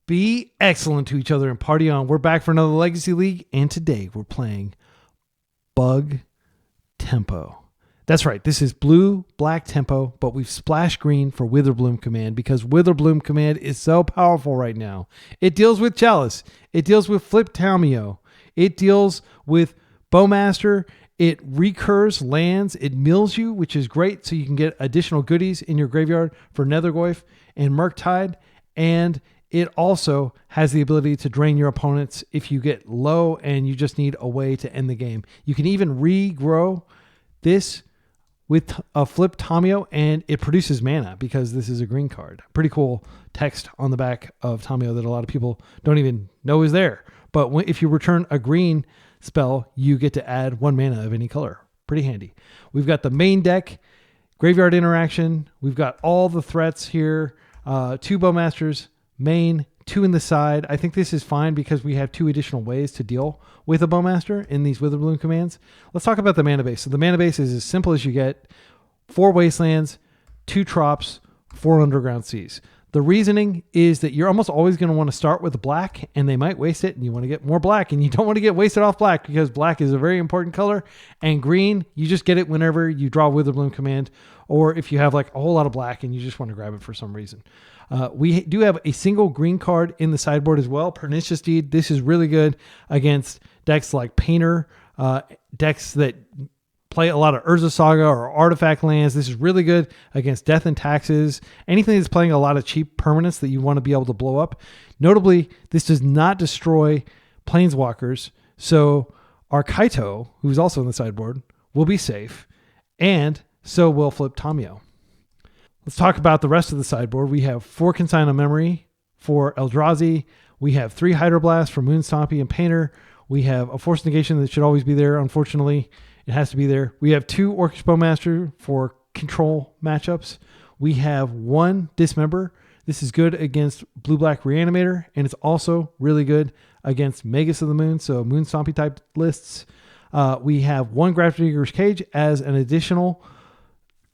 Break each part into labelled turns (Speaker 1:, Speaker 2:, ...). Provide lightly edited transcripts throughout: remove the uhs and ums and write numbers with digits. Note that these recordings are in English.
Speaker 1: Be excellent to each other and party on. We're back for another Legacy League, and today we're playing Bug Tempo. That's right, this is blue-black tempo, but we've splashed green for Witherbloom Command because Witherbloom Command is so powerful right now. It deals with Chalice. It deals with Flip Tamiyo. It deals with Bowmaster. It recurs lands. It mills you, which is great, so you can get additional goodies in your graveyard for Nethergoyf and Murktide, and it also has the ability to drain your opponents if you get low and you just need a way to end the game. You can even regrow this with a Flip Tamiyo, and it produces mana because this is a green card. Pretty cool text on the back of Tamiyo that a lot of people don't even know is there. But if you return a green spell, you get to add 1 mana of any color. Pretty handy. We've got the main deck, graveyard interaction. We've got all the threats here. 2 Bowmasters, main, 2 in the side. I think this is fine because we have 2 additional ways to deal with a Bowmaster in these Witherbloom commands. Let's talk about the mana base. So the mana base is as simple as you get. 4 Wastelands, 2 Trops, 4 Underground Seas. The reasoning is that you're almost always going to want to start with black, and they might waste it, and you want to get more black, and you don't want to get wasted off black because black is a very important color, and green, you just get it whenever you draw Witherbloom Command, or if you have like a whole lot of black and you just want to grab it for some reason. We do have a single green card in the sideboard as well, Pernicious Deed. This is really good against decks like Painter, decks that play a lot of Urza Saga or artifact lands. This is really good against Death and Taxes. Anything that's playing a lot of cheap permanents that you want to be able to blow up. Notably, this does not destroy Planeswalkers, so our Kaito, who's also in the sideboard, will be safe, and so will Flip Tamiyo. Let's talk about the rest of the sideboard. We have 4 Consign of Memory for Eldrazi. We have 3 Hydroblasts for Moon Stompy and Painter. We have a Force Negation that should always be there. Unfortunately, it has to be there. We have 2 Orcish Bowmaster for control matchups. We have 1 Dismember. This is good against Blue-Black Reanimator, and it's also really good against Magus of the Moon, so Moon Stompy type lists. We have 1 Grafdigger's Cage as an additional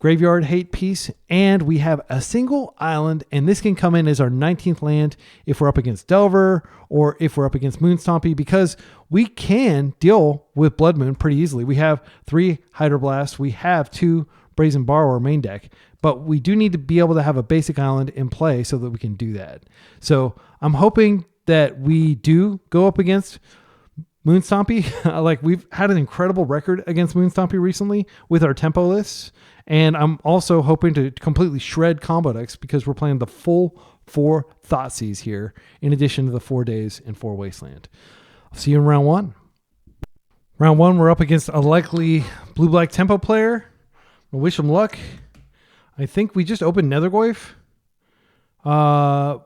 Speaker 1: graveyard hate piece, and we have a single island, and this can come in as our 19th land if we're up against Delver or if we're up against Moon Stompy, because we can deal with Blood Moon pretty easily. We have 3 Hydroblasts, we have 2 Brazen Borrower main deck, but we do need to be able to have a basic island in play so that we can do that. So I'm hoping that we do go up against Moon Stompy. Like, we've had an incredible record against Moon Stompy recently with our tempo lists. And I'm also hoping to completely shred combo decks because we're playing the full 4 Thoughtseize here, in addition to the 4 Days and 4 Wasteland. I'll see you in round 1. Round 1, we're up against a likely blue-black tempo player. I wish him luck. I think we just opened Nethergoyf.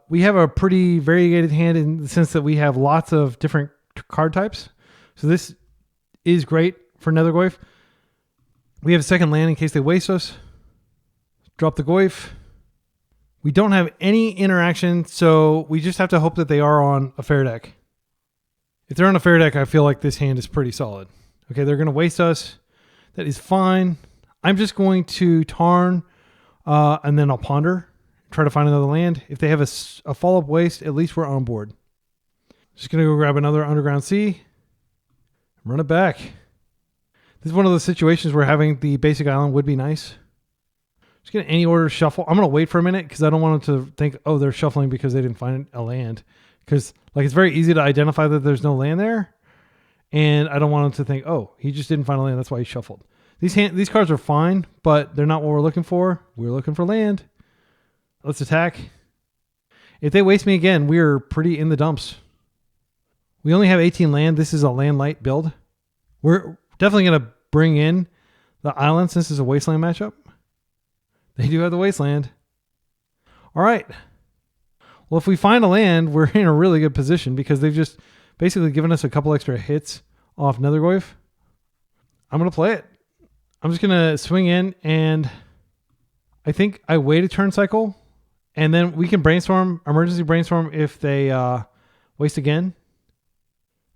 Speaker 1: We have a pretty variegated hand in the sense that we have lots of different card types. So this is great for Nethergoyf. We have a second land in case they waste us. Drop the Goyf. We don't have any interaction, so we just have to hope that they are on a fair deck. If they're on a fair deck, I feel like this hand is pretty solid. Okay, they're going to waste us. That is fine. I'm just going to Tarn, and then I'll Ponder. Try to find another land. If they have a follow-up waste, at least we're on board. Just going to go grab another Underground Sea. Run it back. This is one of those situations where having the basic island would be nice. Just get any order shuffle. I'm going to wait for a minute because I don't want them to think, oh, they're shuffling because they didn't find a land. Because like it's very easy to identify that there's no land there. And I don't want them to think, oh, he just didn't find a land. That's why he shuffled. These cards are fine, but they're not what we're looking for. We're looking for land. Let's attack. If they waste me again, we're pretty in the dumps. We only have 18 land. This is a land light build. We're definitely going to bring in the island since it's a Wasteland matchup. They do have the Wasteland. All right. Well, if we find a land, we're in a really good position because they've just basically given us a couple extra hits off Nethergoyf. I'm going to play it. I'm just going to swing in, and I think I wait a turn cycle, and then we can brainstorm, emergency brainstorm if they waste again.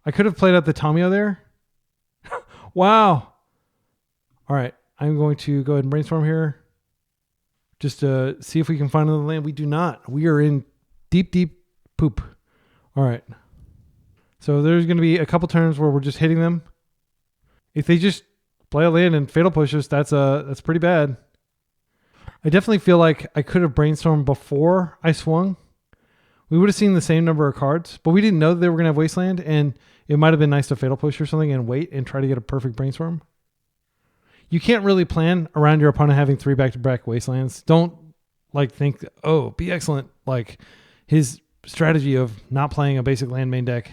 Speaker 1: I could have played out the Tamiyo there. Wow. All right. I'm going to go ahead and brainstorm here just to see if we can find another land. We do not. We are in deep, deep poop. All right. So there's going to be a couple turns where we're just hitting them. If they just play a land and fatal push us, that's pretty bad. I definitely feel like I could have brainstormed before I swung. We would have seen the same number of cards, but we didn't know that they were going to have Wasteland, and it might have been nice to fatal push or something and wait and try to get a perfect brainstorm. You can't really plan around your opponent having 3 back-to-back Wastelands. Don't think, oh, be excellent. Like his strategy of not playing a basic land main deck,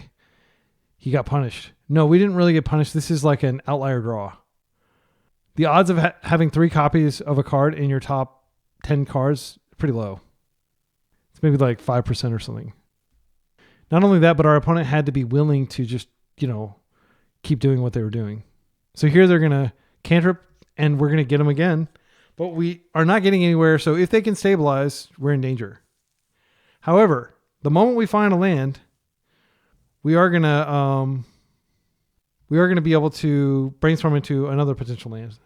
Speaker 1: he got punished. No, we didn't really get punished. This is like an outlier draw. The odds of having 3 copies of a card in your top 10 cards, pretty low. It's maybe like 5% or something. Not only that, but our opponent had to be willing to just, keep doing what they were doing. So here they're going to cantrip and we're going to get them again, but we are not getting anywhere. So if they can stabilize, we're in danger. However, the moment we find a land, we are going to be able to brainstorm into another potential land.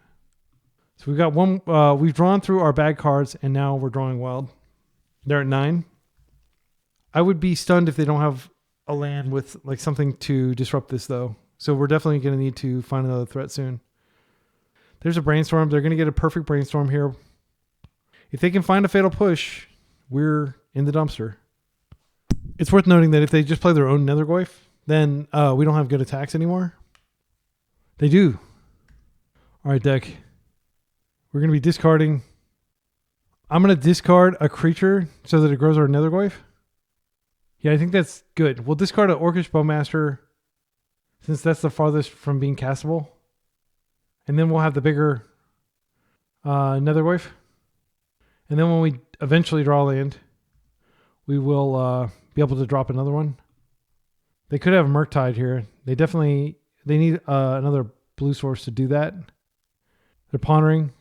Speaker 1: So we've got one, we've drawn through our bad cards and now we're drawing wild. They're at 9. I would be stunned if they don't have a land with like something to disrupt this though. So we're definitely going to need to find another threat soon. There's a brainstorm. They're going to get a perfect brainstorm here. If they can find a fatal push, we're in the dumpster. It's worth noting that if they just play their own Nethergoyf, then we don't have good attacks anymore. They do. All right, deck. We're going to be discarding. I'm going to discard a creature so that it grows our Nethergoyf. Yeah, I think that's good. We'll discard an Orcish Bowmaster since that's the farthest from being castable. And then we'll have the bigger Nethergoyf. And then when we eventually draw land, we will be able to drop another one. They could have Murktide here. They need another blue source to do that. They're pondering.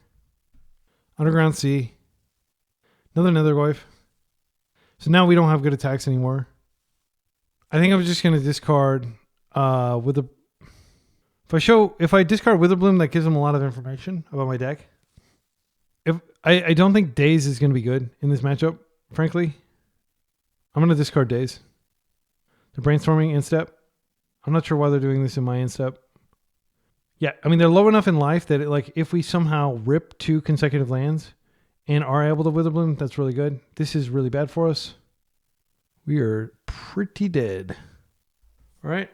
Speaker 1: Underground Sea. Another Nethergoyf. So now we don't have good attacks anymore. I think I'm just going to discard with a... If I discard Witherbloom, that gives them a lot of information about my deck. I don't think Daze is going to be good in this matchup, frankly. I'm going to discard Daze. They're brainstorming instep. I'm not sure why they're doing this in my instep. Yeah, I mean, they're low enough in life that if we somehow rip 2 consecutive lands and are able to Witherbloom, that's really good. This is really bad for us. We are pretty dead. All right.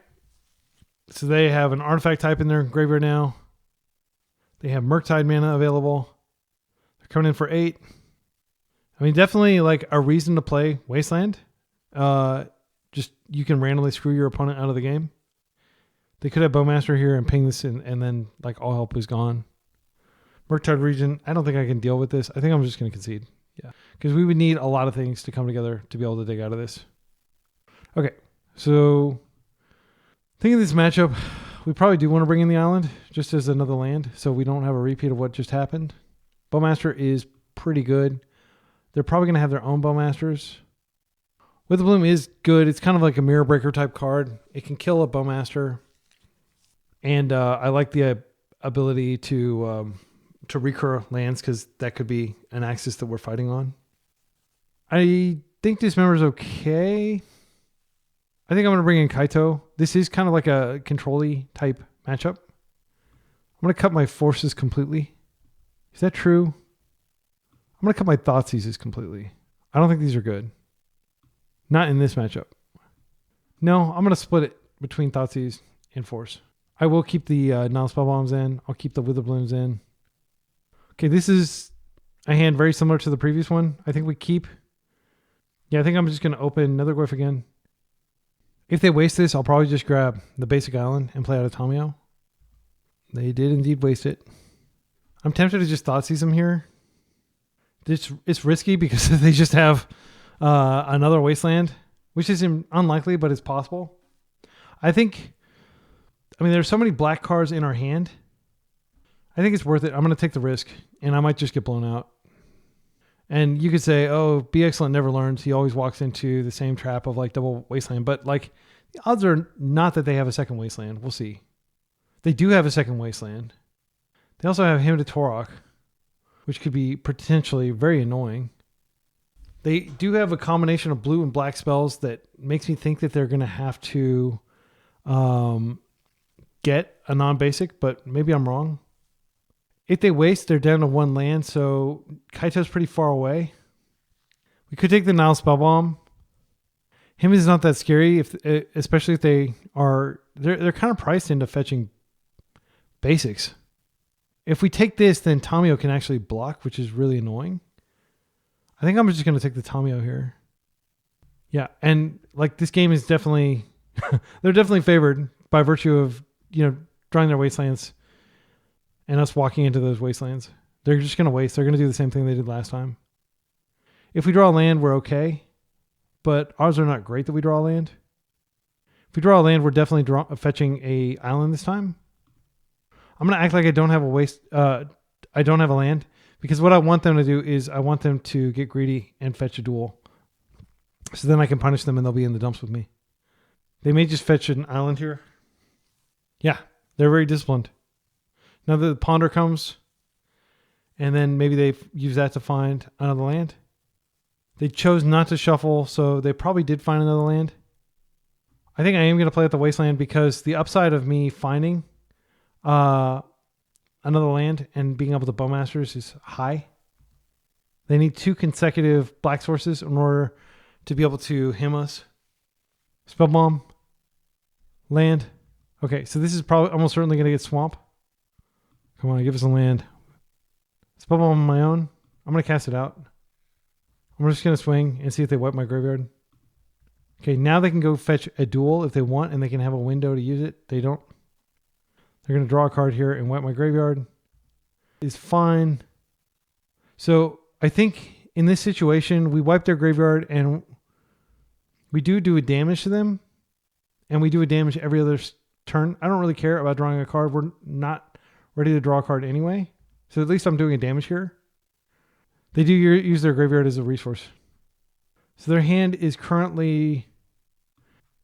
Speaker 1: So they have an artifact type in their graveyard now. They have Murktide mana available. They're coming in for 8. I mean, definitely a reason to play Wasteland. Just you can randomly screw your opponent out of the game. They could have Bowmaster here and ping this in, and then all help is gone. Murktide region, I don't think I can deal with this. I think I'm just going to concede. Yeah, because we would need a lot of things to come together to be able to dig out of this. Okay, so thinking of this matchup, we probably do want to bring in the island just as another land so we don't have a repeat of what just happened. Bowmaster is pretty good. They're probably going to have their own Bowmasters. Witherbloom is good. It's kind of like a Mirror Breaker type card. It can kill a Bowmaster. And I like the ability to recur lands because that could be an axis that we're fighting on. I think Dismember is okay. I think I'm going to bring in Kaito. This is kind of like a control-y type matchup. I'm going to cut my forces completely. Is that true? I'm going to cut my Thoughtseize completely. I don't think these are good. Not in this matchup. No, I'm going to split it between Thoughtseize and Force. I will keep the non-spell bombs in. I'll keep the Witherblooms in. Okay, this is a hand very similar to the previous one. I think we keep. Yeah, I think I'm just going to open Nethergoyf again. If they waste this, I'll probably just grab the basic island and play out of Tamiyo. They did indeed waste it. I'm tempted to just Thoughtseize them here. It's risky because they just have another Wasteland, which is unlikely, but it's possible. I mean, there's so many black cards in our hand. I think it's worth it. I'm going to take the risk, and I might just get blown out. And you could say, oh, Be Excellent never learns. He always walks into the same trap of double Wasteland. But the odds are not that they have a second Wasteland. We'll see. They do have a second Wasteland. They also have Hymn to Torok, which could be potentially very annoying. They do have a combination of blue and black spells that makes me think that they're going to have to get a non-basic, but maybe I'm wrong. If they waste, they're down to 1 land, so Kaito's pretty far away. We could take the Nile Spellbomb. Him is not that scary, especially if they're kind of priced into fetching basics. If we take this, then Tamiyo can actually block, which is really annoying. I think I'm just going to take the Tamiyo here. Yeah, and like this game is definitely, they're definitely favored by virtue of, drawing their wastelands and us walking into those wastelands. They're just going to waste. They're going to do the same thing they did last time. If we draw a land, we're okay, but odds are not great that we draw a land. If we draw a land, we're definitely fetching a island this time. I'm going to act like I don't have I don't have a land, because what I want them to do is I want them to get greedy and fetch a duel. So then I can punish them and they'll be in the dumps with me. They may just fetch an island here. Yeah, they're very disciplined. Now the ponder comes, and then maybe they use that to find another land. They chose not to shuffle, so they probably did find another land. I think I am going to play at the Wasteland because the upside of me finding another land and being able to Bowmasters is high. They need 2 consecutive black sources in order to be able to him us. Spellbomb. Land. Okay, so this is probably almost certainly going to get swamp. Come on, give us a land. Spellbomb on my own. I'm going to cast it out. I'm just going to swing and see if they wipe my graveyard. Okay, now they can go fetch a duel if they want, and they can have a window to use it. They don't. They're going to draw a card here and wipe my graveyard. It's fine. So I think in this situation, we wipe their graveyard and we do a damage to them. And we do a damage every other turn. I don't really care about drawing a card. We're not ready to draw a card anyway. So at least I'm doing a damage here. They do use their graveyard as a resource. So their hand is currently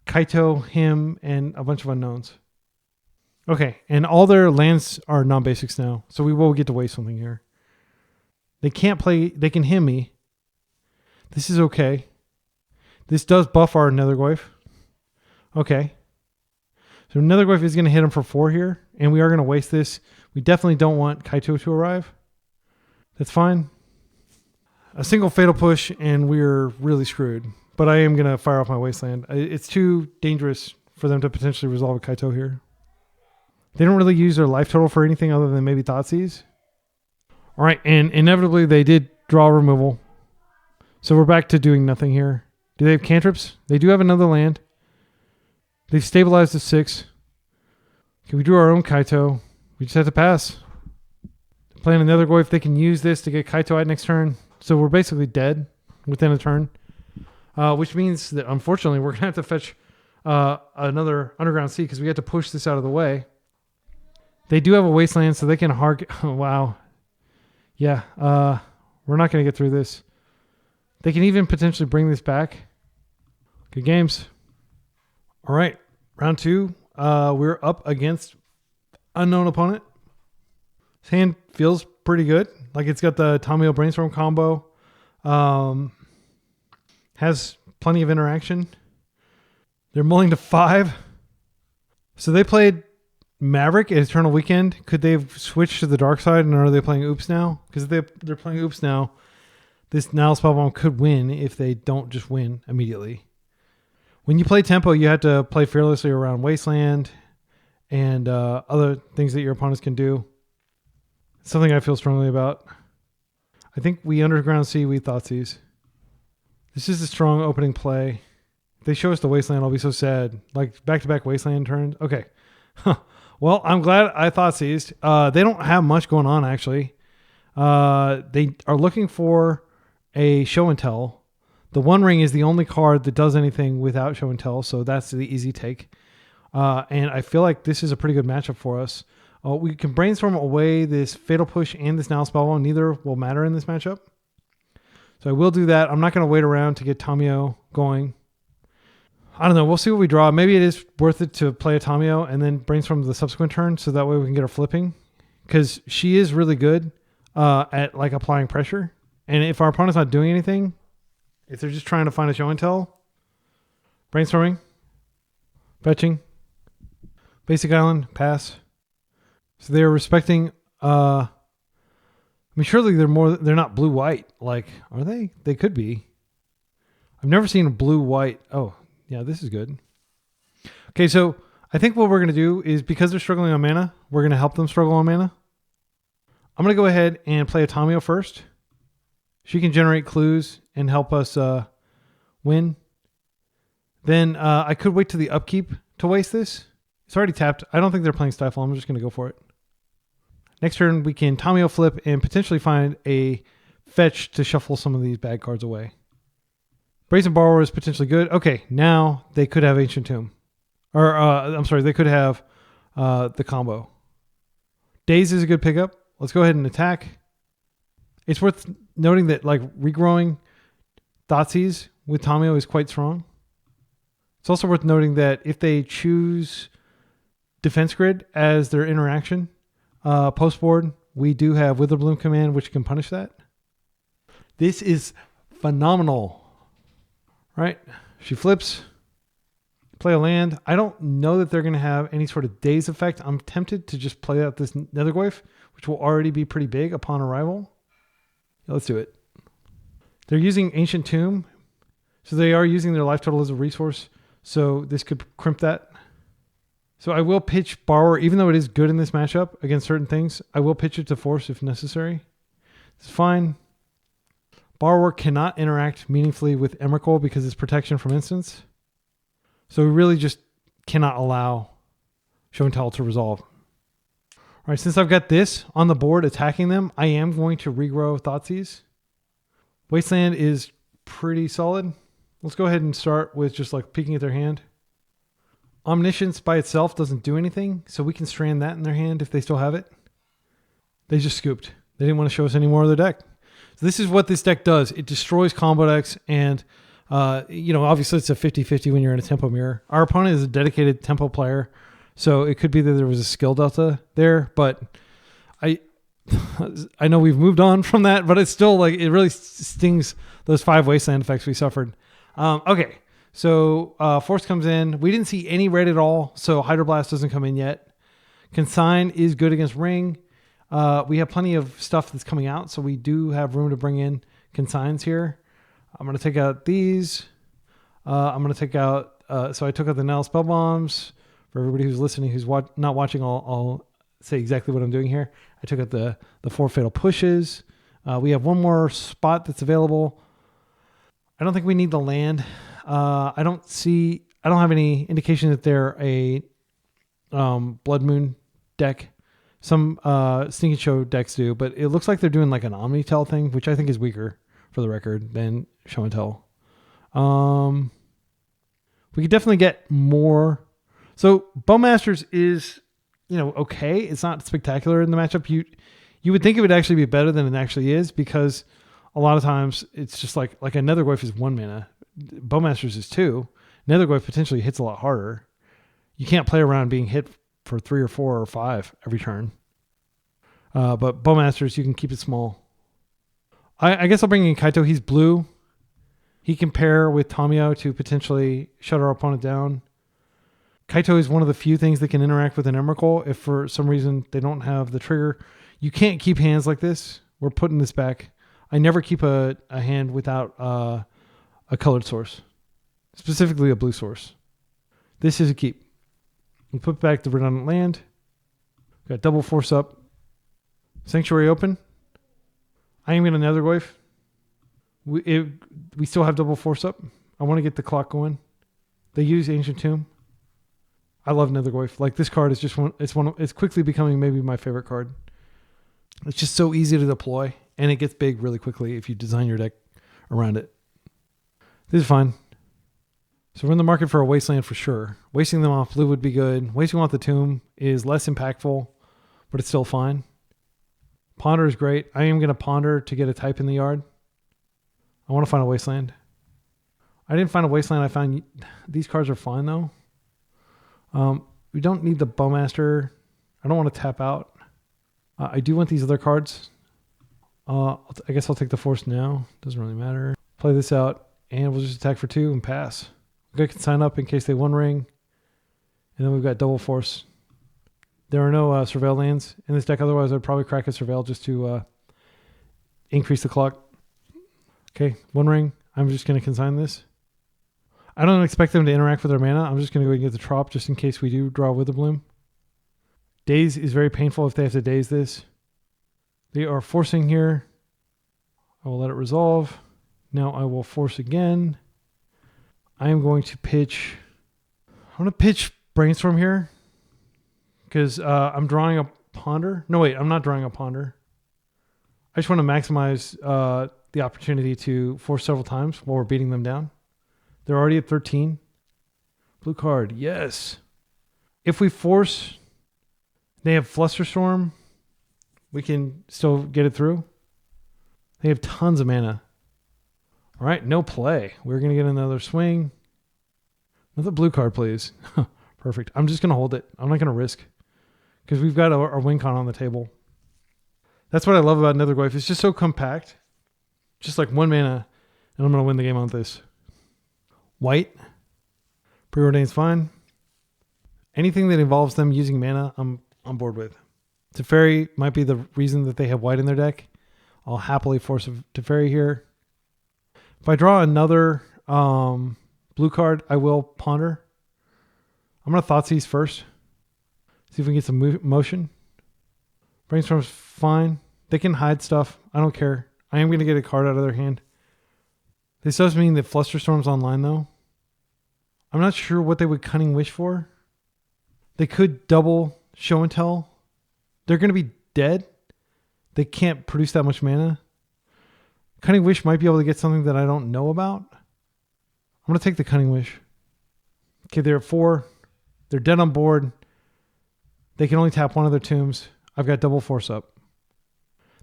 Speaker 1: Kaito, him, and a bunch of unknowns. Okay, and all their lands are non-basics now. So we will get to waste something here. They can't play, they can him me. This is okay. This does buff our Nethergoyf. Okay. So Nethergoyf is going to hit him for 4 here, and we are going to waste this. We definitely don't want Kaito to arrive. That's fine. A single fatal push, and we're really screwed. But I am going to fire off my Wasteland. It's too dangerous for them to potentially resolve a Kaito here. They don't really use their life total for anything other than maybe Thoughtseize. All right, and inevitably they did draw removal. So we're back to doing nothing here. Do they have cantrips? They do have another land. They've stabilized to 6. Okay, we drew our own Kaito. We just have to pass. Playing another Goyf, they can use this to get Kaito out next turn. So we're basically dead within a turn. Which means that unfortunately we're going to have to fetch another Underground Sea because we have to push this out of the way. They do have a Wasteland, so they can hard... Oh, wow. Yeah, we're not going to get through this. They can even potentially bring this back. Good games. All right, round 2. We're up against unknown opponent. His hand feels pretty good. Like it's got the Tamiyo Brainstorm combo. Has plenty of interaction. They're mulling to 5. So they played Maverick at Eternal Weekend. Could they have switched to the dark side, and are they playing Oops now? Because if they're playing Oops now, this Nile Spellbomb could win if they don't just win immediately. When you play tempo, you have to play fearlessly around Wasteland and other things that your opponents can do. It's something I feel strongly about. I think we Underground Sea, we Thoughtseize. This is a strong opening play. If they show us the Wasteland, I'll be so sad. Like back-to-back Wasteland turns. Okay. Well, I'm glad I Thoughtseized. They don't have much going on, actually. They are looking for a show and tell. The One Ring is the only card that does anything without show and tell, so that's the easy take. And I feel like this is a pretty good matchup for us. We can brainstorm away this Fatal Push and this Nile Spellbomb. Neither will matter in this matchup. So I will do that. I'm not going to wait around to get Tamiyo going. I don't know. We'll see what we draw. Maybe it is worth it to play a Tamiyo and then brainstorm the subsequent turn so that way we can get her flipping. Because she is really good at like applying pressure. And if our opponent's not doing anything, If they're just trying to find a show and tell, brainstorming, fetching, basic island, pass. So they're respecting, I mean, surely they're not blue-white. Like, are they? They could be. I've never seen a blue-white. Oh, yeah, this is good. Okay, so I think what we're going to do is, because they're struggling on mana, we're going to help them struggle on mana. I'm going to go ahead and play a Tamiyo first. She can generate clues and help us win. Then I could wait to the upkeep to waste this. It's already tapped. I don't think they're playing Stifle. I'm just going to go for it. Next turn, we can Tamiyo flip and potentially find a fetch to shuffle some of these bad cards away. Brazen Borrower is potentially good. Okay, now they could have Ancient Tomb. Or, I'm sorry, they could have the combo. Daze is a good pickup. Let's go ahead and attack. It's worth noting that like regrowing Thoughtseize with Tamiyo is quite strong. It's also worth noting that if they choose Defense Grid as their interaction, post board, we do have Witherbloom Command, which can punish that. This is phenomenal. Right? She flips. Play a land. I don't know that they're going to have any sort of daze effect. I'm tempted to just play out this Netherglyph, which will already be pretty big upon arrival. Let's do it. They're using Ancient Tomb, so they are using their life total as a resource, so this could crimp that. So I will pitch Borrower, even though it is good in this matchup against certain things. I will pitch it to force if necessary. It's fine. Borrower cannot interact meaningfully with Emrakul because it's protection from instants. So we really just cannot allow Show and Tell to resolve. All right, since I've got this on the board attacking them, I am going to regrow Thoughtseize. Wasteland is pretty solid. Let's go ahead and start with just like peeking at their hand. Omniscience by itself doesn't do anything, so we can strand that in their hand if they still have it. They just scooped. They didn't want to show us any more of their deck. So this is what this deck does. It destroys combo decks, and obviously it's a 50-50 when you're in a tempo mirror. Our opponent is a dedicated tempo player, so it could be that there was a skill delta there, but I know we've moved on from that, but it's still like it really stings those 5 Wasteland effects we suffered. Okay, so Force comes in. We didn't see any red at all, so Hydroblast doesn't come in yet. Consign is good against Ring. We have plenty of stuff that's coming out, so we do have room to bring in Consigns here. I'm going to take out these. I'm going to take out... so I took out the Nile Spell Bombs. For everybody who's listening, who's not watching, I'll say exactly what I'm doing here. I took out the 4 Fatal Pushes. We have one more spot that's available. I don't think we need the land. I don't have any indication that they're a Blood Moon deck. Some Sneaky Show decks do, but it looks like they're doing like an Omnitell thing, which I think is weaker, for the record, than Show and Tell. We could definitely get more. So Bowmasters is, okay. It's not spectacular in the matchup. You would think it would actually be better than it actually is, because a lot of times it's just like a Netherglyph is 1 mana. Bowmasters is 2. Netherglyph potentially hits a lot harder. You can't play around being hit for 3 or 4 or 5 every turn. But Bowmasters, you can keep it small. I guess I'll bring in Kaito. He's blue. He can pair with Tamiyo to potentially shut our opponent down. Kaito is one of the few things that can interact with an Emrakul if for some reason they don't have the trigger. You can't keep hands like this. We're putting this back. I never keep a hand without a colored source, specifically a blue source. This is a keep. We put back the redundant land. Got double force up. Sanctuary open. I am going to Netherglyph. We still have double force up. I want to get the clock going. They use Ancient Tomb. I love Netherglyph. Like, this card is just it's quickly becoming maybe my favorite card. It's just so easy to deploy, and it gets big really quickly if you design your deck around it. This is fine. So we're in the market for a Wasteland for sure. Wasting them off blue would be good. Wasting off the Tomb is less impactful, but it's still fine. Ponder is great. I am going to Ponder to get a type in the yard. I want to find a Wasteland. I didn't find a Wasteland. I found these cards are fine though. We don't need the Bowmaster. I don't want to tap out. I do want these other cards. I guess I'll take the Force now. Doesn't really matter. Play this out And we'll just attack for 2 and pass. We can sign up in case they one ring. And then we've got double force. There are no Surveil lands in this deck. Otherwise, I'd probably crack a Surveil just to increase the clock. Okay, one ring. I'm just going to consign this. I don't expect them to interact with their mana. I'm just going to go and get the Trop just in case we do draw Witherbloom. Daze is very painful if they have to daze this. They are forcing here. I will let it resolve. Now I will force again. I am going to pitch... I'm going to pitch Brainstorm here. Because I'm drawing a Ponder. No, wait. I'm not drawing a Ponder. I just want to maximize the opportunity to force several times while we're beating them down. They're already at 13. Blue card. Yes. If we force... They have Flusterstorm. We can still get it through. They have tons of mana. All right, no play. We're going to get another swing. Another blue card, please. Perfect. I'm just going to hold it. I'm not going to risk. Because we've got our win con on the table. That's what I love about Netherglyph. It's just so compact. Just like 1 mana. And I'm going to win the game on this. White. Preordain's fine. Anything that involves them using mana, I'm on board with. Teferi might be the reason that they have white in their deck. I'll happily force a Teferi here. If I draw another blue card, I will Ponder. I'm going to Thoughtseize first. See if we can get some motion. Brainstorm's fine. They can hide stuff. I don't care. I am going to get a card out of their hand. This does mean that Flusterstorm's online, though. I'm not sure what they would Cunning Wish for. They could double Show and Tell. They're going to be dead. They can't produce that much mana. Cunning Wish might be able to get something that I don't know about. I'm going to take the Cunning Wish. Okay, they're at 4. They're dead on board. They can only tap one of their tombs. I've got double force up.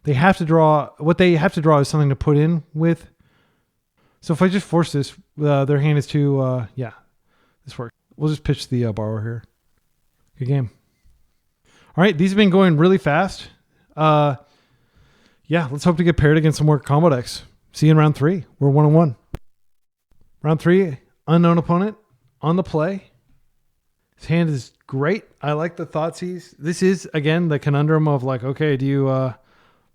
Speaker 1: They have to draw... What they have to draw is something to put in with. So if I just force this, their hand is too... yeah, this works. We'll just pitch the borrower here. Good game. All right, these have been going really fast. Yeah, let's hope to get paired against some more combo decks. See you in round 3. We're 1-1. Round 3, unknown opponent on the play. His hand is great. I like the Thoughtseize. This is, again, the conundrum of like, okay, do you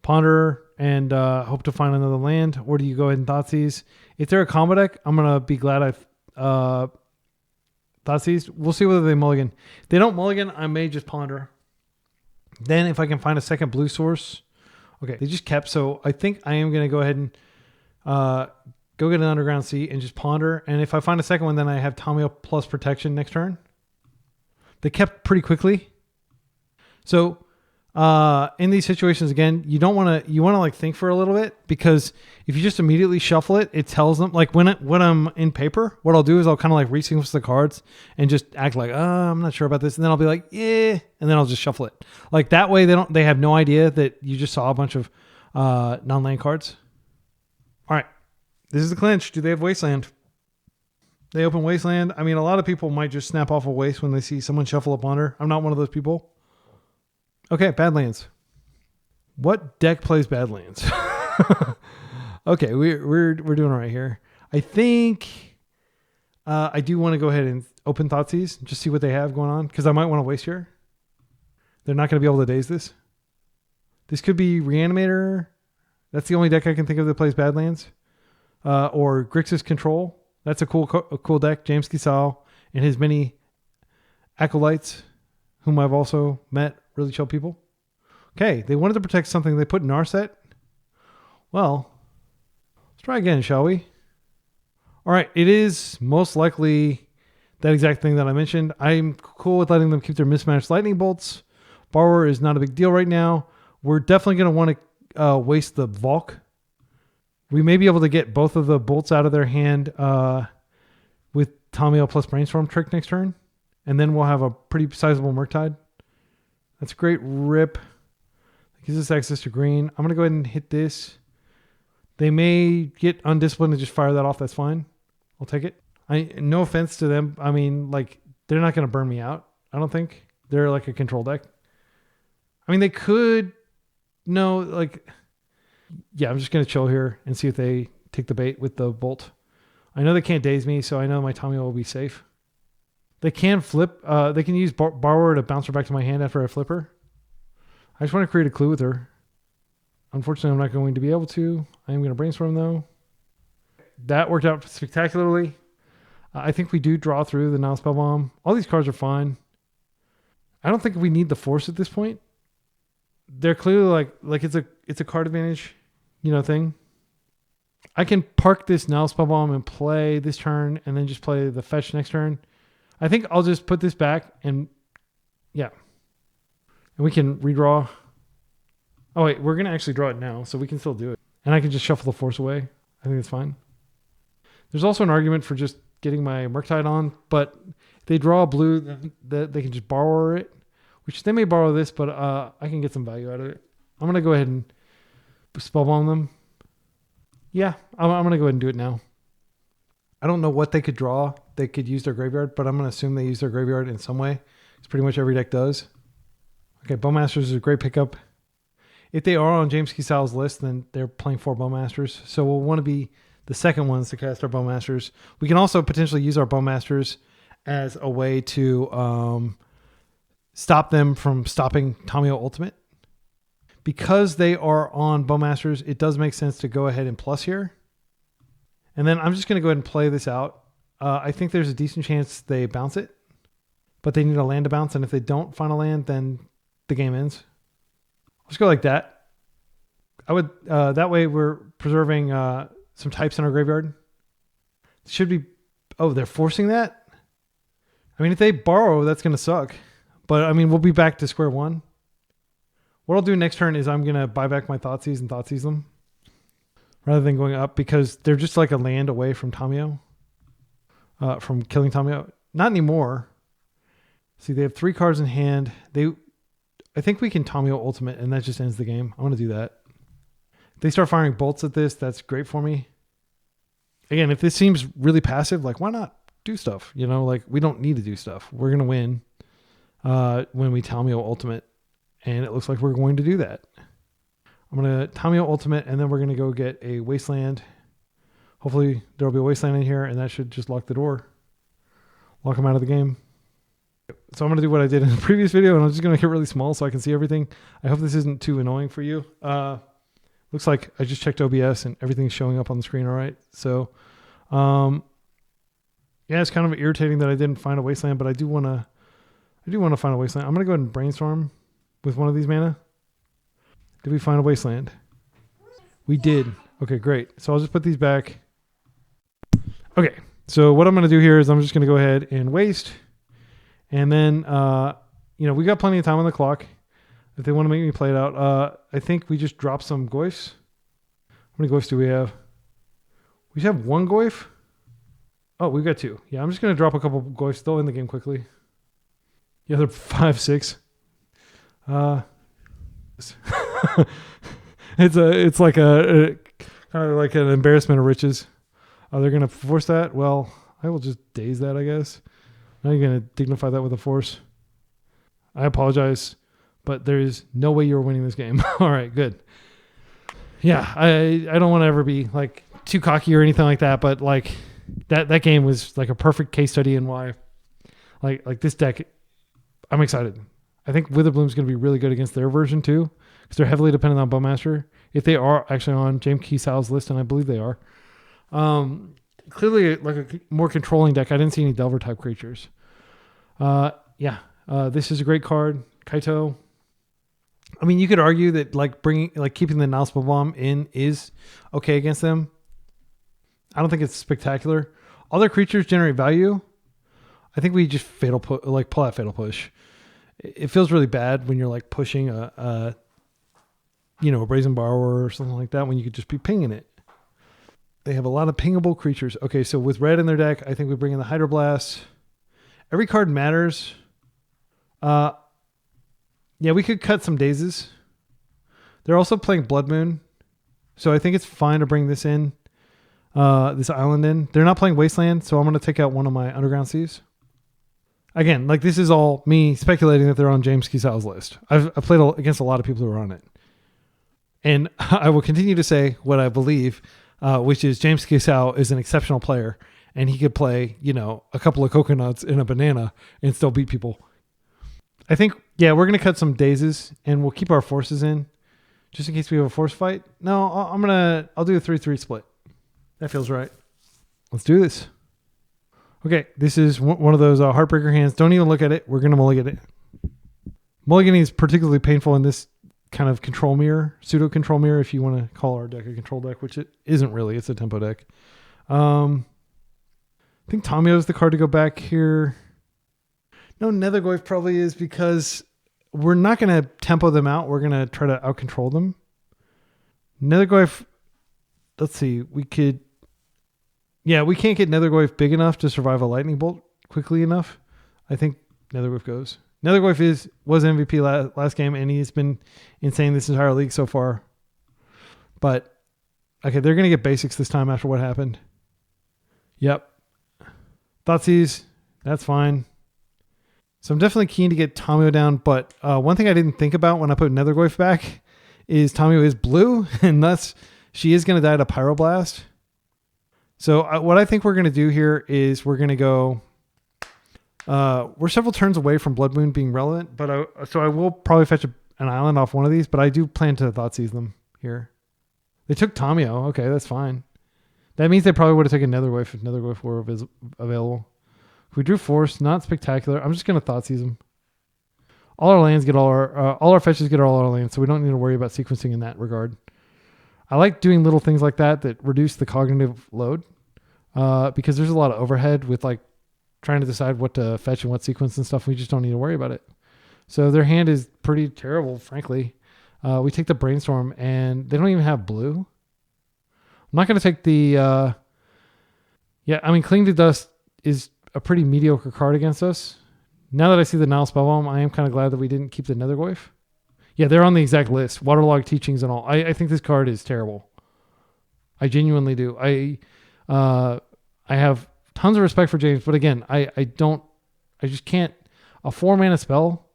Speaker 1: ponder and hope to find another land, or do you go ahead and Thoughtseize? If they're a combo deck, I'm going to be glad I Thoughtseize. We'll see whether they mulligan. If they don't mulligan, I may just ponder. Then if I can find a second blue source. Okay, they just kept. So I think I am going to go ahead and go get an Underground Sea and just ponder. And if I find a second one, then I have Tamiyo plus protection next turn. They kept pretty quickly. So in these situations, again, you want to like think for a little bit, because if you just immediately shuffle it, it tells them like when I'm in paper, what I'll do is I'll kind of like resequence the cards and just act like, I'm not sure about this. And then I'll be like, yeah. And then I'll just shuffle it. Like that way they have no idea that you just saw a bunch of non-land cards. All right. This is the clinch. Do they have Wasteland? They open Wasteland. I mean, a lot of people might just snap off a Waste when they see someone shuffle a ponder. I'm not one of those people. Okay, Badlands. What deck plays Badlands? Okay, we're doing all right here. I think I do want to go ahead and open Thoughtseize and just see what they have going on, because I might want to waste here. They're not going to be able to daze this. This could be Reanimator. That's the only deck I can think of that plays Badlands. Or Grixis Control. That's a cool deck. James Kisal and his many acolytes, whom I've also met. Really chill people. Okay, they wanted to protect something they put in our set. Well, let's try again, shall we? All right, it is most likely that exact thing that I mentioned. I'm cool with letting them keep their mismatched lightning bolts. Borrower is not a big deal right now. We're definitely going to want to waste the Valk. We may be able to get both of the bolts out of their hand with Tamiyo plus Brainstorm trick next turn. And then we'll have a pretty sizable Murktide. That's a great rip. It gives us access to green. I'm going to go ahead and hit this. They may get undisciplined and just fire that off. That's fine. I'll take it. No offense to them. I mean, like, they're not going to burn me out. I don't think. They're like a control deck. I mean, they could. No, like, yeah, I'm just going to chill here and see if they take the bait with the bolt. I know they can't daze me, so I know my Tamiyo will be safe. They can flip. They can use Borrower to bounce her back to my hand after I flip her. I just want to create a clue with her. Unfortunately, I'm not going to be able to. I am going to brainstorm, though. That worked out spectacularly. I think we do draw through the Nile Spellbomb. All these cards are fine. I don't think we need the Force at this point. They're clearly like it's a card advantage, thing. I can park this Nile Spellbomb and play this turn and then just play the fetch next turn. I think I'll just put this back and yeah. And we can redraw. Oh wait, we're going to actually draw it now, so we can still do it. And I can just shuffle the Force away. I think it's fine. There's also an argument for just getting my Murktide on, but if they draw a blue, then they can just borrow it, which they may borrow this, but I can get some value out of it. I'm going to go ahead and Spellbomb them. Yeah, I'm going to go ahead and do it now. I don't know what they could draw. They could use their graveyard, but I'm going to assume they use their graveyard in some way. It's pretty much every deck does. Okay, Bowmasters is a great pickup. If they are on James Kisal's list, then they're playing 4 Bowmasters. So we'll want to be the second ones to cast our Bowmasters. We can also potentially use our Bowmasters as a way to stop them from stopping Tamiyo Ultimate. Because they are on Bowmasters, it does make sense to go ahead and plus here. And then I'm just going to go ahead and play this out. I think there's a decent chance they bounce it, but they need a land to bounce. And if they don't find a land, then the game ends. Let's go like that. I would that way we're preserving some types in our graveyard. Should be. Oh, they're forcing that. I mean, if they borrow, that's going to suck. But I mean, we'll be back to square one. What I'll do next turn is I'm going to buy back my Thoughtseize and Thoughtseize them rather than going up because they're just like a land away from Tamiyo, from killing Tamiyo. Not anymore. See, they have 3 cards in hand. I think we can Tamiyo Ultimate and that just ends the game. I'm going to do that. If they start firing bolts at this, that's great for me. Again, if this seems really passive, like why not do stuff? Like we don't need to do stuff. We're going to win when we Tamiyo Ultimate. And it looks like we're going to do that. I'm going to Tamiyo Ultimate, and then we're going to go get a Wasteland. Hopefully, there will be a Wasteland in here, and that should just lock the door. Lock them out of the game. So I'm going to do what I did in the previous video, and I'm just going to get really small so I can see everything. I hope this isn't too annoying for you. Looks like I just checked OBS, and everything's showing up on the screen all right. So, yeah, it's kind of irritating that I didn't find a Wasteland, but I do want to find a Wasteland. I'm going to go ahead and brainstorm with one of these mana. Did we find a Wasteland? We did. Okay, great. So I'll just put these back. Okay, so what I'm going to do here is I'm just going to go ahead and waste. And then, we got plenty of time on the clock. If they want to make me play it out, I think we just drop some Goyfs. How many Goyfs do we have? We just have 1 Goyf. Oh, we've got 2. Yeah, I'm just going to drop a couple Goyfs. They'll end the game quickly. Yeah, they're 5, 6. It's like a kind of like an embarrassment of riches. They're gonna force that. Well, I will just daze that, I guess. Now you're gonna dignify that with a force. I apologize, but there is no way you're winning this game. All right, good. Yeah, I don't want to ever be like too cocky or anything like that, but like that game was like a perfect case study in why like this deck. I'm excited. I think Witherbloom's going to be really good against their version too, because they're heavily dependent on Bowmaster. If they are actually on James Kisal's list, and I believe they are, clearly like a more controlling deck. I didn't see any Delver type creatures. This is a great card, Kaito. I mean, you could argue that keeping the Nile Spellbomb in is okay against them. I don't think it's spectacular. Other creatures generate value. I think we just pull out Fatal Push. It feels really bad when you're like pushing a Brazen Borrower or something like that when you could just be pinging it. They have a lot of pingable creatures. Okay, so with red in their deck, I think we bring in the Hydroblasts. Every card matters. We could cut some dazes. They're also playing Blood Moon, so I think it's fine to bring this in, this island in. They're not playing Wasteland, so I'm going to take out one of my Underground Seas. Again, like this is all me speculating that they're on James Kisal's list. I've played against a lot of people who are on it. And I will continue to say what I believe. which is James Kisao is an exceptional player, and he could play, a couple of coconuts and a banana and still beat people. I think, we're going to cut some dazes, and we'll keep our forces in just in case we have a force fight. No, I'll do a 3-3 split. That feels right. Let's do this. Okay, this is one of those heartbreaker hands. Don't even look at it. We're going to mulligan it. Mulliganing is particularly painful in this kind of control mirror, pseudo control mirror, if you want to call our deck a control deck, which it isn't really. It's a tempo deck. I think Tamiyo is the card to go back here. No, Nethergoyf probably is, because we're not going to tempo them out. We're going to try to out control them. Nethergoyf, let's see, we can't get Nethergoyf big enough to survive a lightning bolt quickly enough. I think Nethergoyf goes. Nethergoyf was MVP last game, and he's been insane this entire league so far. But, okay, they're going to get basics this time after what happened. Yep. Thoughtseize, that's fine. So I'm definitely keen to get Tamiyo down, but one thing I didn't think about when I put Nethergoyf back is Tamiyo is blue, and thus she is going to die to Pyroblast. So what I think we're going to do here is we're going to go... we're several turns away from Blood Moon being relevant, but I will probably fetch an island off one of these, but I do plan to Thoughtseize them here. They took Tamiyo. Okay, that's fine. That means they probably would have taken Nethergoyf if Nethergoyf were available. If we drew Force, not spectacular. I'm just going to Thoughtseize them. All our lands get all our fetches get all our lands, so we don't need to worry about sequencing in that regard. I like doing little things like that reduce the cognitive load, because there's a lot of overhead with like trying to decide what to fetch and what sequence and stuff. We just don't need to worry about it. So their hand is pretty terrible, frankly. We take the Brainstorm, and they don't even have blue. I'm not going to take the... Cling to Dust is a pretty mediocre card against us. Now that I see the Nile Spellbomb, I am kind of glad that we didn't keep the Nethergoyf. Yeah, they're on the exact list. Waterlogged Teachings and all. I think this card is terrible. I genuinely do. I have tons of respect for James, but again, I just can't. A 4-mana spell,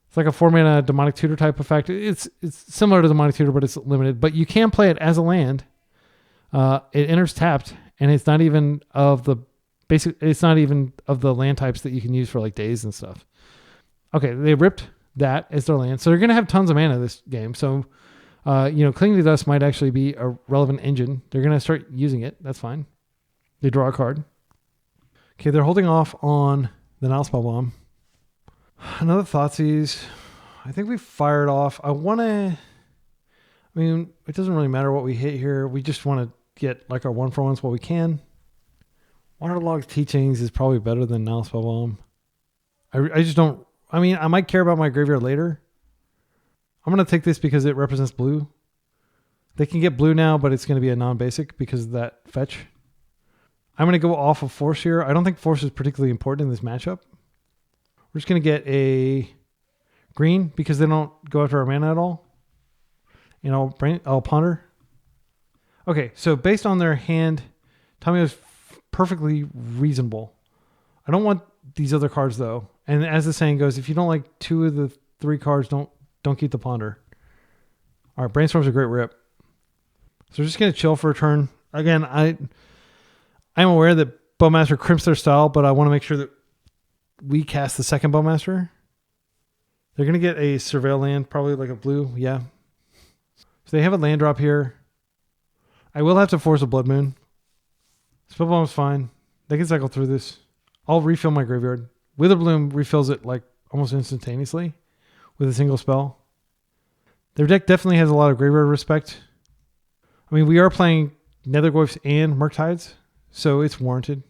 Speaker 1: it's like a 4-mana Demonic Tutor type effect. It's similar to Demonic Tutor, but it's limited. But you can play it as a land. It enters tapped, and it's not even of the land types that you can use for like days and stuff. Okay, they ripped that as their land, so they're going to have tons of mana this game. So, Clinging to Dust might actually be a relevant engine. They're going to start using it. That's fine. They draw a card. Okay, they're holding off on the Nile Spellbomb. Another Thoughtseize. I think we fired off. It doesn't really matter what we hit here. We just want to get like our 1-for-1s while we can. Waterlogged Teachings is probably better than Nile Spellbomb. I just don't... I might care about my graveyard later. I'm going to take this because it represents blue. They can get blue now, but it's going to be a non-basic because of that fetch. I'm going to go off of Force here. I don't think Force is particularly important in this matchup. We're just going to get a green because they don't go after our mana at all. And I'll ponder. Okay, so based on their hand, Tamiyo's perfectly reasonable. I don't want these other cards though. And as the saying goes, if you don't like 2 of the 3 cards, don't keep the ponder. All right, Brainstorm's a great rip. So we're just going to chill for a turn. Again, I'm aware that Bowmaster crimps their style, but I want to make sure that we cast the second Bowmaster. They're going to get a Surveil land, probably like a blue. Yeah. So they have a land drop here. I will have to force a Blood Moon. Spellbomb's fine. They can cycle through this. I'll refill my graveyard. Witherbloom refills it like almost instantaneously with a single spell. Their deck definitely has a lot of graveyard respect. We are playing Nethergoyfs and Murktides, so it's warranted.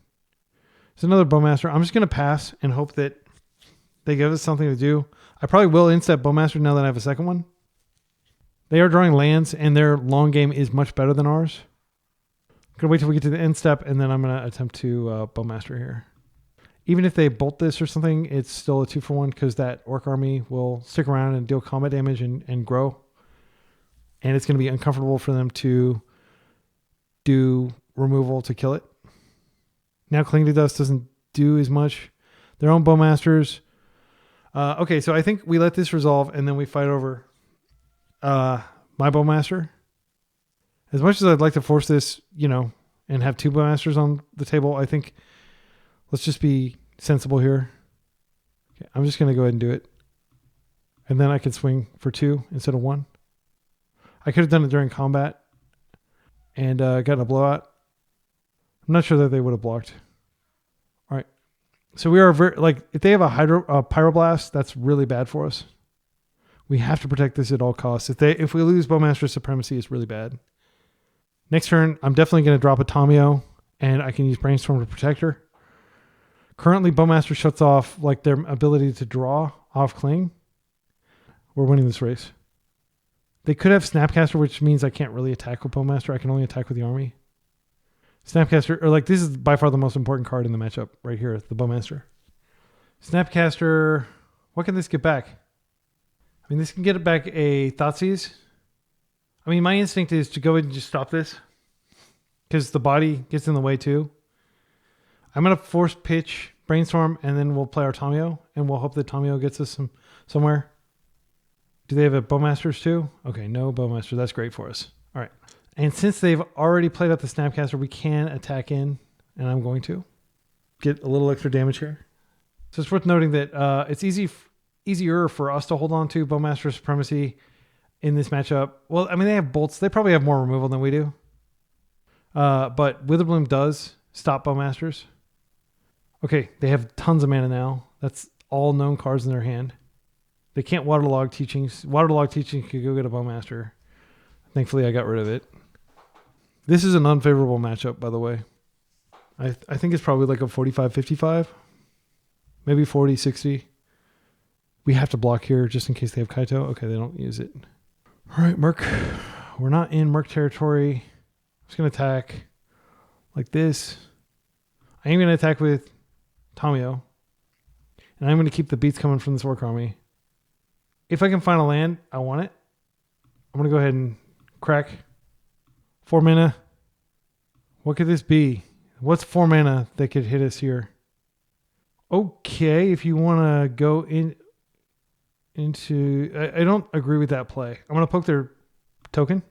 Speaker 1: It's another Bowmaster. I'm just going to pass and hope that they give us something to do. I probably will instep Bowmaster now that I have a second one. They are drawing lands, and their long game is much better than ours. I'm going to wait till we get to the end step, and then I'm going to attempt to Bowmaster here. Even if they bolt this or something, it's still a 2-for-1 because that Orc army will stick around and deal combat damage and grow. And it's going to be uncomfortable for them to do removal to kill it. Now Cling to Dust doesn't do as much. Their own Bowmasters. Okay, so I think we let this resolve and then we fight over my Bowmaster. As much as I'd like to force this, and have 2 Bowmasters on the table, I think let's just be sensible here. Okay, I'm just going to go ahead and do it. And then I can swing for 2 instead of 1. I could have done it during combat and gotten a blowout. I'm not sure that they would have blocked. All right. So we are if they have a pyroblast, that's really bad for us. We have to protect this at all costs. If we lose Bowmaster Supremacy, it's really bad. Next turn, I'm definitely going to drop a Tamiyo, and I can use Brainstorm to protect her. Currently, Bowmaster shuts off their ability to draw off Cling. We're winning this race. They could have Snapcaster, which means I can't really attack with Bowmaster. I can only attack with the army. Snapcaster, this is by far the most important card in the matchup right here, the Bowmaster. Snapcaster, what can this get back? This can get back a Thoughtseize. My instinct is to go ahead and just stop this because the body gets in the way too. I'm going to force pitch Brainstorm, and then we'll play our Tamiyo, and we'll hope that Tamiyo gets us somewhere. Do they have a Bowmasters too? Okay, no Bowmaster. That's great for us. All right. And since they've already played out the Snapcaster, we can attack in, and I'm going to get a little extra damage here. So it's worth noting that it's easier for us to hold on to Bowmaster Supremacy in this matchup. Well, they have bolts. They probably have more removal than we do. But Witherbloom does stop Bowmasters. Okay, they have tons of mana now. That's all known cards in their hand. They can't Waterlog Teachings. Waterlog Teachings could go get a Bowmaster. Thankfully, I got rid of it. This is an unfavorable matchup, by the way. I think it's probably a 45-55. Maybe 40-60. We have to block here just in case they have Kaito. Okay, they don't use it. All right, Merc. We're not in Merc territory. I'm just going to attack like this. I am going to attack with Tamiyo. And I'm going to keep the beats coming from this Orc Army. If I can find a land, I want it. I'm going to go ahead and crack 4 mana. What could this be? What's 4 mana that could hit us here? Okay, if you want to go into... I don't agree with that play. I'm going to poke their token.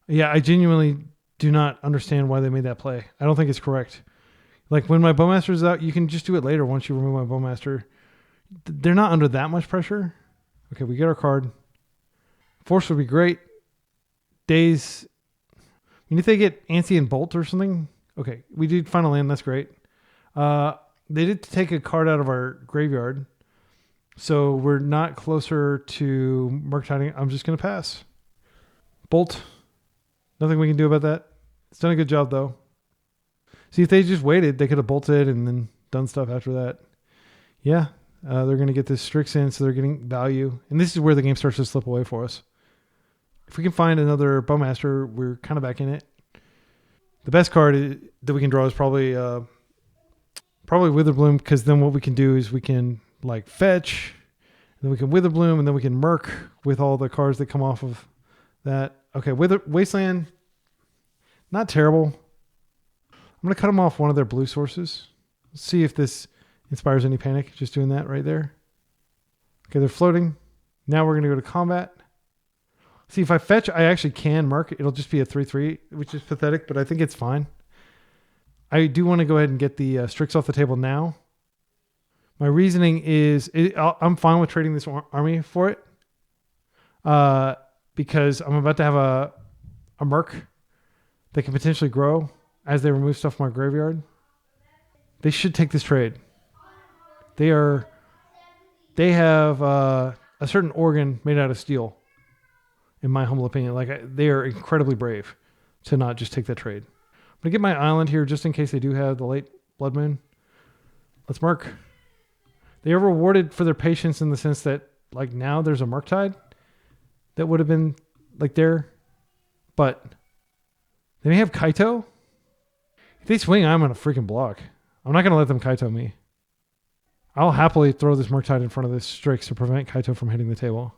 Speaker 1: Yeah, I genuinely do not understand why they made that play. I don't think it's correct. When my Bowmaster is out, you can just do it later once you remove my Bowmaster. They're not under that much pressure. Okay, we get our card. Force would be great. Days... if they get Antsy and Bolt or something... Okay, we did find a land. That's great. They did take a card out of our graveyard. So we're not closer to Murktiding. I'm just going to pass. Bolt. Nothing we can do about that. It's done a good job, though. See, if they just waited, they could have bolted and then done stuff after that. Yeah, they're going to get this Strix in, so they're getting value. And this is where the game starts to slip away for us. If we can find another Bowmaster, we're kind of back in it. The best card that we can draw is probably Witherbloom, because then what we can do is we can fetch, and then we can Witherbloom, and then we can Merc with all the cards that come off of that. Okay, Wasteland, not terrible. I'm going to cut them off one of their blue sources. Let's see if this inspires any panic, just doing that right there. Okay, they're floating. Now we're going to go to combat. See, if I fetch, I actually can Merc. It'll just be a 3/3, which is pathetic, but I think it's fine. I do want to go ahead and get the Strix off the table now. My reasoning is I'm fine with trading this army for it because I'm about to have a Merc that can potentially grow as they remove stuff from our graveyard. They should take this trade. They have a certain organ made out of steel. In my humble opinion, they are incredibly brave to not just take that trade. I'm going to get my island here just in case they do have the late Blood Moon. Let's Merc. They are rewarded for their patience in the sense that, now there's a Murktide that would have been, there. But they may have Kaito. If they swing, I'm going to freaking block. I'm not going to let them Kaito me. I'll happily throw this Murktide in front of this Strix to prevent Kaito from hitting the table.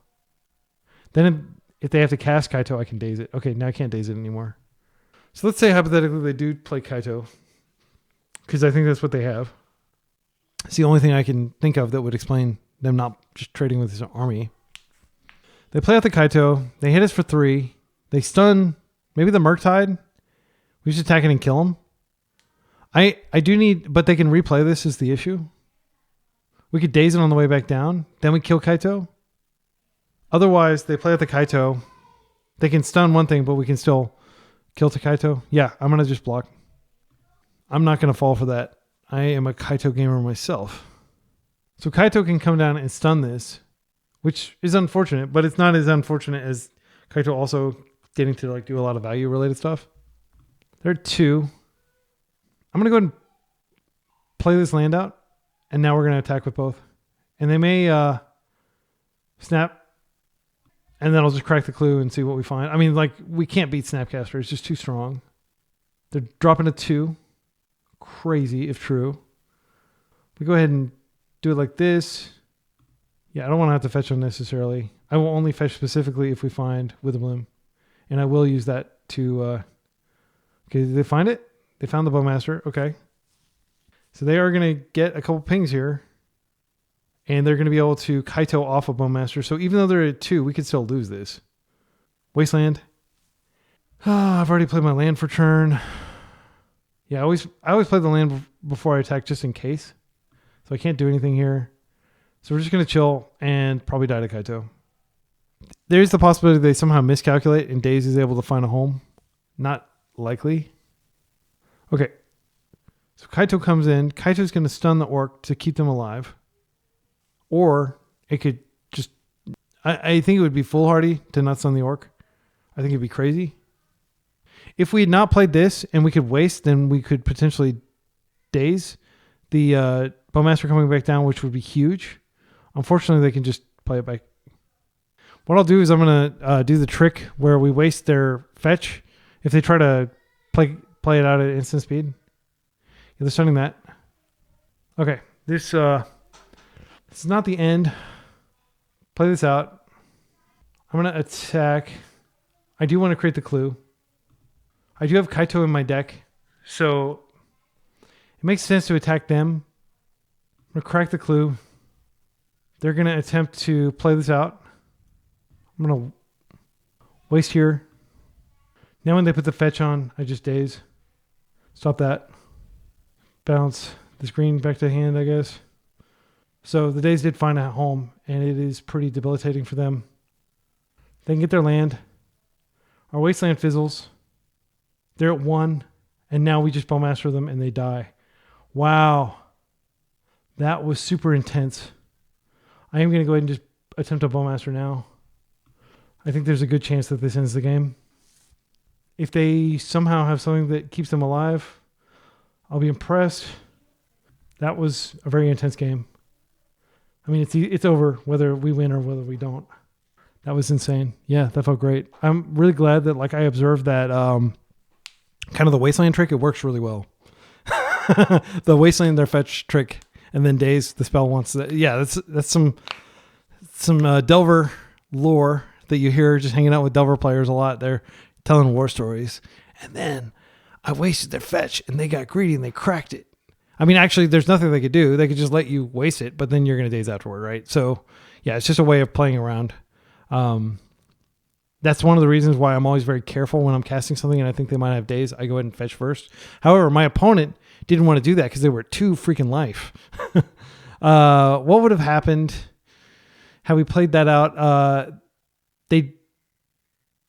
Speaker 1: Then if they have to cast Kaito, I can daze it. Okay, now I can't daze it anymore. So let's say hypothetically they do play Kaito, because I think that's what they have. It's the only thing I can think of that would explain them not just trading with this army. They play out the Kaito. They hit us for 3. They stun Maybe the Murktide. We just attack it and kill them. I do need, but they can replay this is the issue. We could daze it on the way back down. Then we kill Kaito. Otherwise, they play with the Kaito. They can stun one thing, but we can still kill the Kaito. Yeah, I'm going to just block. I'm not going to fall for that. I am a Kaito gamer myself. So Kaito can come down and stun this, which is unfortunate, but it's not as unfortunate as Kaito also getting to like do a lot of value related stuff. There are 2. I'm going to go ahead and play this land out, and now we're going to attack with both. And they may snap, and then I'll just crack the clue and see what we find. I mean, like, we can't beat Snapcaster. It's just too strong. They're dropping a 2. Crazy, if true. We go ahead and do it like this. Yeah, I don't want to have to fetch unnecessarily. I will only fetch specifically if we find Witherbloom. And I will use that to... okay, did they find it? They found the Bowmaster. Okay. So they are going to get a couple pings here. And they're going to be able to Kaito off of Bowmaster. So even though they're at 2, we could still lose this. Wasteland. I've already played my land for turn. Yeah, I always play the land before I attack just in case. So I can't do anything here. So we're just going to chill and probably die to Kaito. There's the possibility they somehow miscalculate and Daze is able to find a home. Not likely. Okay. So Kaito comes in. Kaito's going to stun the orc to keep them alive. Or it could just... I think it would be foolhardy to not stun the orc. I think it'd be crazy. If we had not played this and we could waste, then we could potentially daze the Bowmaster coming back down, which would be huge. Unfortunately, they can just play it back. What I'll do is I'm going to do the trick where we waste their fetch if they try to play it out at instant speed. Yeah, they're stunning that. Okay, this is not the end. Play this out. I'm going to attack. I do want to create the clue. I do have Kaito in my deck, so it makes sense to attack them. I'm going to crack the clue. They're going to attempt to play this out. I'm going to waste here. Now when they put the fetch on, I just daze. Stop that. Bounce this green back to hand, I guess. So the Daze did find a home, and it is pretty debilitating for them. They can get their land. Our Wasteland fizzles. They're at 1, and now we just Bowmaster them, and they die. Wow. That was super intense. I am going to go ahead and just attempt a Bowmaster now. I think there's a good chance that this ends the game. If they somehow have something that keeps them alive, I'll be impressed. That was a very intense game. I mean, it's over whether we win or whether we don't. That was insane. Yeah, that felt great. I'm really glad that like I observed that kind of the Wasteland trick. It works really well. The Wasteland their fetch trick, and then Daze the spell wants that. Yeah, that's some Delver lore that you hear just hanging out with Delver players a lot. They're telling war stories, and then I wasted their fetch, and they got greedy and they cracked it. I mean, actually, there's nothing they could do. They could just let you waste it, but then you're going to Daze afterward, right? So, yeah, it's just a way of playing around. That's one of the reasons why I'm always very careful when I'm casting something and I think they might have Daze. I go ahead and fetch first. However, my opponent didn't want to do that because they were 2 freaking life. What would have happened had we played that out? They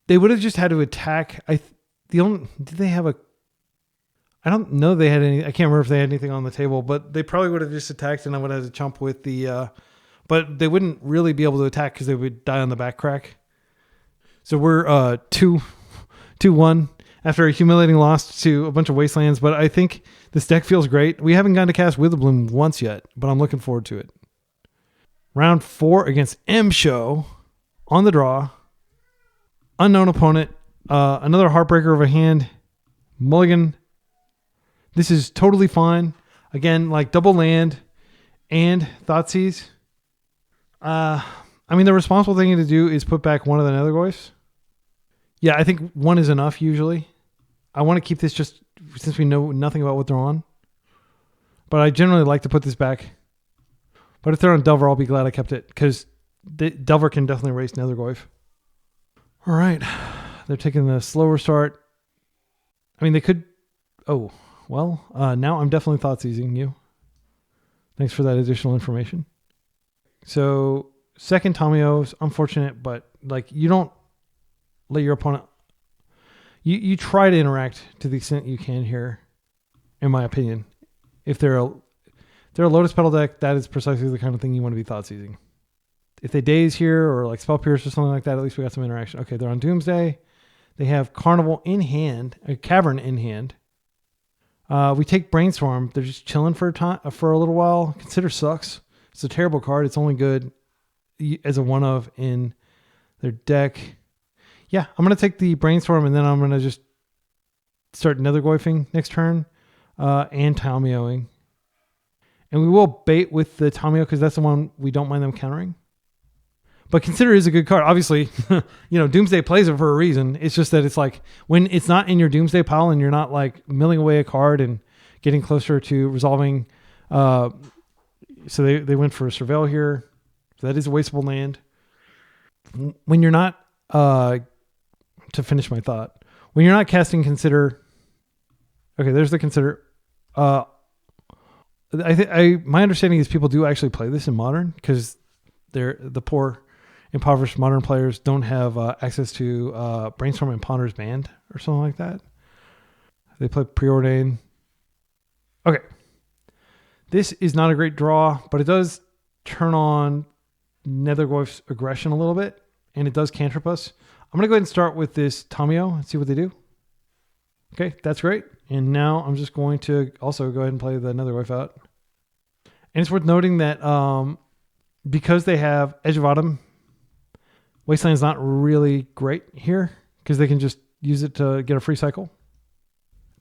Speaker 1: would have just had to attack. Did they have a... I don't know they had any... I can't remember if they had anything on the table, but they probably would have just attacked and I would have had to chump with the... but they wouldn't really be able to attack because they would die on the back crack. So we're 2-1 after a humiliating loss to a bunch of Wastelands, but I think this deck feels great. We haven't gotten to cast Witherbloom once yet, but I'm looking forward to it. Round 4 against M-Show on the draw. Unknown opponent. Another heartbreaker of a hand. Mulligan. This is totally fine. Again, like double land and Thoughtseize. I mean, the responsible thing to do is put back one of the Nethergoyfs. Yeah, I think 1 is enough usually. I want to keep this just since we know nothing about what they're on. But I generally like to put this back. But if they're on Delver, I'll be glad I kept it because Delver can definitely race Nethergoyf. All right. They're taking the slower start. I mean, they could... Oh, well, now I'm definitely thought seizing you. Thanks for that additional information. So, second Tamiyo is unfortunate, but like you don't let your opponent... You try to interact to the extent you can here, in my opinion. If they're a Lotus Petal deck, that is precisely the kind of thing you want to be thought seizing. If they daze here or like Spell Pierce or something like that, at least we got some interaction. Okay, they're on Doomsday. They have Carnival in hand, a Cavern in hand. We take Brainstorm. They're just chilling for a little while. Consider sucks. It's a terrible card. It's only good as a one-of in their deck. Yeah, I'm going to take the Brainstorm, and then I'm going to just start Nethergoyfing next turn and Tamiyoing. And we will bait with the Tamiyo because that's the one we don't mind them countering. But Consider is a good card. Obviously, Doomsday plays it for a reason. It's just that it's like when it's not in your Doomsday pile and you're not like milling away a card and getting closer to resolving. So they went for a Surveil here. So that is a wasteful land. When you're not, to finish my thought, when you're not casting Consider. Okay, there's the Consider. My understanding is people do actually play this in Modern because the poor impoverished Modern players don't have access to Brainstorm and Ponder's Band or something like that. They play Preordain. Okay. This is not a great draw, but it does turn on Nethergoyf's aggression a little bit, and it does cantrip us. I'm going to go ahead and start with this Tamiyo and see what they do. Okay, that's great. And now I'm just going to also go ahead and play the Nethergoyf out. And it's worth noting that because they have Edge of Autumn, Wasteland is not really great here because they can just use it to get a free cycle.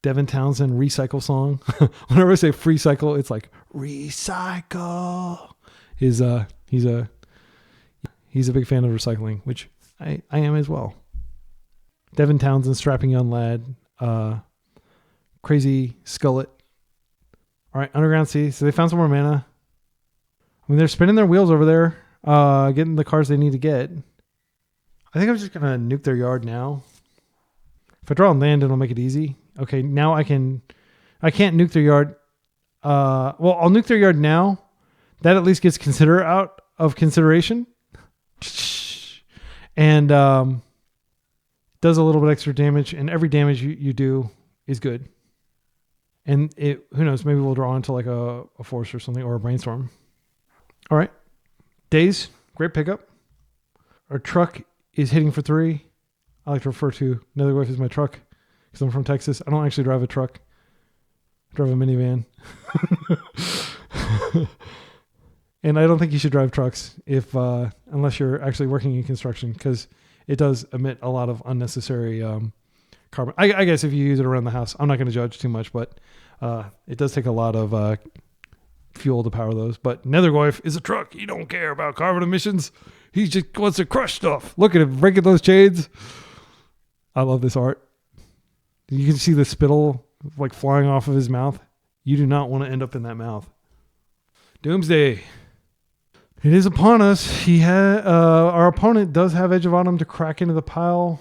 Speaker 1: Devin Townsend recycle song. Whenever I say free cycle, it's like recycle. He's a big fan of recycling, which I am as well. Devin Townsend, strapping young lad, crazy skullet. All right, Underground Sea. So they found some more mana. I mean, they're spinning their wheels over there, getting the cards they need to get. I think I'm just going to nuke their yard now. If I draw on land, it'll make it easy. Okay, now I can't nuke their yard. Well, I'll nuke their yard now. That at least gets Consider out of consideration. And does a little bit extra damage. And every damage you do is good. And who knows, maybe we'll draw into like a Force or something, or a Brainstorm. All right. Daze, great pickup. Our truck is hitting for 3. I like to refer to Nethergoyf as my truck because I'm from Texas. I don't actually drive a truck. I drive a minivan. And I don't think you should drive trucks unless you're actually working in construction because it does emit a lot of unnecessary carbon. I guess if you use it around the house, I'm not going to judge too much, but it does take a lot of fuel to power those. But Nethergoyf is a truck. He don't care about carbon emissions. He just wants to crush stuff. Look at him breaking those chains. I love this art. You can see the spittle like flying off of his mouth. You do not want to end up in that mouth. Doomsday. It is upon us. Our opponent does have Edge of Autumn to crack into the pile.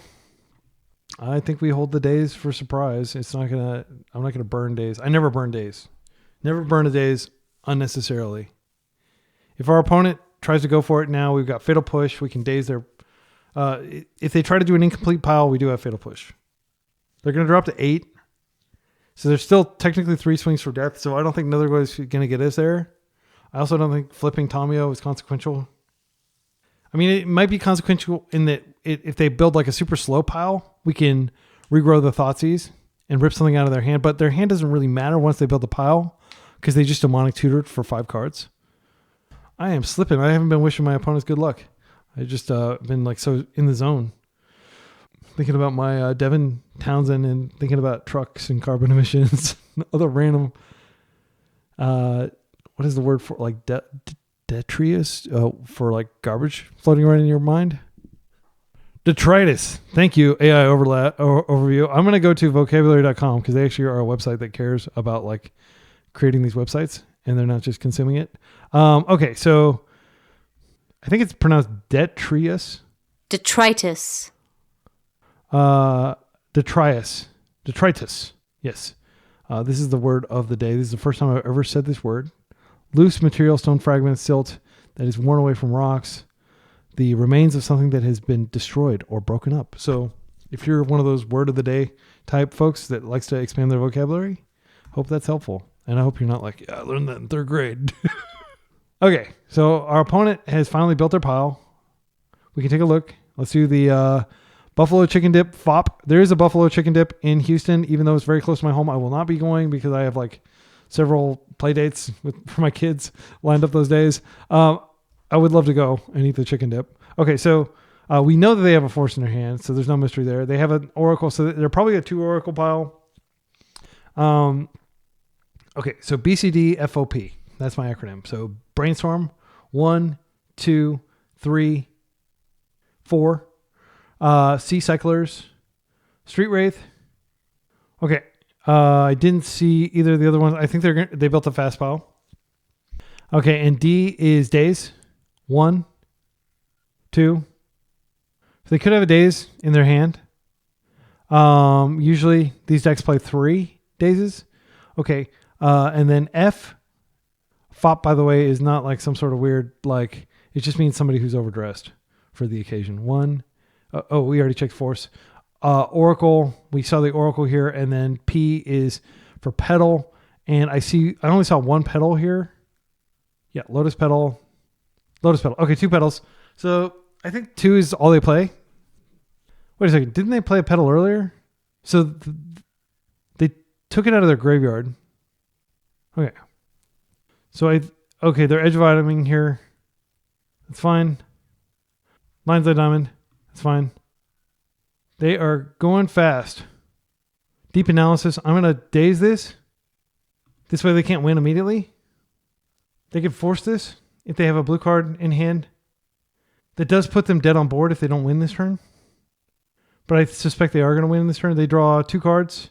Speaker 1: I think we hold the days for surprise. I'm not gonna burn days. I never burn days. Never burn a days unnecessarily. If our opponent tries to go for it now, we've got Fatal Push. We can daze their... if they try to do an incomplete pile, we do have Fatal Push. They're going to drop to 8. So there's still technically 3 swings for death. So I don't think Nethergoyf is going to get us there. I also don't think flipping Tamiyo is consequential. I mean, it might be consequential in that if they build like a super slow pile, we can regrow the Thoughtseize and rip something out of their hand. But their hand doesn't really matter once they build the pile because they just demonic tutored for 5 cards. I am slipping. I haven't been wishing my opponents good luck. I just been like so in the zone. Thinking about my Devin Townsend and thinking about trucks and carbon emissions. Other random... what is the word for like detritus? For like garbage floating around in your mind? Detritus. Thank you, AI overview. I'm going to go to vocabulary.com because they actually are a website that cares about like creating these websites and they're not just consuming it. Okay, so I think it's pronounced detritus.
Speaker 2: Detritus.
Speaker 1: Detritus. Yes. This is the word of the day. This is the first time I've ever said this word. Loose material, stone fragments, silt that is worn away from rocks. The remains of something that has been destroyed or broken up. So if you're one of those word of the day type folks that likes to expand their vocabulary, hope that's helpful. And I hope you're not like, yeah, I learned that in 3rd grade. Okay, so our opponent has finally built their pile. We can take a look. Let's do the Buffalo Chicken Dip FOP. There is a Buffalo Chicken Dip in Houston, even though it's very close to my home. I will not be going because I have like several play dates for my kids lined up those days. I would love to go and eat the chicken dip. Okay, so we know that they have a force in their hand, so there's no mystery there. They have an Oracle, so they're probably a 2 Oracle pile. Okay, so BCD FOP. That's my acronym. So Brainstorm, 1, 2, 3, 4. Sea Cyclers, Street Wraith. Okay, I didn't see either of the other ones. I think they built a fast pile. Okay, and D is Daze, 1, 2. So they could have a Daze in their hand. Usually these decks play 3 Dazes. Okay, and then F. FOP, by the way, is not like some sort of weird, like, it just means somebody who's overdressed for the occasion. 1. We already checked force. Oracle, we saw the Oracle here, and then P is for petal. And I only saw 1 petal here. Yeah, Lotus Petal. Okay, 2 petals. So I think 2 is all they play. Wait a second, didn't they play a petal earlier? So they took it out of their graveyard. Okay. So they're edge vitaming here. That's fine. Lion's Eye Diamond. That's fine. They are going fast. Deep Analysis. I'm going to daze this. This way they can't win immediately. They could force this if they have a blue card in hand. That does put them dead on board if they don't win this turn. But I suspect they are going to win this turn. They draw 2 cards.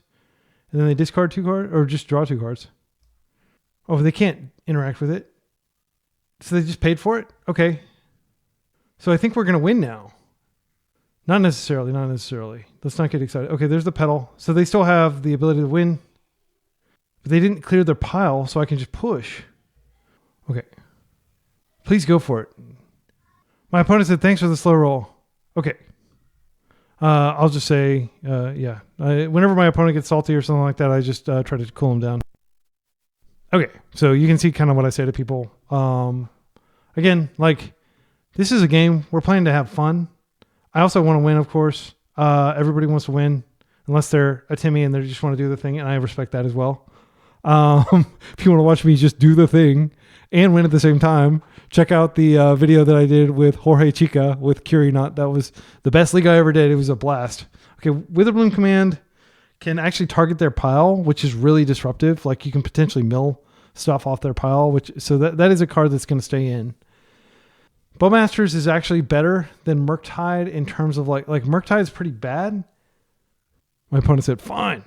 Speaker 1: And then they discard 2 cards. Or just draw 2 cards. Oh, they can't interact with it. So they just paid for it? Okay. So I think we're going to win now. Not necessarily. Let's not get excited. Okay, there's the petal. So they still have the ability to win. But they didn't clear their pile, so I can just push. Okay. Please go for it. My opponent said, thanks for the slow roll. Okay. I'll just say, yeah. Whenever my opponent gets salty or something like that, I just try to cool him down. Okay, so you can see kind of what I say to people. Again, like, this is a game. We're playing to have fun. I also want to win, of course. Everybody wants to win, unless they're a Timmy and they just want to do the thing, and I respect that as well. If you want to watch me just do the thing and win at the same time, check out the video that I did with Jorge Chica with Curie Knot. That was the best league I ever did. It was a blast. Okay, Witherbloom Command can actually target their pile, which is really disruptive. Like, you can potentially mill stuff off their pile, so that is a card that's going to stay in. Bowmasters is actually better than Murktide in terms of like Murktide is pretty bad. My opponent said, fine.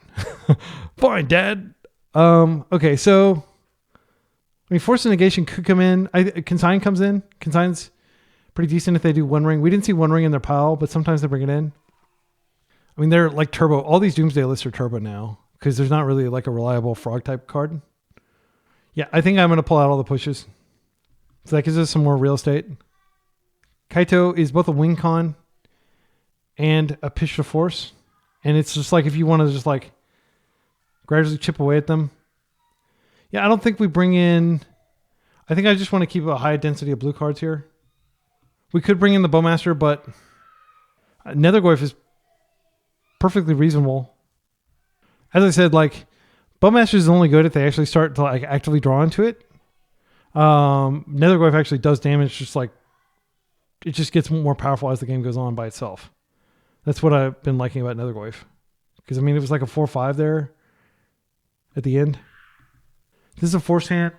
Speaker 1: Fine, Dad. Okay, so Force of Negation could come in. Consign comes in. Consign's pretty decent if they do One Ring. We didn't see One Ring in their pile, but sometimes they bring it in. I mean, they're like turbo. All these Doomsday lists are turbo now because there's not really like a reliable frog type card. Yeah, I think I'm going to pull out all the pushes. So that gives us some more real estate. Kaito is both a win con and a pitch to force. And it's just like if you want to just like gradually chip away at them. Yeah, I don't think we bring in... I think I just want to keep a high density of blue cards here. We could bring in the Bowmaster, but Nethergoyf is perfectly reasonable. As I said, like, Bowmaster is only good if they actually start to like actively draw into it. Nethergoyf actually does damage, just like it just gets more powerful as the game goes on by itself. That's what I've been liking about Nethergoyf. Because I mean, it was like a 4/5 there at the end. This is a force hand.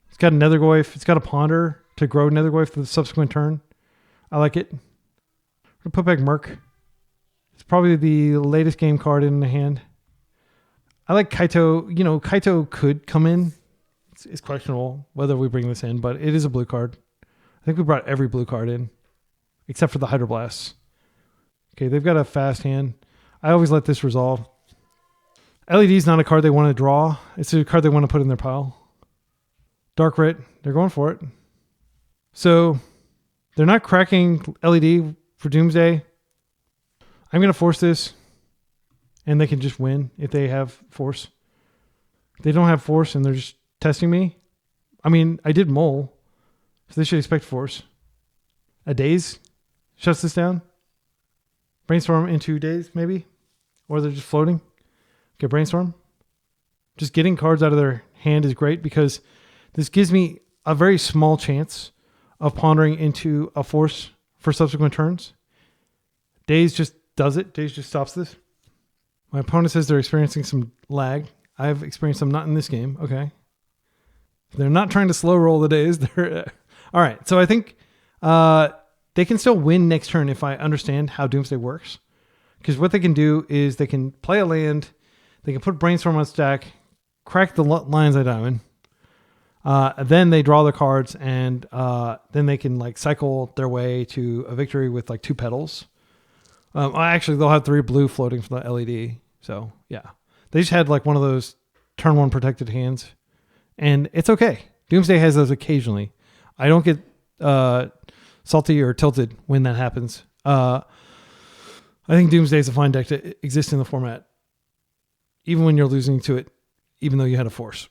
Speaker 1: It's got a Nethergoyf. It's got a Ponder to grow Nethergoyf for the subsequent turn. I like it. I'm gonna put back Merc. It's probably the latest game card in the hand. I like Kaito. You know, Kaito could come in. It's questionable whether we bring this in, but it is a blue card. I think we brought every blue card in, except for the hydroblasts. Okay, they've got a fast hand. I always let this resolve. LED is not a card they want to draw. It's a card they want to put in their pile. Dark Rit, they're going for it. So they're not cracking LED for Doomsday. I'm going to force this, and they can just win if they have force. If they don't have force and they're just testing me. I mean, I did mole, so they should expect force. A daze shuts this down. Brainstorm in 2 days, maybe? Or they're just floating. Okay, Brainstorm. Just getting cards out of their hand is great because this gives me a very small chance of pondering into a force for subsequent turns. Daze just does it. Daze just stops this. My opponent says they're experiencing some lag. I've experienced some, not in this game. Okay. They're not trying to slow roll the days. They're all right. So I think they can still win next turn if I understand how Doomsday works. Because what they can do is they can play a land, they can put Brainstorm on stack, crack the Lion's Eye Diamond. Then they draw the cards, and then they can like cycle their way to a victory with like 2 petals. Actually, they'll have 3 blue floating from the LED. So yeah, they just had like one of those turn 1 protected hands, and it's okay. Doomsday has those occasionally. I don't get salty or tilted when that happens. I think Doomsday is a fine deck to exist in the format, even when you're losing to it, even though you had a force.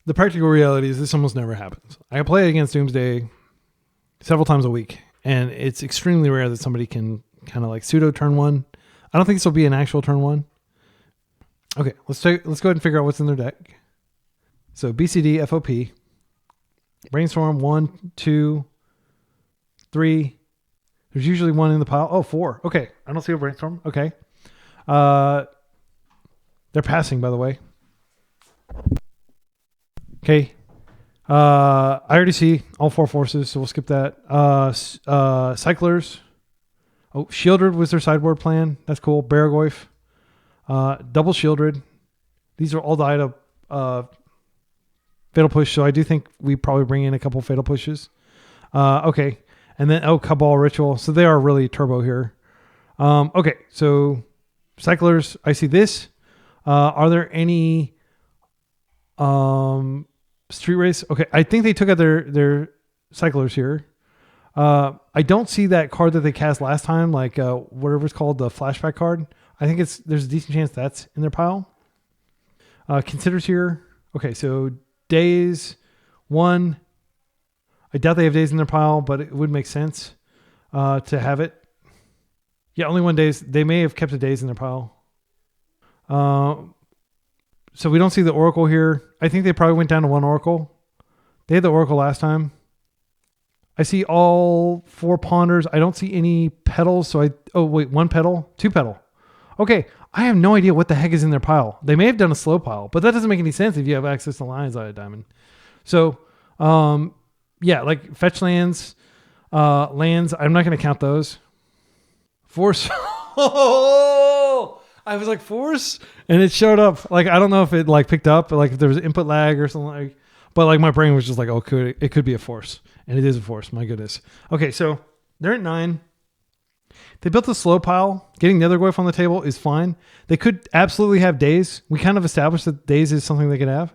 Speaker 1: The practical reality is this almost never happens. I play against Doomsday several times a week, and it's extremely rare that somebody can kind of like pseudo turn 1. I don't think this will be an actual turn 1. Okay, let's go ahead and figure out what's in their deck. So BCD, FOP, Brainstorm, 1, 2, 3. There's usually 1 in the pile. Oh, 4. Okay, I don't see a Brainstorm. Okay. They're passing, by the way. Okay. I already see all 4 forces, so we'll skip that. Cyclers. Oh, Shieldred was their sideboard plan. That's cool. Baragoyf. Double Shieldred. These are all died up. Fatal Push, so I do think we probably bring in a couple Fatal Pushes. Okay. And then, Cabal Ritual. So they are really turbo here. Okay, so Cyclers, I see this. Are there any Street Race? Okay, I think they took out their Cyclers here. I don't see that card that they cast last time, like whatever it's called, the flashback card. I think there's a decent chance that's in their pile. Considers here. Okay, so Days 1. I doubt they have Days in their pile, but it would make sense to have it. Yeah, only 1 Days. They may have kept a Days in their pile. So we don't see the Oracle here. I think they probably went down to 1 Oracle. They had the Oracle last time. I see all 4 Ponders. I don't see any petals. So 1 petal, 2 petal. Okay, I have no idea what the heck is in their pile. They may have done a slow pile, but that doesn't make any sense if you have access to Lion's Eye Diamond. So, yeah, like fetch lands, I'm not going to count those. Force. Oh, I was like force, and it showed up. Like I don't know if it like picked up, like if there was input lag or something like. But like my brain was just like, oh, it could be a force, and it is a force. My goodness. Okay, so they're at 9. They built a slow pile. Getting Nethergoyf on the table is fine. They could absolutely have Days. We kind of established that Days is something they could have.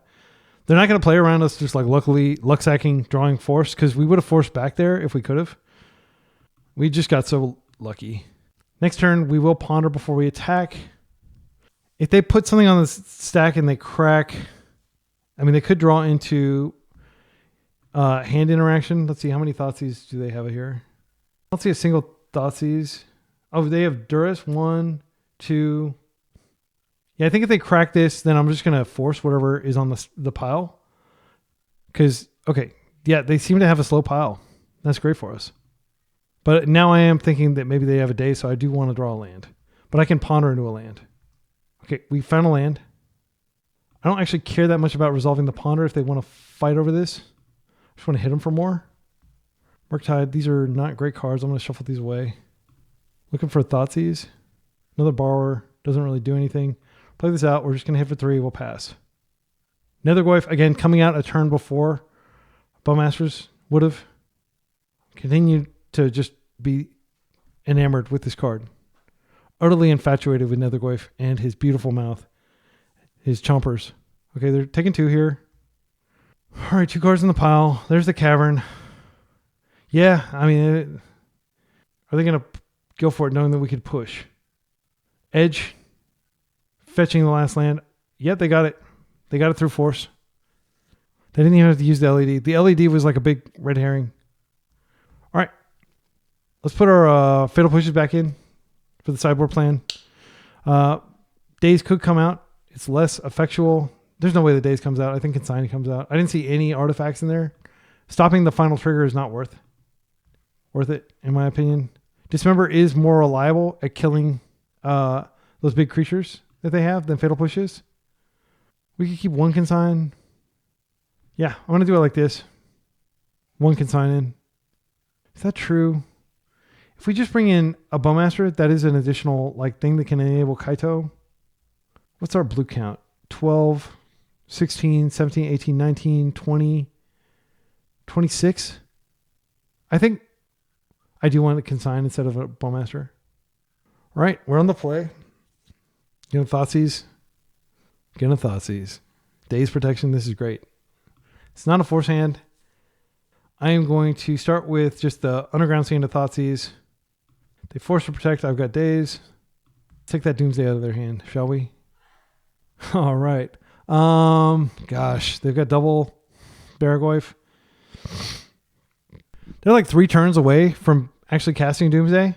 Speaker 1: They're not going to play around us just like luckily luck sacking, drawing force, because we would have forced back there if we could have. We just got so lucky. Next turn, we will ponder before we attack. If they put something on the stack and they crack, I mean, they could draw into hand interaction. Let's see, how many Thoughtseize do they have here? I don't see a single Thoughtseize. Oh, they have Duress. 1, 2. Yeah, I think if they crack this, then I'm just going to force whatever is on the pile. Because, okay, yeah, they seem to have a slow pile. That's great for us. But now I am thinking that maybe they have a day, so I do want to draw a land. But I can ponder into a land. Okay, we found a land. I don't actually care that much about resolving the ponder if they want to fight over this. I just want to hit them for more. Murktide, these are not great cards. I'm going to shuffle these away. Looking for Thoughtseize. Another borrower. Doesn't really do anything. Play this out. We're just going to hit for 3. We'll pass. Nethergoyf, again, coming out a turn before Bowmasters would have. Continue to just be enamored with this card. Utterly infatuated with Nethergoyf and his beautiful mouth. His chompers. Okay, they're taking 2 here. All right, 2 cards in the pile. There's the cavern. Yeah, I mean, are they going to go for it knowing that we could push? Edge. Fetching the last land. Yep, they got it. They got it through force. They didn't even have to use the LED. The LED was like a big red herring. All right. Let's put our fatal pushes back in for the sideboard plan. Daze could come out. It's less effectual. There's no way the Daze comes out. I think Consignee comes out. I didn't see any artifacts in there. Stopping the final trigger is not worth it, in my opinion. Dismember is more reliable at killing those big creatures that they have than fatal pushes. We could keep 1 consign. Yeah, I'm going to do it like this. 1 consign in. Is that true? If we just bring in a Bowmaster, that is an additional like thing that can enable Kaito. What's our blue count? 12, 16, 17, 18, 19, 20, 26. I think I do want to consign instead of a Bowmaster. All right, we're on the play. Gonna Thoughtseize. Gonna Thoughtseize. Daze protection, this is great. It's not a force hand. I am going to start with just the Underground Sea into Thoughtseize. They force to protect. I've got Daze. Take that Doomsday out of their hand, shall we? All right. Gosh, they've got double Barragoyf. They're like 3 turns away from actually casting Doomsday.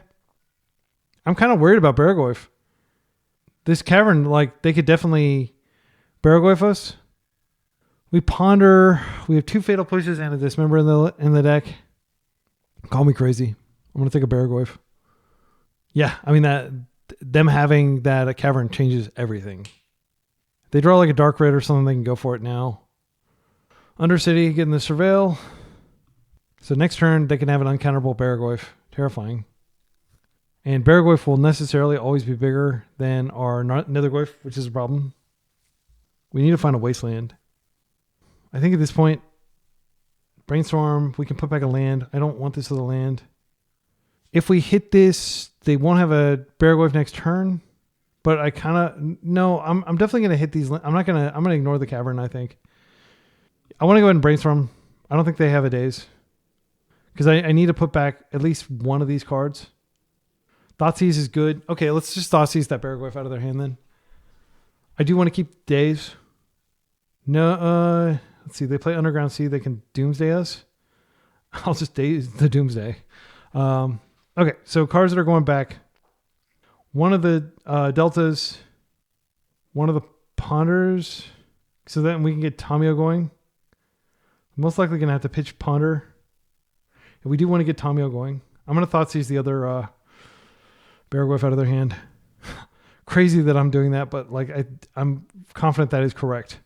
Speaker 1: I'm kind of worried about Barragoyf. This cavern, like, they could definitely Barragoyf us. We ponder. We have 2 fatal pushes and a dismember in the deck. Call me crazy. I'm gonna take a Barragoyf. Yeah, I mean that them having that a cavern changes everything. If they draw like a dark red or something, they can go for it now. Undercity getting the surveil. So next turn they can have an uncounterable Barragoyf. Terrifying. And Barragoyf will necessarily always be bigger than our Nethergoyf, which is a problem. We need to find a Wasteland. I think at this point, Brainstorm, we can put back a land. I don't want this as a land. If we hit this, they won't have a Barragoyf next turn. But I kind of, no, I'm definitely going to hit these. I'm going to ignore the cavern, I think. I want to go ahead and Brainstorm. I don't think they have a Daze. Because I need to put back at least one of these cards. Thoughtseize is good. Okay, let's just Thoughtseize that Barragoyf out of their hand then. I do want to keep Daze. No, let's see. They play Underground Sea. They can Doomsday us. I'll just Daze the Doomsday. Okay, so cards that are going back. One of the Deltas. One of the Ponders. So then we can get Tamiyo going. Most likely going to have to pitch Ponder. If we do want to get Tamiyo going. I'm going to Thoughtseize the other Barragoyf out of their hand. Crazy that I'm doing that, but like I'm confident that is correct.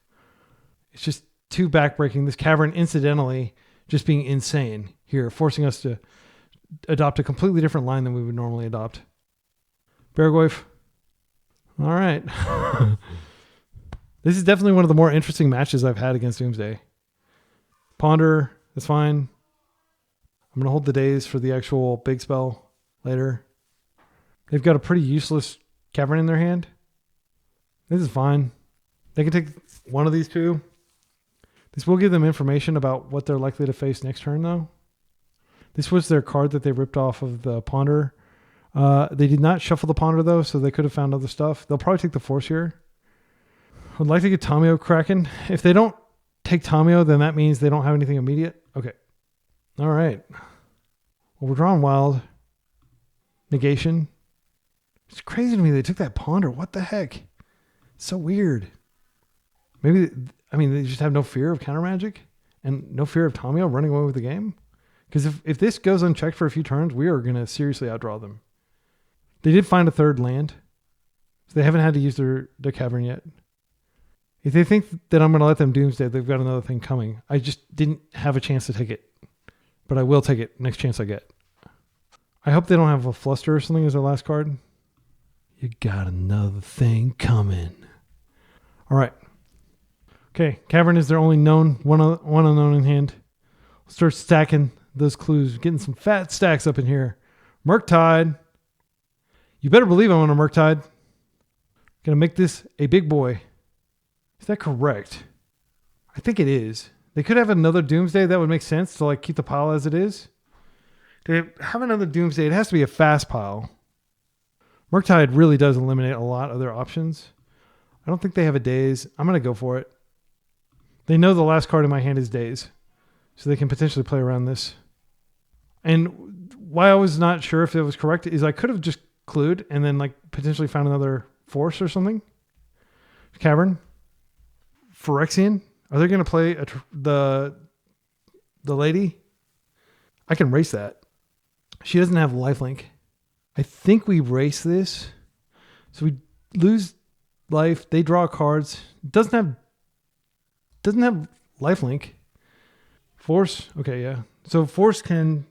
Speaker 1: It's just too backbreaking. This cavern, incidentally, just being insane here, forcing us to adopt a completely different line than we would normally adopt. Barragoyf. All right. This is definitely one of the more interesting matches I've had against Doomsday. Ponder, that's fine. I'm going to hold the Daze for the actual big spell later. They've got a pretty useless cavern in their hand. This is fine. They can take one of these 2. This will give them information about what they're likely to face next turn, though. This was their card that they ripped off of the Ponder. They did not shuffle the Ponder, though, so they could have found other stuff. They'll probably take the Force here. I'd like to get Tamiyo cracking. If they don't take Tamiyo, then that means they don't have anything immediate. Okay. All right. Well, we're drawing wild. Negation. It's crazy to me they took that Ponder. What the heck? It's so weird. Maybe, I mean, they just have no fear of counter magic and no fear of Tamiyo running away with the game. Because if this goes unchecked for a few turns, we are going to seriously outdraw them. They did find a 3rd land. So they haven't had to use their cavern yet. If they think that I'm going to let them Doomsday, they've got another thing coming. I just didn't have a chance to take it. But I will take it next chance I get. I hope they don't have a Fluster or something as their last card. You got another thing coming. All right. Okay, Cavern is their only known, one unknown in hand. We'll start stacking those clues, getting some fat stacks up in here. Murktide. You better believe I'm on a Murktide. Gonna make this a big boy. Is that correct? I think it is. They could have another Doomsday. That would make sense to like keep the pile as it is. They have another Doomsday. It has to be a fast pile. Murktide really does eliminate a lot of their options. I don't think they have a Daze. I'm going to go for it. They know the last card in my hand is Daze. So they can potentially play around this. And why I was not sure if it was correct is I could have just clued and then like potentially found another Force or something. Cavern. Phyrexian. Are they going to play the lady? I can race that. She doesn't have lifelink. I think we race this. So we lose life. They draw cards. Doesn't have lifelink. Force. Okay, yeah. So Force can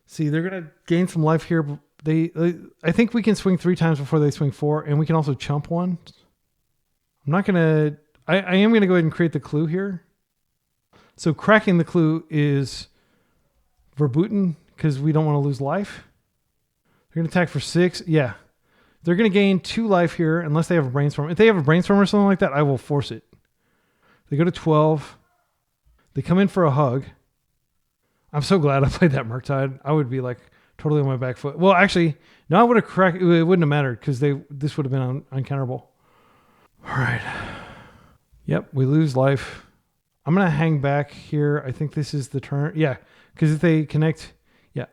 Speaker 1: see they're gonna gain some life here. I think we can swing 3 times before they swing 4, and we can also chump one. I'm not gonna. I am gonna go ahead and create the clue here. So cracking the clue is verboten because we don't want to lose life. They're going to attack for 6. Yeah. They're going to gain 2 life here unless they have a brainstorm. If they have a brainstorm or something like that, I will force it. They go to 12. They come in for a hug. I'm so glad I played that Murktide. I would be like totally on my back foot. Well, actually, no, I would have cracked. It wouldn't have mattered because this would have been uncounterable. All right. Yep, we lose life. I'm going to hang back here. I think this is the turn. Yeah, because if they connect, yeah.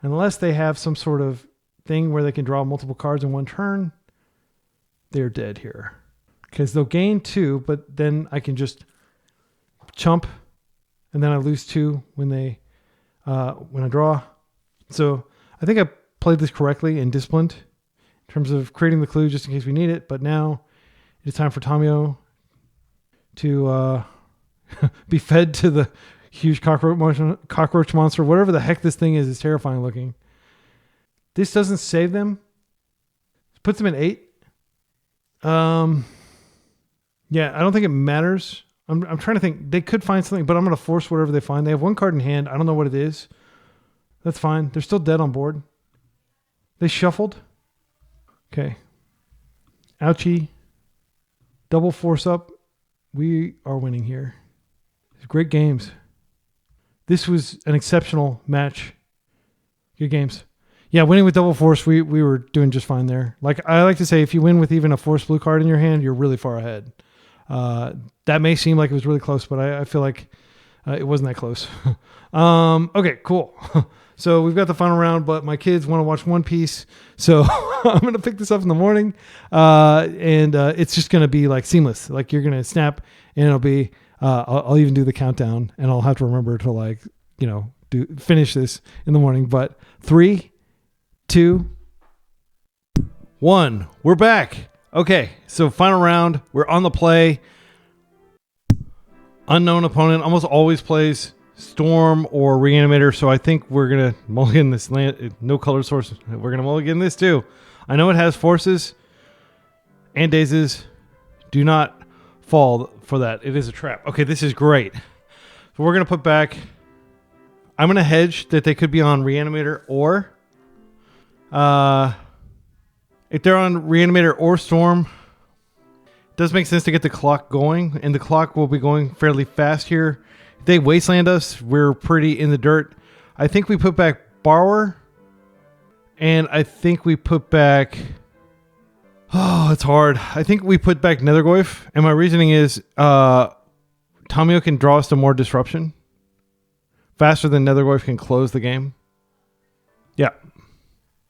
Speaker 1: Unless they have some sort of thing where they can draw multiple cards in one turn, they're dead here. Because they'll gain 2, but then I can just chump, and then I lose 2 when I draw. So I think I played this correctly and disciplined in terms of creating the clue just in case we need it. But now it's time for Tamiyo to be fed to the huge cockroach monster. Whatever the heck this thing is terrifying looking. This doesn't save them. Puts them at 8. Yeah, I don't think it matters. I'm trying to think. They could find something, but I'm going to force whatever they find. They have 1 card in hand. I don't know what it is. That's fine. They're still dead on board. They shuffled. Okay. Ouchie. Double force up. We are winning here. Great games. This was an exceptional match. Good games. Yeah, winning with double force, we were doing just fine there. Like I like to say, if you win with even a force blue card in your hand, you're really far ahead. That may seem like it was really close, but I feel like it wasn't that close. Okay, cool. So we've got the final round, but my kids want to watch One Piece, so I'm going to pick this up in the morning, and it's just going to be like seamless. Like you're going to snap, and it'll be. I'll even do the countdown, and I'll have to remember to finish this in the morning. But 3, 2, 1. We're back. Okay, so final round. We're on the play. Unknown opponent almost always plays Storm or Reanimator, so I think we're going to mulligan this land. No color source. We're going to mulligan this too. I know it has forces and dazes. Do not fall for that. It is a trap. Okay, this is great. So we're going to put back... I'm going to hedge that they could be on Reanimator or... if they're on Reanimator or Storm, it does make sense to get the clock going, and the clock will be going fairly fast here. If they Wasteland us, we're pretty in the dirt. I think we put back Borrower, and I think we put back... Oh, it's hard. I think we put back Nethergoyf, and my reasoning is Tamiyo can draw us to more disruption faster than Nethergoyf can close the game. Yeah.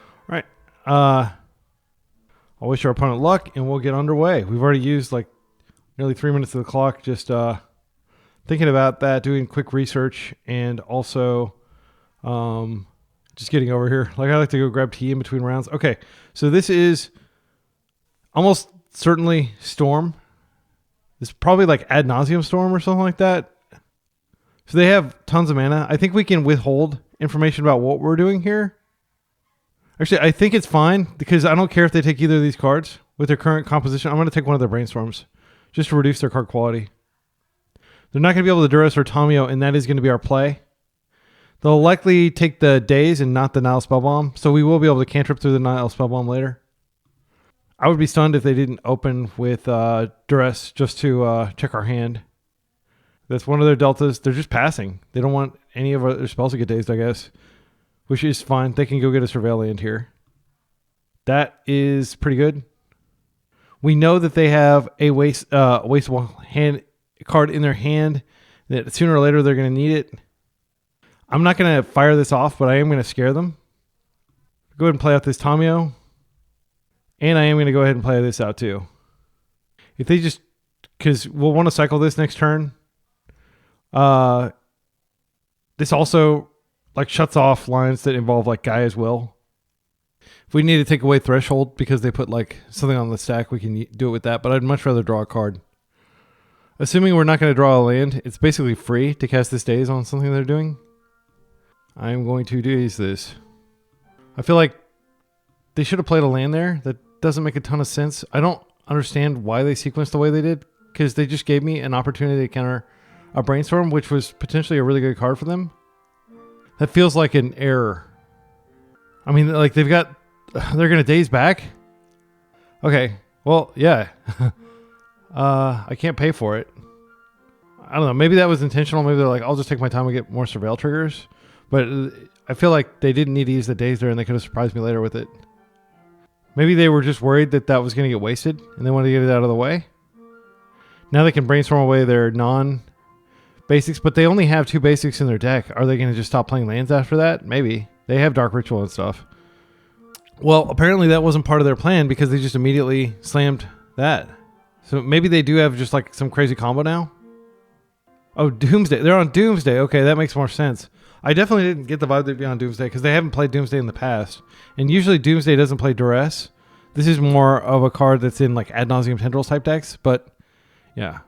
Speaker 1: All right. I'll wish our opponent luck, and we'll get underway. We've already used like nearly 3 minutes of the clock just thinking about that, doing quick research, and also just getting over here. Like I like to go grab tea in between rounds. Okay, so this is almost certainly Storm. It's probably like Ad Nauseam Storm or something like that. So they have tons of mana. I think we can withhold information about what we're doing here. Actually, I think it's fine because I don't care if they take either of these cards with their current composition. I'm going to take one of their Brainstorms just to reduce their card quality. They're not going to be able to Duras or Tamiyo, and that is going to be our play. They'll likely take the days and not the Nile Spellbomb, so we will be able to cantrip through the Nile Spellbomb later. I would be stunned if they didn't open with Duress just to check our hand. That's one of their deltas. They're just passing. They don't want any of their spells to get dazed, I guess, which is fine. They can go get a Surveil Land here. That is pretty good. We know that they have a wasteful hand card in their hand, that sooner or later they're going to need it. I'm not going to fire this off, but I am going to scare them. Go ahead and play out this Tamiyo. And I am going to go ahead and play this out too. If they just... Because we'll want to cycle this next turn. This also like shuts off lines that involve like Gaia's Will. If we need to take away Threshold because they put like something on the stack, we can do it with that. But I'd much rather draw a card. Assuming we're not going to draw a land, it's basically free to cast this daze on something they're doing. I'm going to daze this. I feel like they should have played a land there. That doesn't make a ton of sense. I don't understand why they sequenced the way they did, because they just gave me an opportunity to counter a Brainstorm, which was potentially a really good card for them. That feels like an error. I mean, like they're going to daze back? Okay, well, yeah. I can't pay for it. I don't know. Maybe that was intentional. Maybe they're like, I'll just take my time and get more Surveil triggers. But I feel like they didn't need to use the daze there and they could have surprised me later with it. Maybe they were just worried that that was going to get wasted and they wanted to get it out of the way. Now they can Brainstorm away their non-basics, but they only have 2 basics in their deck. Are they going to just stop playing lands after that? Maybe. They have Dark Ritual and stuff. Well, apparently that wasn't part of their plan because they just immediately slammed that. So maybe they do have just like some crazy combo now. Oh, Doomsday. They're on Doomsday. Okay, that makes more sense. I definitely didn't get the vibe they'd be on Doomsday because they haven't played Doomsday in the past. And usually Doomsday doesn't play Duress. This is more of a card that's in like Ad Nauseam Tendrils type decks. But yeah.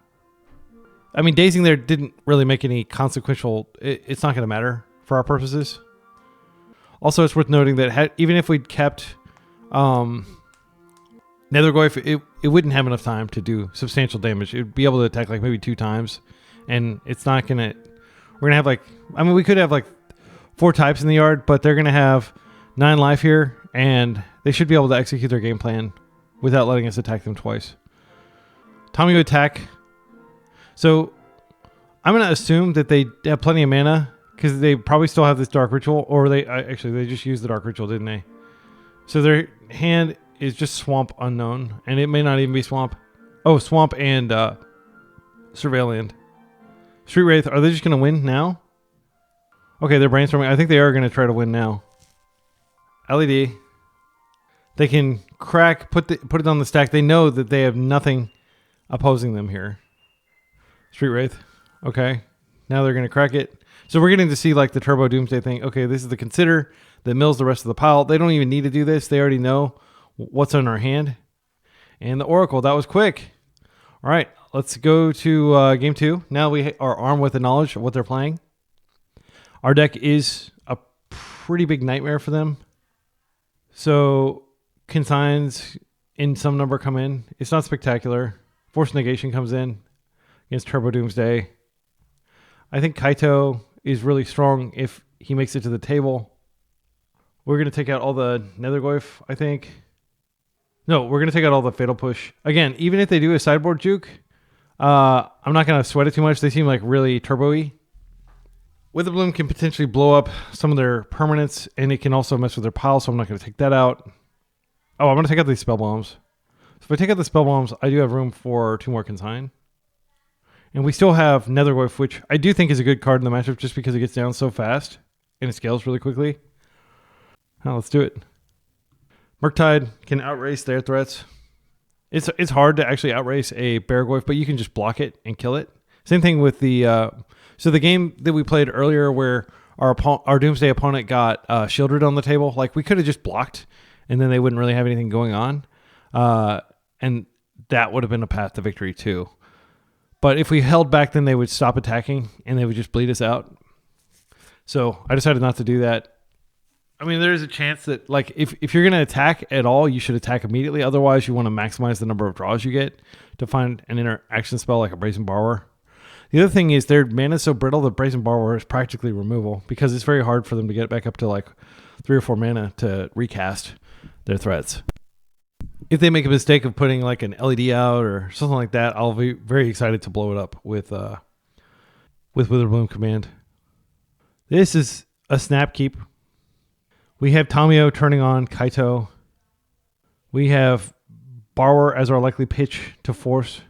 Speaker 1: I mean, dazing there didn't really make any consequential... It's not going to matter for our purposes. Also, it's worth noting that even if we'd kept Nethergoyf, it wouldn't have enough time to do substantial damage. It would be able to attack like maybe 2 times. And it's not going to... We're going to have like... I mean, we could have like 4 types in the yard, but they're going to have 9 life here. And they should be able to execute their game plan without letting us attack them twice. Tamiyo attack. So I'm going to assume that they have plenty of mana because they probably still have this Dark Ritual. Or they just used the Dark Ritual, didn't they? So their hand is just Swamp Unknown. And it may not even be Swamp. Oh, Swamp and Surveil Land. Street Wraith, are they just going to win now? Okay, they're brainstorming. I think they are going to try to win now. LED. They can crack, put it on the stack. They know that they have nothing opposing them here. Street Wraith. Okay. Now they're going to crack it. So we're getting to see like the Turbo Doomsday thing. Okay, this is the Consider that mills the rest of the pile. They don't even need to do this. They already know what's on our hand. And the Oracle, that was quick. All right, let's go to game 2. Now we are armed with the knowledge of what they're playing. Our deck is a pretty big nightmare for them. So Consigns in some number come in. It's not spectacular. Force Negation comes in against Turbo Doomsday. I think Kaito is really strong if he makes it to the table. We're going to take out all the Nethergoyf, I think. No, we're going to take out all the Fatal Push. Again, even if they do a sideboard juke, I'm not going to sweat it too much. They seem like really turbo-y. Witherbloom can potentially blow up some of their permanents, and it can also mess with their pile, so I'm not going to take that out. Oh, I'm going to take out these Spell Bombs. So if I take out the Spell Bombs, I do have room for 2 more Consign. And we still have Nethergoyf, which I do think is a good card in the matchup just because it gets down so fast, and it scales really quickly. Now let's do it. Murktide can outrace their threats. It's hard to actually outrace a Beargoyf, but you can just block it and kill it. Same thing with the... So the game that we played earlier where our Doomsday opponent got shielded on the table, like we could have just blocked and then they wouldn't really have anything going on. And that would have been a path to victory too. But if we held back, then they would stop attacking and they would just bleed us out. So I decided not to do that. I mean, there is a chance that like if you're going to attack at all, you should attack immediately. Otherwise, you want to maximize the number of draws you get to find an interaction spell like a Brazen Borrower. The other thing is their mana is so brittle that Brazen Borrower is practically removal because it's very hard for them to get back up to like 3 or 4 mana to recast their threats. If they make a mistake of putting like an LED out or something like that, I'll be very excited to blow it up with Witherbloom Command. This is a snap keep. We have Tamiyo turning on Kaito. We have Borrower as our likely pitch to force.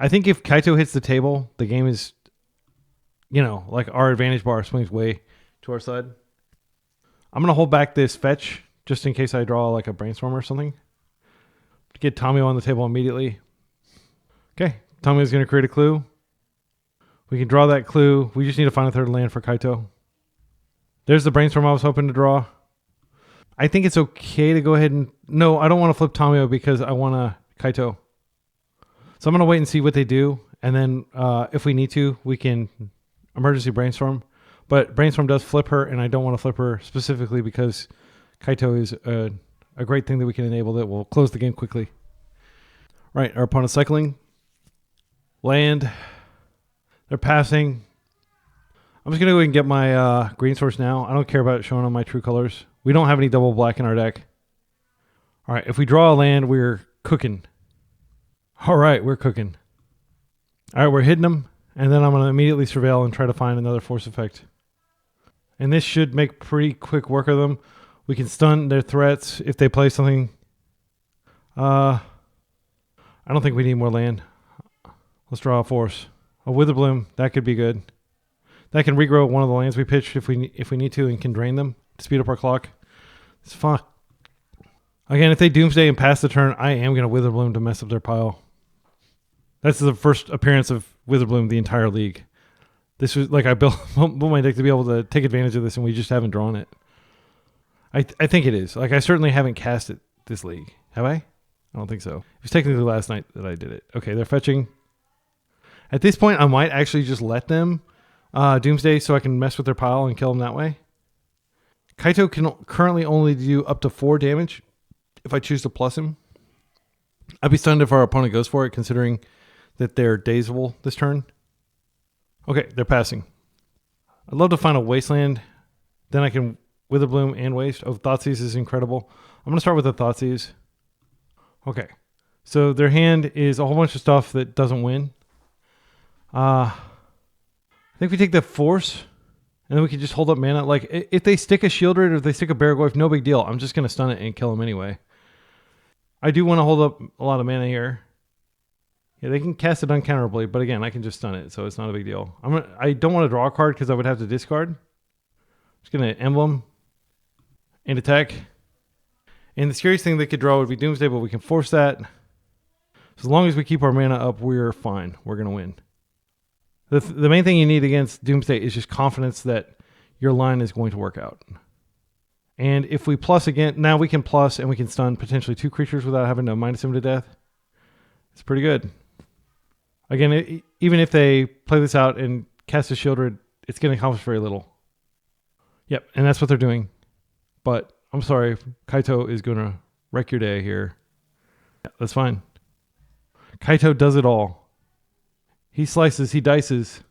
Speaker 1: I think if Kaito hits the table, the game is, like our advantage bar swings way to our side. I'm going to hold back this fetch just in case I draw like a brainstorm or something. Get Tamiyo on the table immediately. Okay, Tamiyo's going to create a clue. We can draw that clue. We just need to find a third land for Kaito. There's the brainstorm I was hoping to draw. I think it's okay to go ahead and... No, I don't want to flip Tamiyo because I want a Kaito. So I'm going to wait and see what they do. And then if we need to, we can emergency brainstorm. But brainstorm does flip her, and I don't want to flip her specifically because Kaito is a great thing that we can enable that will close the game quickly. Right, our opponent's cycling. Land. They're passing. I'm just going to go ahead and get my green source now. I don't care about showing on my true colors. We don't have any double black in our deck. All right, if we draw a land, we're cooking. All right, we're cooking. All right, we're hitting them, and then I'm going to immediately surveil and try to find another force effect. And this should make pretty quick work of them. We can stun their threats if they play something. I don't think we need more land. Let's draw a force. A Witherbloom, that could be good. That can regrow one of the lands we pitched if we need to and can drain them to speed up our clock. It's fun. Again, if they Doomsday and pass the turn, I am going to Witherbloom to mess up their pile. That's the first appearance of Witherbloom the entire league. This was like I built my deck to be able to take advantage of this, and we just haven't drawn it. I think it is. Like I certainly haven't cast it this league. Have I? I don't think so. It was technically last night that I did it. Okay, they're fetching. At this point, I might actually just let them Doomsday so I can mess with their pile and kill them that way. Kaito can currently only do up to 4 damage if I choose to plus him. I'd be stunned if our opponent goes for it, considering that they're dazable this turn. Okay, they're passing. I'd love to find a Wasteland. Then I can Witherbloom and Waste. Oh, Thoughtseize is incredible. I'm going to start with the Thoughtseize. Okay, so their hand is a whole bunch of stuff that doesn't win. I think we take the force, and then we can just hold up mana. Like, if they stick a Shieldred or if they stick a Baragorf, no big deal. I'm just going to stun it and kill them anyway. I do want to hold up a lot of mana here. Yeah, they can cast it uncounterably, but again, I can just stun it, so it's not a big deal. I don't want to draw a card because I would have to discard. Just going to Emblem and attack. And the scariest thing they could draw would be Doomsday, but we can force that. So as long as we keep our mana up, we're fine. We're going to win. The main thing you need against Doomsday is just confidence that your line is going to work out. And if we plus again, now we can plus and we can stun potentially 2 creatures without having to minus them to death. It's pretty good. Again, even if they play this out and cast a Shieldred, it's going to accomplish very little. Yep, and that's what they're doing. But I'm sorry, Kaito is going to wreck your day here. Yeah, that's fine. Kaito does it all. He slices, he dices.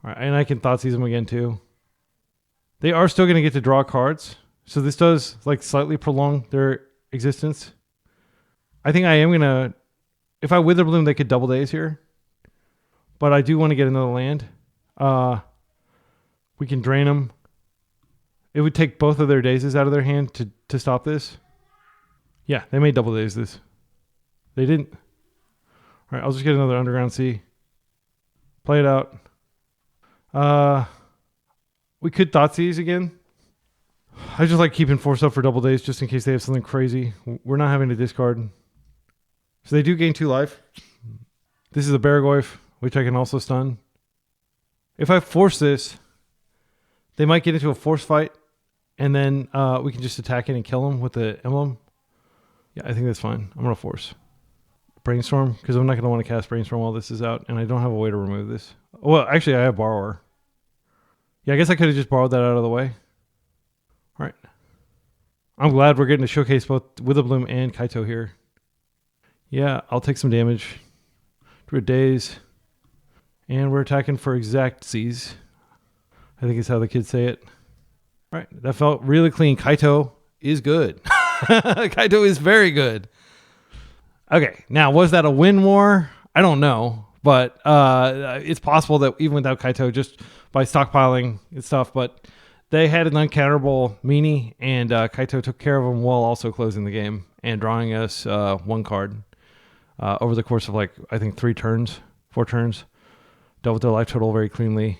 Speaker 1: All right, and I can Thoughtseize them again too. They are still going to get to draw cards. So this does like slightly prolong their existence. I think I am going to... If I Witherbloom, they could double daze here. But I do want to get another land. We can drain them. It would take both of their dazes out of their hand to stop this. Yeah, they may double daze this. They didn't. All right, I'll just get another Underground Sea. Play it out. We could Thoughtseize again. I just like keeping force up for double days just in case they have something crazy. We're not having to discard. So they do gain 2 life. This is a Baragorf, which I can also stun. If I force this, they might get into a force fight, and then we can just attack it and kill them with the emblem. Yeah, I think that's fine. I'm going to force. Brainstorm, because I'm not going to want to cast Brainstorm while this is out, and I don't have a way to remove this. Well, actually, I have Borrower. Yeah, I guess I could have just borrowed that out of the way. All right. I'm glad we're getting to showcase both Witherbloom and Kaito here. Yeah, I'll take some damage. Drew a daze. And we're attacking for exact Z's. I think it's how the kids say it. All right, that felt really clean. Kaito is good. Kaito is very good. Okay, now was that a win war? I don't know, but it's possible that even without Kaito, just by stockpiling and stuff, but they had an uncounterable meanie, and Kaito took care of them while also closing the game and drawing us one card over the course of, like, I think 4 turns. Dealt with their life total very cleanly.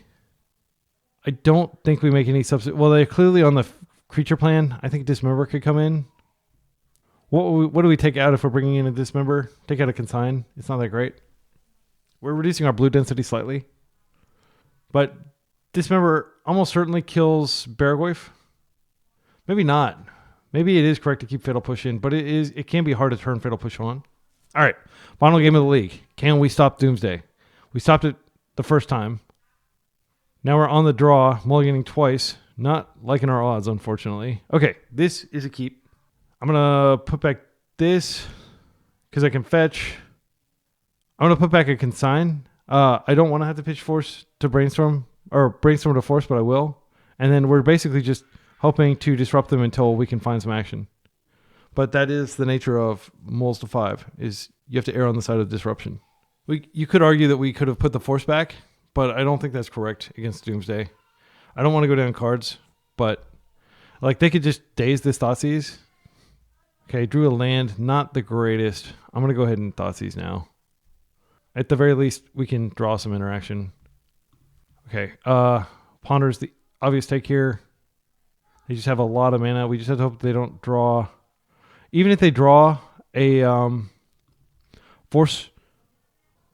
Speaker 1: I don't think we make any substitute. Well, they're clearly on the creature plan. I think Dismember could come in. What do we take out if we're bringing in a Dismember? Take out a Consign. It's not that great. We're reducing our blue density slightly. But Dismember almost certainly kills Baragorf. Maybe not. Maybe it is correct to keep Fatal Push in, but it can be hard to turn Fatal Push on. All right. Final game of the league. Can we stop Doomsday? We stopped it the first time. Now we're on the draw, mulliganing twice. Not liking our odds, unfortunately. Okay, this is a keep. I'm going to put back this because I can fetch. I'm going to put back a Consign. I don't want to have to pitch Force to Brainstorm, or Brainstorm to Force, but I will. And then we're basically just hoping to disrupt them until we can find some action. But that is the nature of Moles to 5, is you have to err on the side of disruption. You could argue that we could have put the Force back, but I don't think that's correct against Doomsday. I don't want to go down cards, but like they could just daze this Thoughtseize. Okay, drew a land, not the greatest. I'm going to go ahead and Thoughtseize now. At the very least, we can draw some interaction. Okay, Ponder's the obvious take here. They just have a lot of mana. We just have to hope they don't draw. Even if they draw a Force,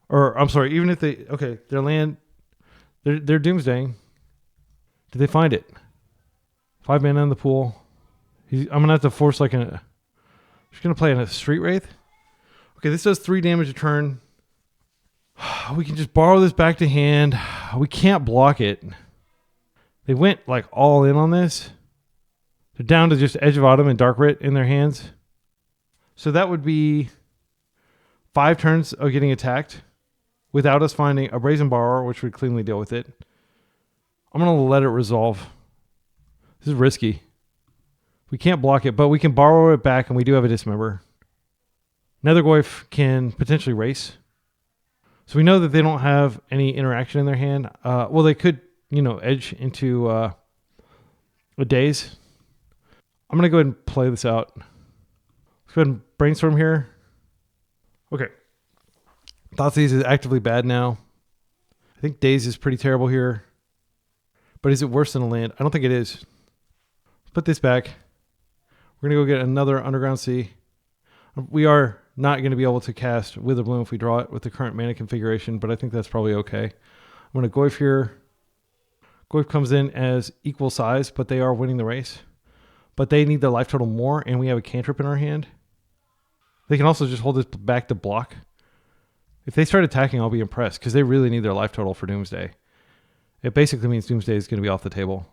Speaker 1: or I'm sorry, even if they, okay, their land, they're Doomsdaying. Did they find it? 5 mana in the pool. I'm going to have to force like a, just going to play in a Street Wraith. Okay, this does 3 damage a turn. We can just borrow this back to hand. We can't block it. They went like all in on this. They're down to just Edge of Autumn and Dark Writ in their hands. So that would be 5 turns of getting attacked without us finding a Brazen Borrower, which would cleanly deal with it. I'm going to let it resolve. This is risky. We can't block it, but we can borrow it back, and we do have a Dismember. Nethergoyf can potentially race. So we know that they don't have any interaction in their hand. Well, they could, edge into a Daze. I'm going to go ahead and play this out. Let's go ahead and Brainstorm here. Okay. Thoughtseize is actively bad now. I think Daze is pretty terrible here. But is it worse than a land? I don't think it is. Put this back. We're going to go get another Underground Sea. We are not going to be able to cast Witherbloom if we draw it with the current mana configuration, but I think that's probably okay. I'm going to Goyf here. Goyf comes in as equal size, but they are winning the race. But they need their life total more, and we have a cantrip in our hand. They can also just hold this back to block. If they start attacking, I'll be impressed, because they really need their life total for Doomsday. It basically means Doomsday is going to be off the table.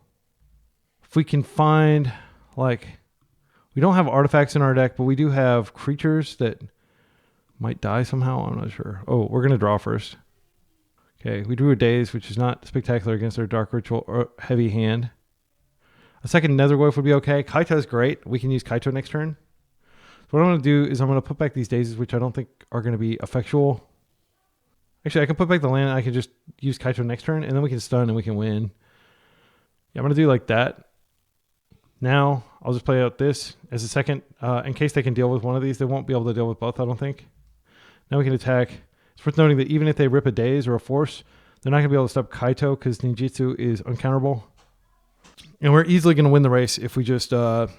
Speaker 1: If we can find, we don't have artifacts in our deck, but we do have creatures that might die somehow. I'm not sure. Oh, we're going to draw first. Okay, we drew a Daze, which is not spectacular against our Dark Ritual or heavy hand. A second Nethergoyf would be okay. Kaito's great. We can use Kaito next turn. So what I'm going to do is I'm going to put back these Dazes, which I don't think are going to be effectual. Actually, I can put back the land. I can just use Kaito next turn, and then we can stun and we can win. Yeah, I'm going to do like that. Now, I'll just play out this as a second. In case they can deal with one of these, they won't be able to deal with both, I don't think. Now we can attack. It's worth noting that even if they rip a Daze or a Force, they're not going to be able to stop Kaito because Ninjutsu is uncounterable. And we're easily going to win the race if we just Kaito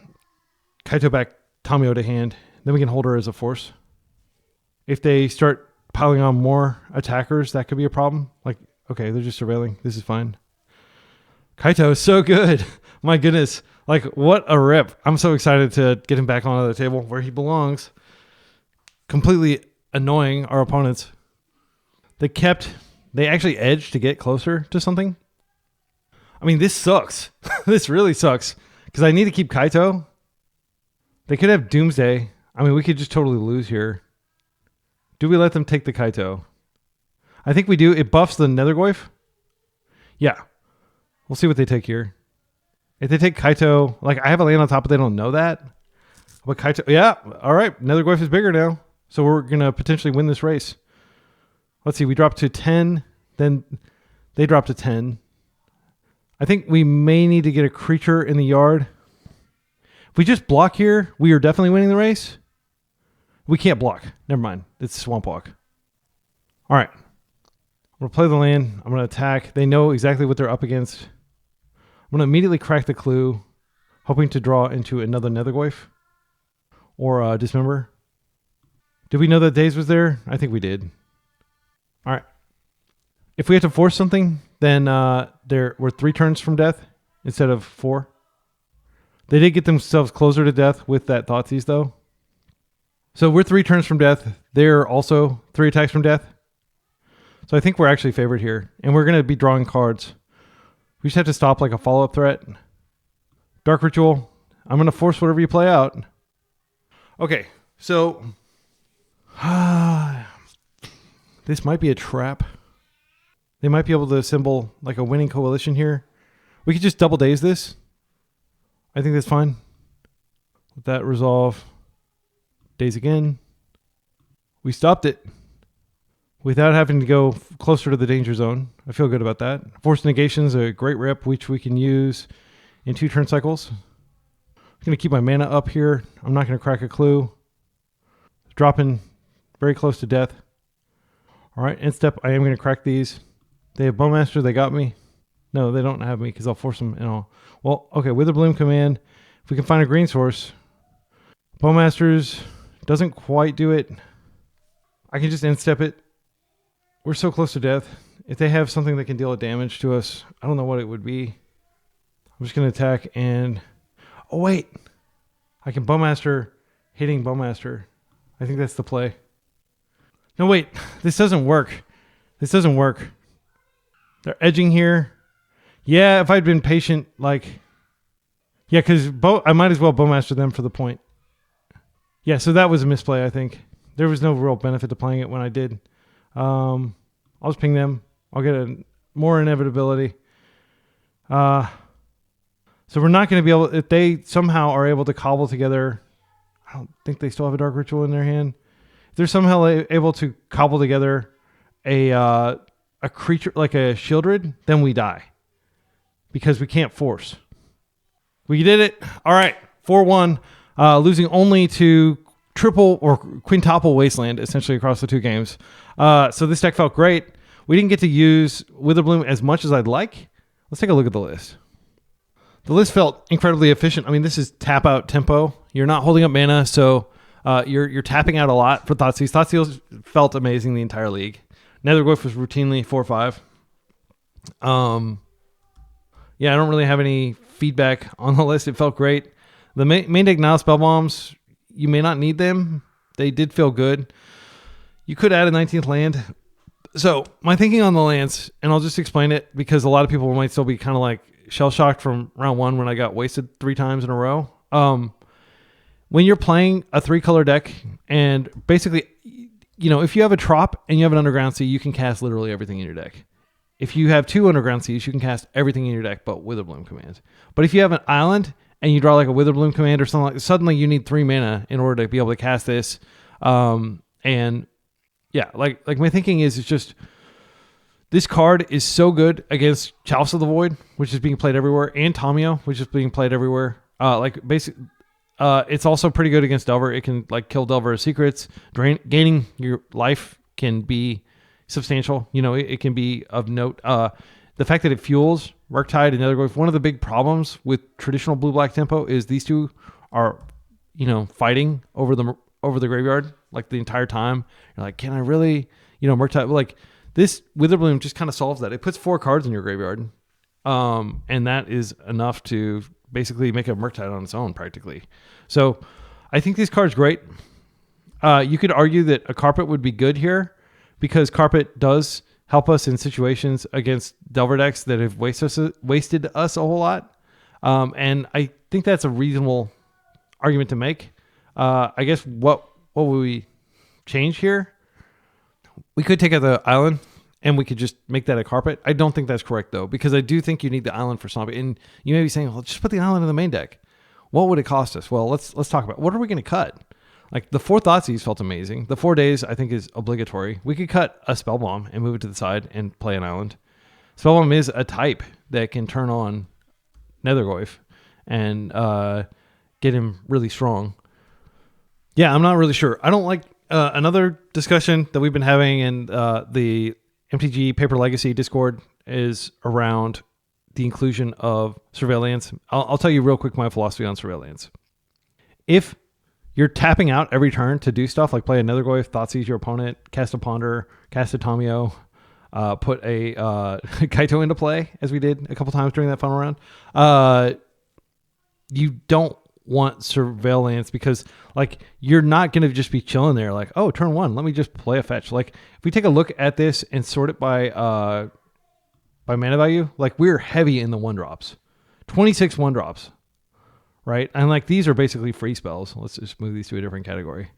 Speaker 1: back Tamiyo to hand. Then we can hold her as a Force. If they start piling on more attackers, that could be a problem. Okay, they're just surveilling. This is fine. Kaito is so good. My goodness. What a rip. I'm so excited to get him back onto the table where he belongs. Completely annoying our opponents. They actually edged to get closer to something. I mean, this sucks. This really sucks. Because I need to keep Kaito. They could have Doomsday. I mean, we could just totally lose here. Do we let them take the Kaito? I think we do. It buffs the Nethergoyf. Yeah. We'll see what they take here. If they take Kaito, like I have a land on top, but they don't know that. But Kaito, yeah. All right. Nethergoyf is bigger now. So we're going to potentially win this race. Let's see. We dropped to 10. Then they dropped to 10. I think we may need to get a creature in the yard. If we just block here, we are definitely winning the race. We can't block. Never mind. It's Swamp Walk. All right. I'm going to play the land. I'm going to attack. They know exactly what they're up against. I'm going to immediately crack the clue, hoping to draw into another Nethergoyf or Dismember. Did we know that Daze was there? I think we did. All right. If we have to force something, then we're 3 turns from death instead of 4. They did get themselves closer to death with that Thoughtseize, though. So we're 3 turns from death. They're also 3 attacks from death. So I think we're actually favored here. And we're going to be drawing cards. We just have to stop like a follow-up threat. Dark Ritual. I'm going to force whatever you play out. Okay, so this might be a trap. They might be able to assemble like a winning coalition here. We could just double daze this. I think that's fine. Let that resolve. Daze again. We stopped it without having to go closer to the danger zone. I feel good about that. Forced Negation is a great rip, which we can use in 2 turn cycles. I'm going to keep my mana up here. I'm not going to crack a clue. Dropping very close to death. All right, end step. I am going to crack these. They have Bowmaster. They got me. No, they don't have me because I'll force them. Well, okay, Witherbloom Command. If we can find a green source. Bowmasters doesn't quite do it. I can just end step it. We're so close to death. If they have something that can deal damage to us, I don't know what it would be. I'm just going to attack and... Oh, wait. I can Bowmaster hitting Bowmaster. I think that's the play. No, wait. This doesn't work. This doesn't work. They're edging here. Yeah, if I'd been patient, like... Yeah, because I might as well Bowmaster them for the point. Yeah, so that was a misplay, I think. There was no real benefit to playing it when I did. I'll just ping them. I'll get more inevitability. So we're not going to be able... If they somehow are able to cobble together... I don't think they still have a Dark Ritual in their hand. If they're somehow able to cobble together a creature like a Shieldred, then we die. Because we can't force. We did it. All right. 4-1. Losing only to triple or quintuple Wasteland, essentially, across the 2 games. So this deck felt great. We didn't get to use Witherbloom as much as I'd like. Let's take a look at the list. The list felt incredibly efficient. I mean, this is tap out tempo. You're not holding up mana, so you're tapping out a lot for Thoughtseize. Thoughtseize felt amazing the entire league. Nethergoyf was routinely 4-5. Yeah, I don't really have any feedback on the list. It felt great. The main deck now spell bombs, you may not need them. They did feel good. You could add a 19th land. So my thinking on the lands, and I'll just explain it because a lot of people might still be kind of like shell-shocked from round 1 when I got wasted 3 times in a row. When you're playing a 3-color deck, and basically, you know, if you have a Trop and you have an Underground Sea, you can cast literally everything in your deck. If you have 2 Underground Seas, you can cast everything in your deck but Witherbloom Command. But if you have an island and you draw like a Witherbloom Command or something like that, suddenly you need 3 mana in order to be able to cast this. And yeah, like my thinking is, it's just this card is so good against Chalice of the Void, which is being played everywhere, and Tamiyo, which is being played everywhere. It's also pretty good against Delver. It can like kill Delver's secrets. Gaining your life can be substantial. You know, it can be of note. The fact that it fuels Murktide and Nethergoyf. One of the big problems with traditional blue-black tempo is these two are, you know, fighting over the graveyard like the entire time. You're like, can I really, you know, Murktide? Like this Witherbloom just kind of solves that. It puts 4 cards in your graveyard, and that is enough to basically make a Murktide on its own practically. So I think this card's great. You could argue that a Carpet would be good here because Carpet does help us in situations against Delver decks that have wasted us a whole lot. And I think that's a reasonable argument to make. I guess what would we change here? We could take out the island and we could just make that a carpet. I don't think that's correct though, because I do think you need the island for Stompy. And you may be saying, well, just put the island in the main deck. What would it cost us? Well, let's talk about what are we going to cut? Like the 4 Thoughtseize felt amazing. The 4 days I think is obligatory. We could cut a Spellbomb and move it to the side and play an island. Spellbomb is a type that can turn on Nethergoyf and get him really strong. Yeah, I'm not really sure. I don't like another discussion that we've been having in the MTG Paper Legacy Discord is around the inclusion of Surveillance. I'll tell you real quick my philosophy on Surveillance. If you're tapping out every turn to do stuff like play a Nethergoyf, Thoughtseize your opponent, cast a Ponder, cast a Tamiyo, put a Kaito into play, as we did a couple times during that final round, you don't want Surveillance because like you're not going to just be chilling there like, oh, turn 1, let me just play a fetch. Like if we take a look at this and sort it by mana value, like we're heavy in the 1-drops, 26 1-drops, right? And like these are basically free spells. Let's just move these to a different category.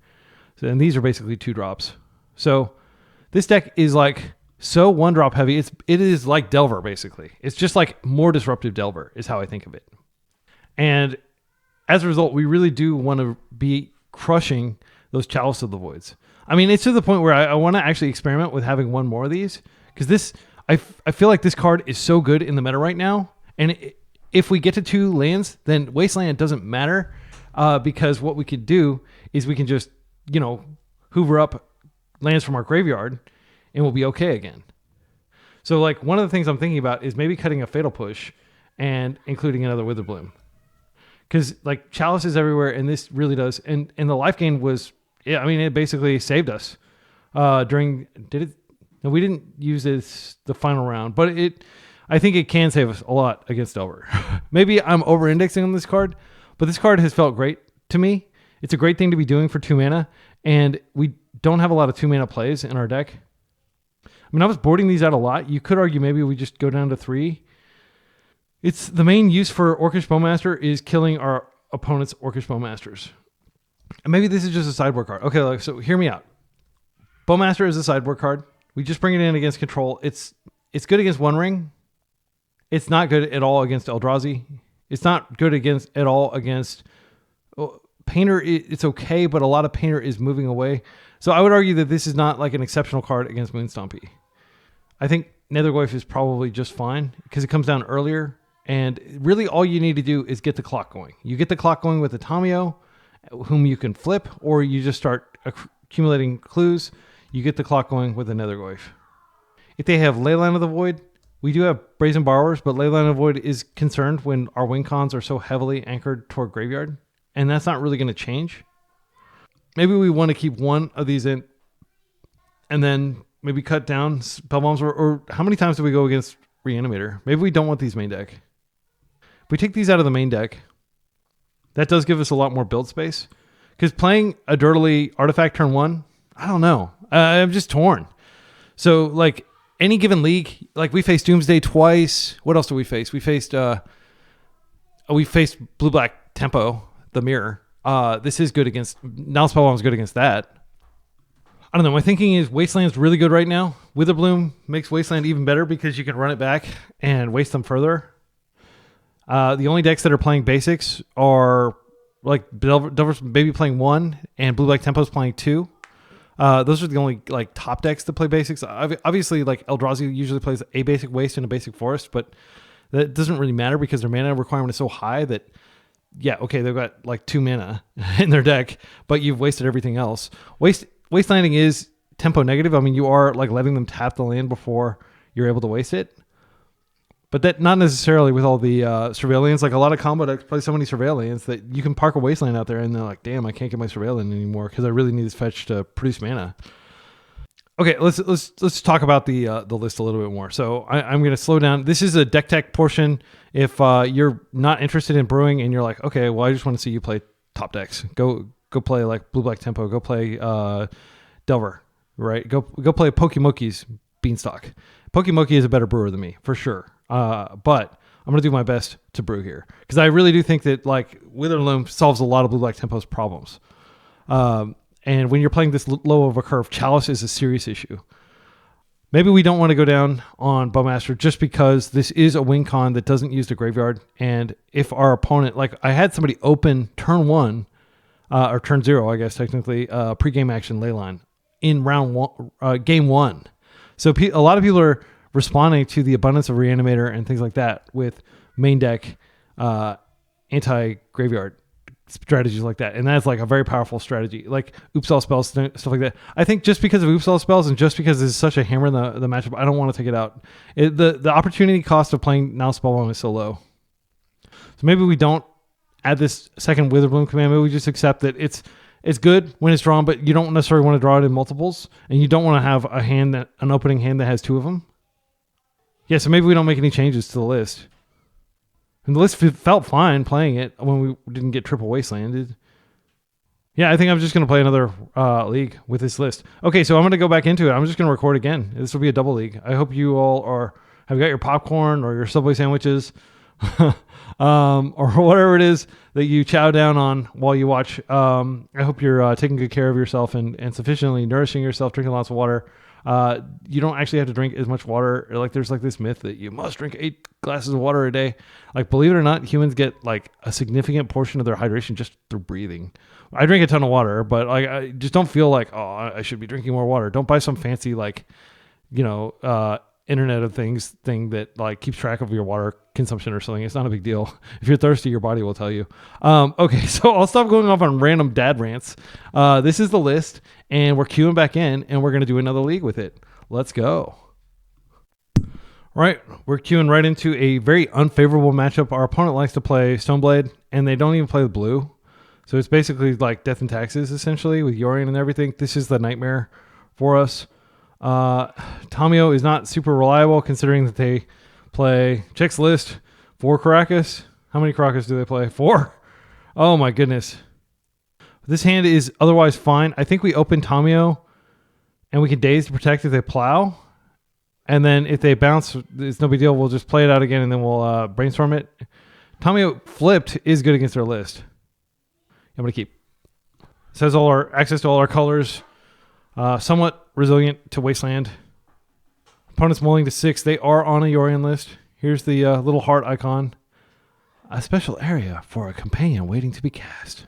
Speaker 1: So, and these are basically 2-drops. So this deck is like so 1-drop heavy. It is like Delver basically. It's just like more disruptive Delver is how I think of it. And as a result, we really do want to be crushing those Chalice of the Voids. I mean, it's to the point where I want to actually experiment with having one more of these because this, I feel like this card is so good in the meta right now. And if we get to 2 lands, then Wasteland doesn't matter because what we could do is we can just, hoover up lands from our graveyard and we'll be okay again. So like one of the things I'm thinking about is maybe cutting a Fatal Push and including another Witherbloom. Because like Chalice is everywhere, and this really does. And the life gain was, it basically saved us during. Did it? No, we didn't use this the final round, but I think it can save us a lot against Delver. Maybe I'm over-indexing on this card, but this card has felt great to me. It's a great thing to be doing for 2 mana, and we don't have a lot of 2 mana plays in our deck. I mean, I was boarding these out a lot. You could argue maybe we just go down to 3. It's the main use for Orcish Bowmaster is killing our opponent's Orcish Bowmasters. And maybe this is just a sideboard card. Okay, so hear me out. Bowmaster is a sideboard card. We just bring it in against control. It's good against One Ring. It's not good at all against Eldrazi. It's not good at all against Painter. It's okay, but a lot of Painter is moving away. So I would argue that this is not like an exceptional card against Moon Stompy. I think Nethergoyf is probably just fine because it comes down earlier. And really all you need to do is get the clock going. You get the clock going with the Tamiyo, whom you can flip, or you just start accumulating clues. You get the clock going with the Nethergoyf. If they have Leyline of the Void, we do have Brazen Borrowers, but Leyline of the Void is concerned when our win cons are so heavily anchored toward graveyard. And that's not really going to change. Maybe we want to keep one of these in and then maybe cut down Spellbombs. Or how many times do we go against Reanimator? Maybe we don't want these main deck. If we take these out of the main deck, that does give us a lot more build space. Because playing a Dirtily Artifact turn 1, I don't know. I'm just torn. So, like, any given league, like we faced Doomsday twice. What else do we face? We faced Blue-Black Tempo, the Mirror. This is good against... Now Spellbomb is good against that. I don't know. My thinking is Wasteland's really good right now. Witherbloom makes Wasteland even better because you can run it back and waste them further. The only decks that are playing basics are like Delver's maybe playing 1 and Blue-Black Tempo's playing 2. Those are the only like top decks to play basics. Obviously, like Eldrazi usually plays a basic Waste and a basic Forest, but that doesn't really matter because their mana requirement is so high that, yeah, okay, they've got like 2 mana in their deck, but you've wasted everything else. Wastelanding is tempo negative. I mean, you are like letting them tap the land before you're able to waste it. But that not necessarily with all the Surveillance. Like a lot of combo decks play so many Surveillance that you can park a Wasteland out there and they're like, damn, I can't get my Surveillance anymore because I really need this fetch to produce mana. Okay, let's talk about the list a little bit more. So I'm going to slow down. This is a deck tech portion. If you're not interested in brewing and you're like, okay, well, I just want to see you play top decks. Go play like Blue-Black Tempo. Go play Delver, right? Go play Pokemoki's Beanstalk. Pokemoki is a better brewer than me, for sure. But I'm going to do my best to brew here because I really do think that like Witherbloom solves a lot of Blue-Black Tempo's problems. And when you're playing this low of a curve, Chalice is a serious issue. Maybe we don't want to go down on Bowmaster just because this is a win con that doesn't use the graveyard. And if our opponent, like I had somebody open turn 1, or turn 0, I guess technically, pre-game action Leyline in round 1, game 1. So a lot of people are responding to the abundance of Reanimator and things like that with main deck anti-graveyard strategies like that. And that's like a very powerful strategy. Like Oops All Spells, stuff like that. I think just because of Oops All Spells and just because it's such a hammer in the matchup, I don't want to take it out. The opportunity cost of playing Now Spellbomb is so low. So maybe we don't add this second Witherbloom Command. Maybe we just accept that it's good when it's drawn, but you don't necessarily want to draw it in multiples, and you don't want to have an opening hand that has 2 of them. Yeah, so maybe we don't make any changes to the list. And the list felt fine playing it when we didn't get triple Wastelanded. Yeah, I think I'm just going to play another league with this list. Okay, so I'm going to go back into it. I'm just going to record again. This will be a double league. I hope you all have got your popcorn or your Subway sandwiches or whatever it is that you chow down on while you watch. I hope you're taking good care of yourself and sufficiently nourishing yourself, drinking lots of water. You don't actually have to drink as much water. Like there's like this myth that you must drink 8 glasses of water a day. Like believe it or not, humans get like a significant portion of their hydration just through breathing. I drink a ton of water, but like I just don't feel like, oh, I should be drinking more water. Don't buy some fancy like, Internet of Things thing that like keeps track of your water consumption or something. It's not a big deal. If you're thirsty, your body will tell you. Okay, so I'll stop going off on random dad rants. This is the list, and we're queuing back in, and we're going to do another league with it. Let's go. All right, we're queuing right into a very unfavorable matchup. Our opponent likes to play Stoneblade, and they don't even play the blue. So it's basically like Death and Taxes, essentially, with Yorion and everything. This is the nightmare for us. Tamiyo is not super reliable considering that they play, checks list, 4 Caracas. How many Caracas do they play? 4? Oh my goodness. This hand is otherwise fine. I think we open Tamiyo and we can Daze to protect if they plow. And then if they bounce, it's no big deal. We'll just play it out again and then we'll brainstorm it. Tamiyo flipped is good against their list. I'm going to keep. It says access to all our colors. Somewhat resilient to Wasteland. Opponents mulling to 6. They are on a Yorion list. Here's the little heart icon. A special area for a companion waiting to be cast.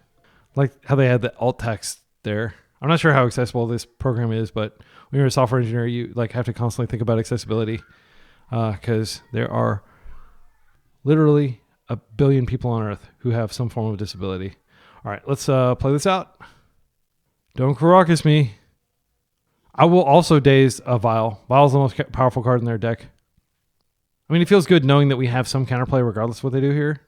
Speaker 1: Like how they had the alt text there. I'm not sure how accessible this program is, but when you're a software engineer, you like have to constantly think about accessibility because there are literally a billion people on Earth who have some form of disability. All right, let's play this out. Don't Caracas me. I will also Daze a Vial. Vial's the most powerful card in their deck. I mean, it feels good knowing that we have some counterplay regardless of what they do here.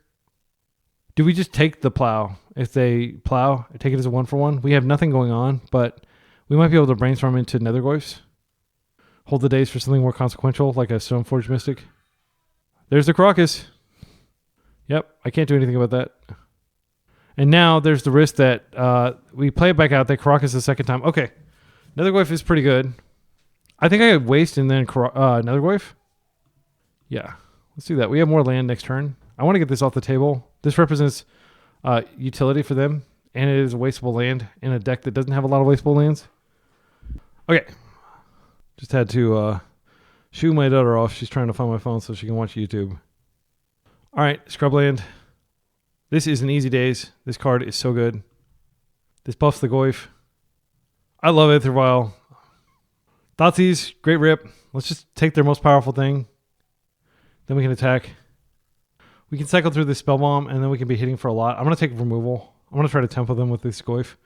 Speaker 1: Do we just take the plow? If they plow, take it as a 1-for-1. We have nothing going on, but we might be able to brainstorm into Nethergoyfs. Hold the Daze for something more consequential, like a Stoneforge Mystic. There's the Caracas. Yep, I can't do anything about that. And now there's the risk that we play it back out. They Caracas the second time. Okay. Nethergoyf is pretty good. I think I could waste and then Nethergoyf. Yeah, let's do that. We have more land next turn. I want to get this off the table. This represents utility for them, and it is a wasteful land in a deck that doesn't have a lot of wasteful lands. Okay. Just had to shoo my daughter off. She's trying to find my phone so she can watch YouTube. All right, Scrubland. This is an easy Daze. This card is so good. This buffs the Goyf. I love it, Vial. Thoughtseize, great rip. Let's just take their most powerful thing. Then we can attack. We can cycle through the Spellbomb, and then we can be hitting for a lot. I'm going to take removal. I'm going to try to tempo them with this Goyf.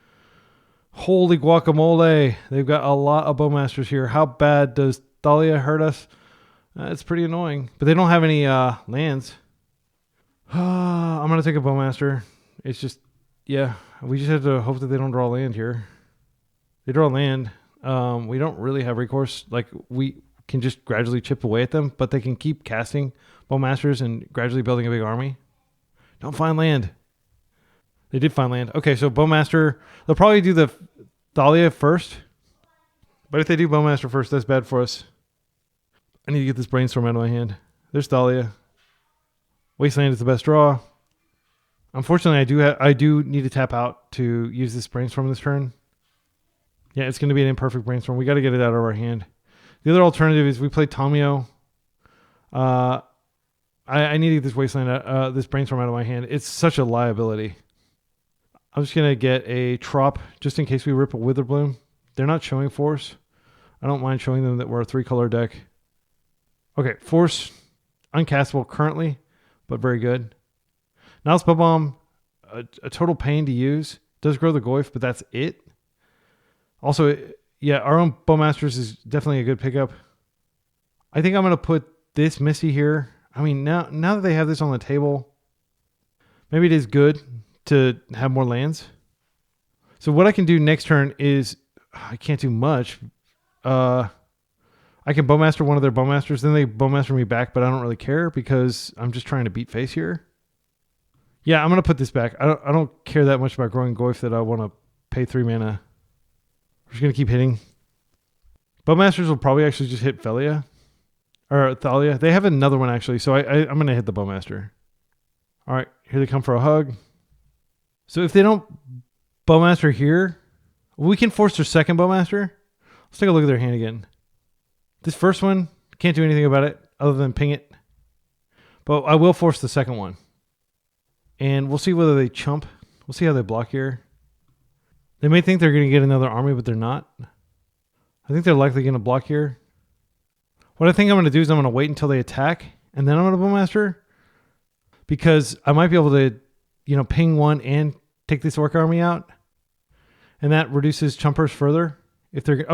Speaker 1: Holy guacamole. They've got a lot of Bowmasters here. How bad does Thalia hurt us? It's pretty annoying. But they don't have any lands. I'm going to take a Bowmaster. It's just, yeah. We just have to hope that they don't draw land here. They draw land. We don't really have recourse. Like, we can just gradually chip away at them, but they can keep casting Bowmasters and gradually building a big army. Don't find land. They did find land. Okay, so Bowmaster, they'll probably do the Thalia first. But if they do Bowmaster first, that's bad for us. I need to get this Brainstorm out of my hand. There's Thalia. Wasteland is the best draw. Unfortunately, I do need to tap out to use this Brainstorm this turn. Yeah, it's going to be an imperfect Brainstorm. We got to get it out of our hand. The other alternative is we play Tamiyo. I need to get this Wasteland, this Brainstorm out of my hand. It's such a liability. I'm just going to get a Trop just in case we rip a Witherbloom. They're not showing Force. I don't mind showing them that we're a 3-color deck. Okay, Force, uncastable currently, but very good. Now Spell Bomb, a total pain to use. Does grow the Goyf, but that's it. Also, yeah, our own Bowmasters is definitely a good pickup. I think I'm going to put this Misty here. I mean, now that they have this on the table, maybe it is good to have more lands. So what I can do next turn is, I can't do much. I can Bowmaster one of their Bowmasters, then they Bowmaster me back, but I don't really care because I'm just trying to beat face here. Yeah, I'm going to put this back. I don't care that much about growing Goyf that I want to pay 3 mana. We're just going to keep hitting. Bowmasters will probably actually just hit Thalia. Or Thalia. They have another one actually, so I'm going to hit the Bowmaster. All right, here they come for a hug. So if they don't Bowmaster here, we can force their second Bowmaster. Let's take a look at their hand again. This first one, can't do anything about it other than ping it. But I will force the second one. And we'll see whether they chump. We'll see how they block here. They may think they're going to get another army, but they're not. I think they're likely going to block here. What I think I'm going to do is I'm going to wait until they attack, and then I'm going to Bowmaster. Because I might be able to, ping one and take this Orc army out. And that reduces chumpers further. If they're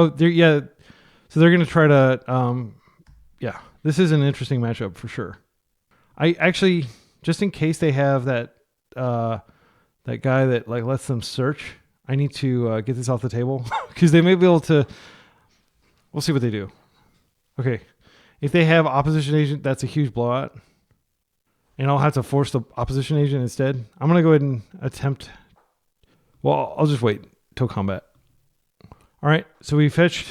Speaker 1: so they're going to try to this is an interesting matchup for sure. I actually, just in case they have that guy that lets them search, I need to get this off the table because they may be able to. We'll see what they do. Okay, if they have opposition agent, that's a huge blowout, and I'll have to force the opposition agent instead. I'm gonna go ahead and attempt. Well, I'll just wait till combat. All right, so we fetched.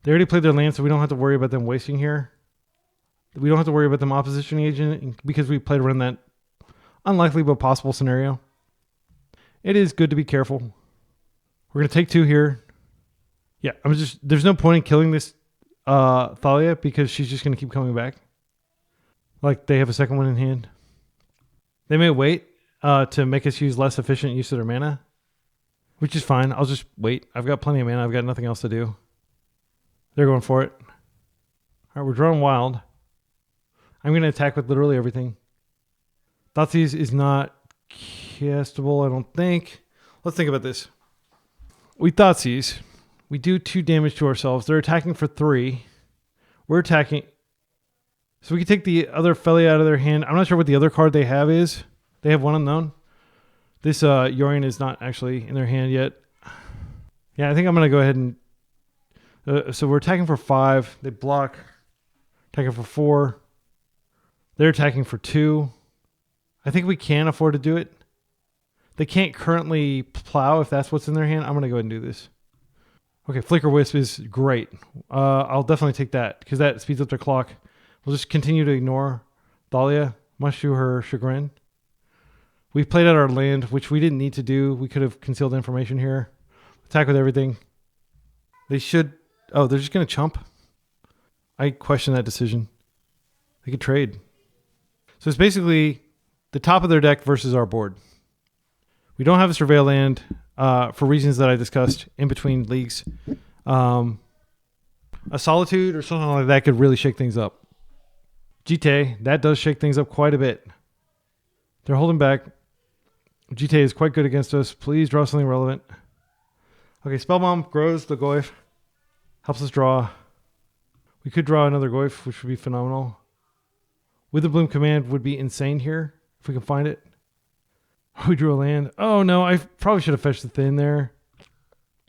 Speaker 1: They already played their land, so we don't have to worry about them wasting here. We don't have to worry about them opposition agent because we played around that unlikely but possible scenario. It is good to be careful. We're going to take 2 here. Yeah, there's no point in killing this Thalia because she's just going to keep coming back. Like they have a second one in hand. They may wait to make us use less efficient use of their mana, which is fine. I'll just wait. I've got plenty of mana. I've got nothing else to do. They're going for it. All right, we're drawing wild. I'm going to attack with literally everything. Thoughtseize is not castable, I don't think. Let's think about this. We Thoughtseize. We do 2 damage to ourselves. They're attacking for 3. We're attacking. So we can take the other Felly out of their hand. I'm not sure what the other card they have is. They have one unknown. This Yorion is not actually in their hand yet. Yeah, I think I'm going to go ahead and... so we're attacking for 5. They block. Attacking for 4. They're attacking for 2. I think we can afford to do it. They can't currently plow if that's what's in their hand. I'm going to go ahead and do this. Okay, Flicker Wisp is great. I'll definitely take that because that speeds up their clock. We'll just continue to ignore Thalia, much to her chagrin. We've played out our land, which we didn't need to do. We could have concealed information here. Attack with everything. They should... Oh, they're just going to chump. I question that decision. They could trade. So it's basically the top of their deck versus our board. We don't have a Surveil land for reasons that I discussed in between leagues. A Solitude or something like that could really shake things up. Jite, that does shake things up quite a bit. They're holding back. Jite is quite good against us. Please draw something relevant. Okay, Spellbomb grows the Goyf. Helps us draw. We could draw another Goyf, which would be phenomenal. Witherbloom Command would be insane here if we can find it. We drew a land. Oh no, I probably should have fetched the Thin there.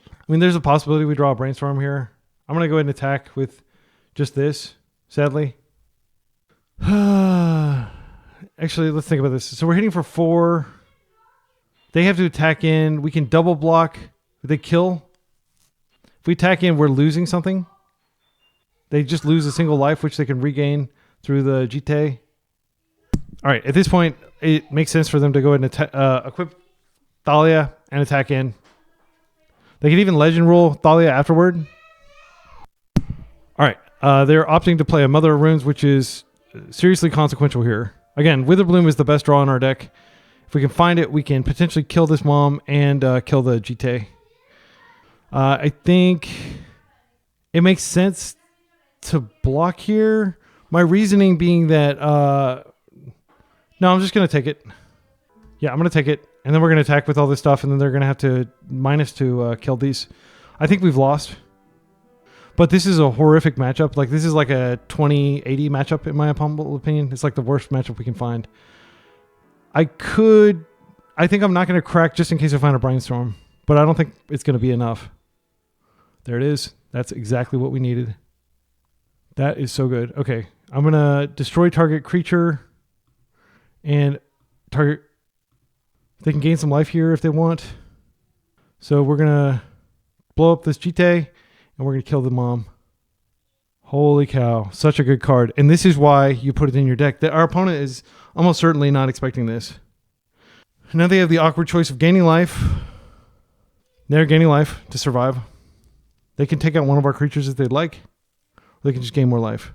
Speaker 1: I mean, there's a possibility we draw a Brainstorm here. I'm going to go ahead and attack with just this, sadly. Actually, let's think about this. So we're hitting for 4. They have to attack in. We can double block. They kill. If we attack in, we're losing something. They just lose a single life, which they can regain through the Jite. All right, at this point, it makes sense for them to go ahead and equip Thalia and attack in. They could even Legend Rule Thalia afterward. All right. They're opting to play a Mother of Runes, which is seriously consequential here. Again, Witherbloom is the best draw in our deck. If we can find it, we can potentially kill this mom and kill the GT. I think it makes sense to block here. My reasoning being that... no, I'm just going to take it. Yeah, I'm going to take it. And then we're going to attack with all this stuff, and then they're going to have to minus to kill these. I think we've lost. But this is a horrific matchup. Like, this is like a 20-80 matchup, in my humble opinion. It's like the worst matchup we can find. I think I'm not going to crack just in case I find a Brainstorm. But I don't think it's going to be enough. There it is. That's exactly what we needed. That is so good. Okay, I'm going to destroy target creature and target... They can gain some life here if they want. So we're going to blow up this GT and we're going to kill the mom. Holy cow. Such a good card. And this is why you put it in your deck. Our opponent is almost certainly not expecting this. Now they have the awkward choice of gaining life. They're gaining life to survive. They can take out one of our creatures if they'd like. Or they can just gain more life.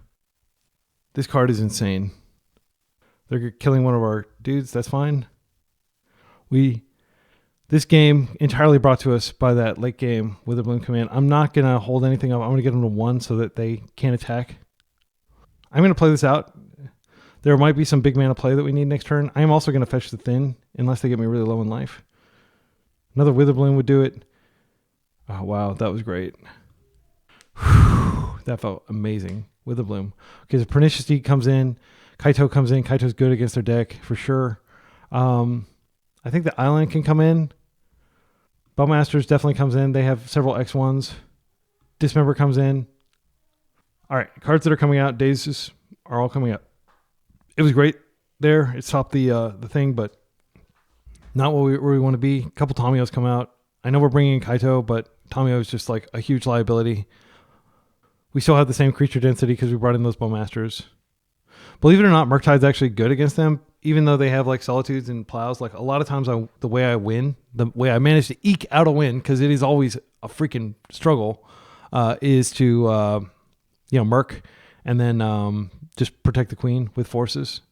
Speaker 1: This card is insane. They're killing one of our dudes. That's fine. This game entirely brought to us by that late game Witherbloom Command. I'm not going to hold anything up. I'm going to get them to 1 so that they can't attack. I'm going to play this out. There might be some big mana play that we need next turn. I am also going to fetch the Thin unless they get me really low in life. Another Witherbloom would do it. Oh, wow. That was great. Whew, that felt amazing. Witherbloom. Okay, so Pernicious Deed comes in. Kaito comes in. Kaito's good against their deck for sure. I think the Island can come in. Bowmasters definitely comes in. They have several X1s. Dismember comes in. All right, cards that are coming out. Dazes are all coming up. It was great there. It stopped the thing, but not where we want to be. A couple Tamiyos come out. I know we're bringing in Kaito, but Tamiyo is just like a huge liability. We still have the same creature density because we brought in those Bowmasters. Believe it or not, Murktide's actually good against them, even though they have like Solitudes and Plows. Like a lot of times the way I win, the way I manage to eke out a win, because it is always a freaking struggle, is to, Murk and then just protect the queen with forces.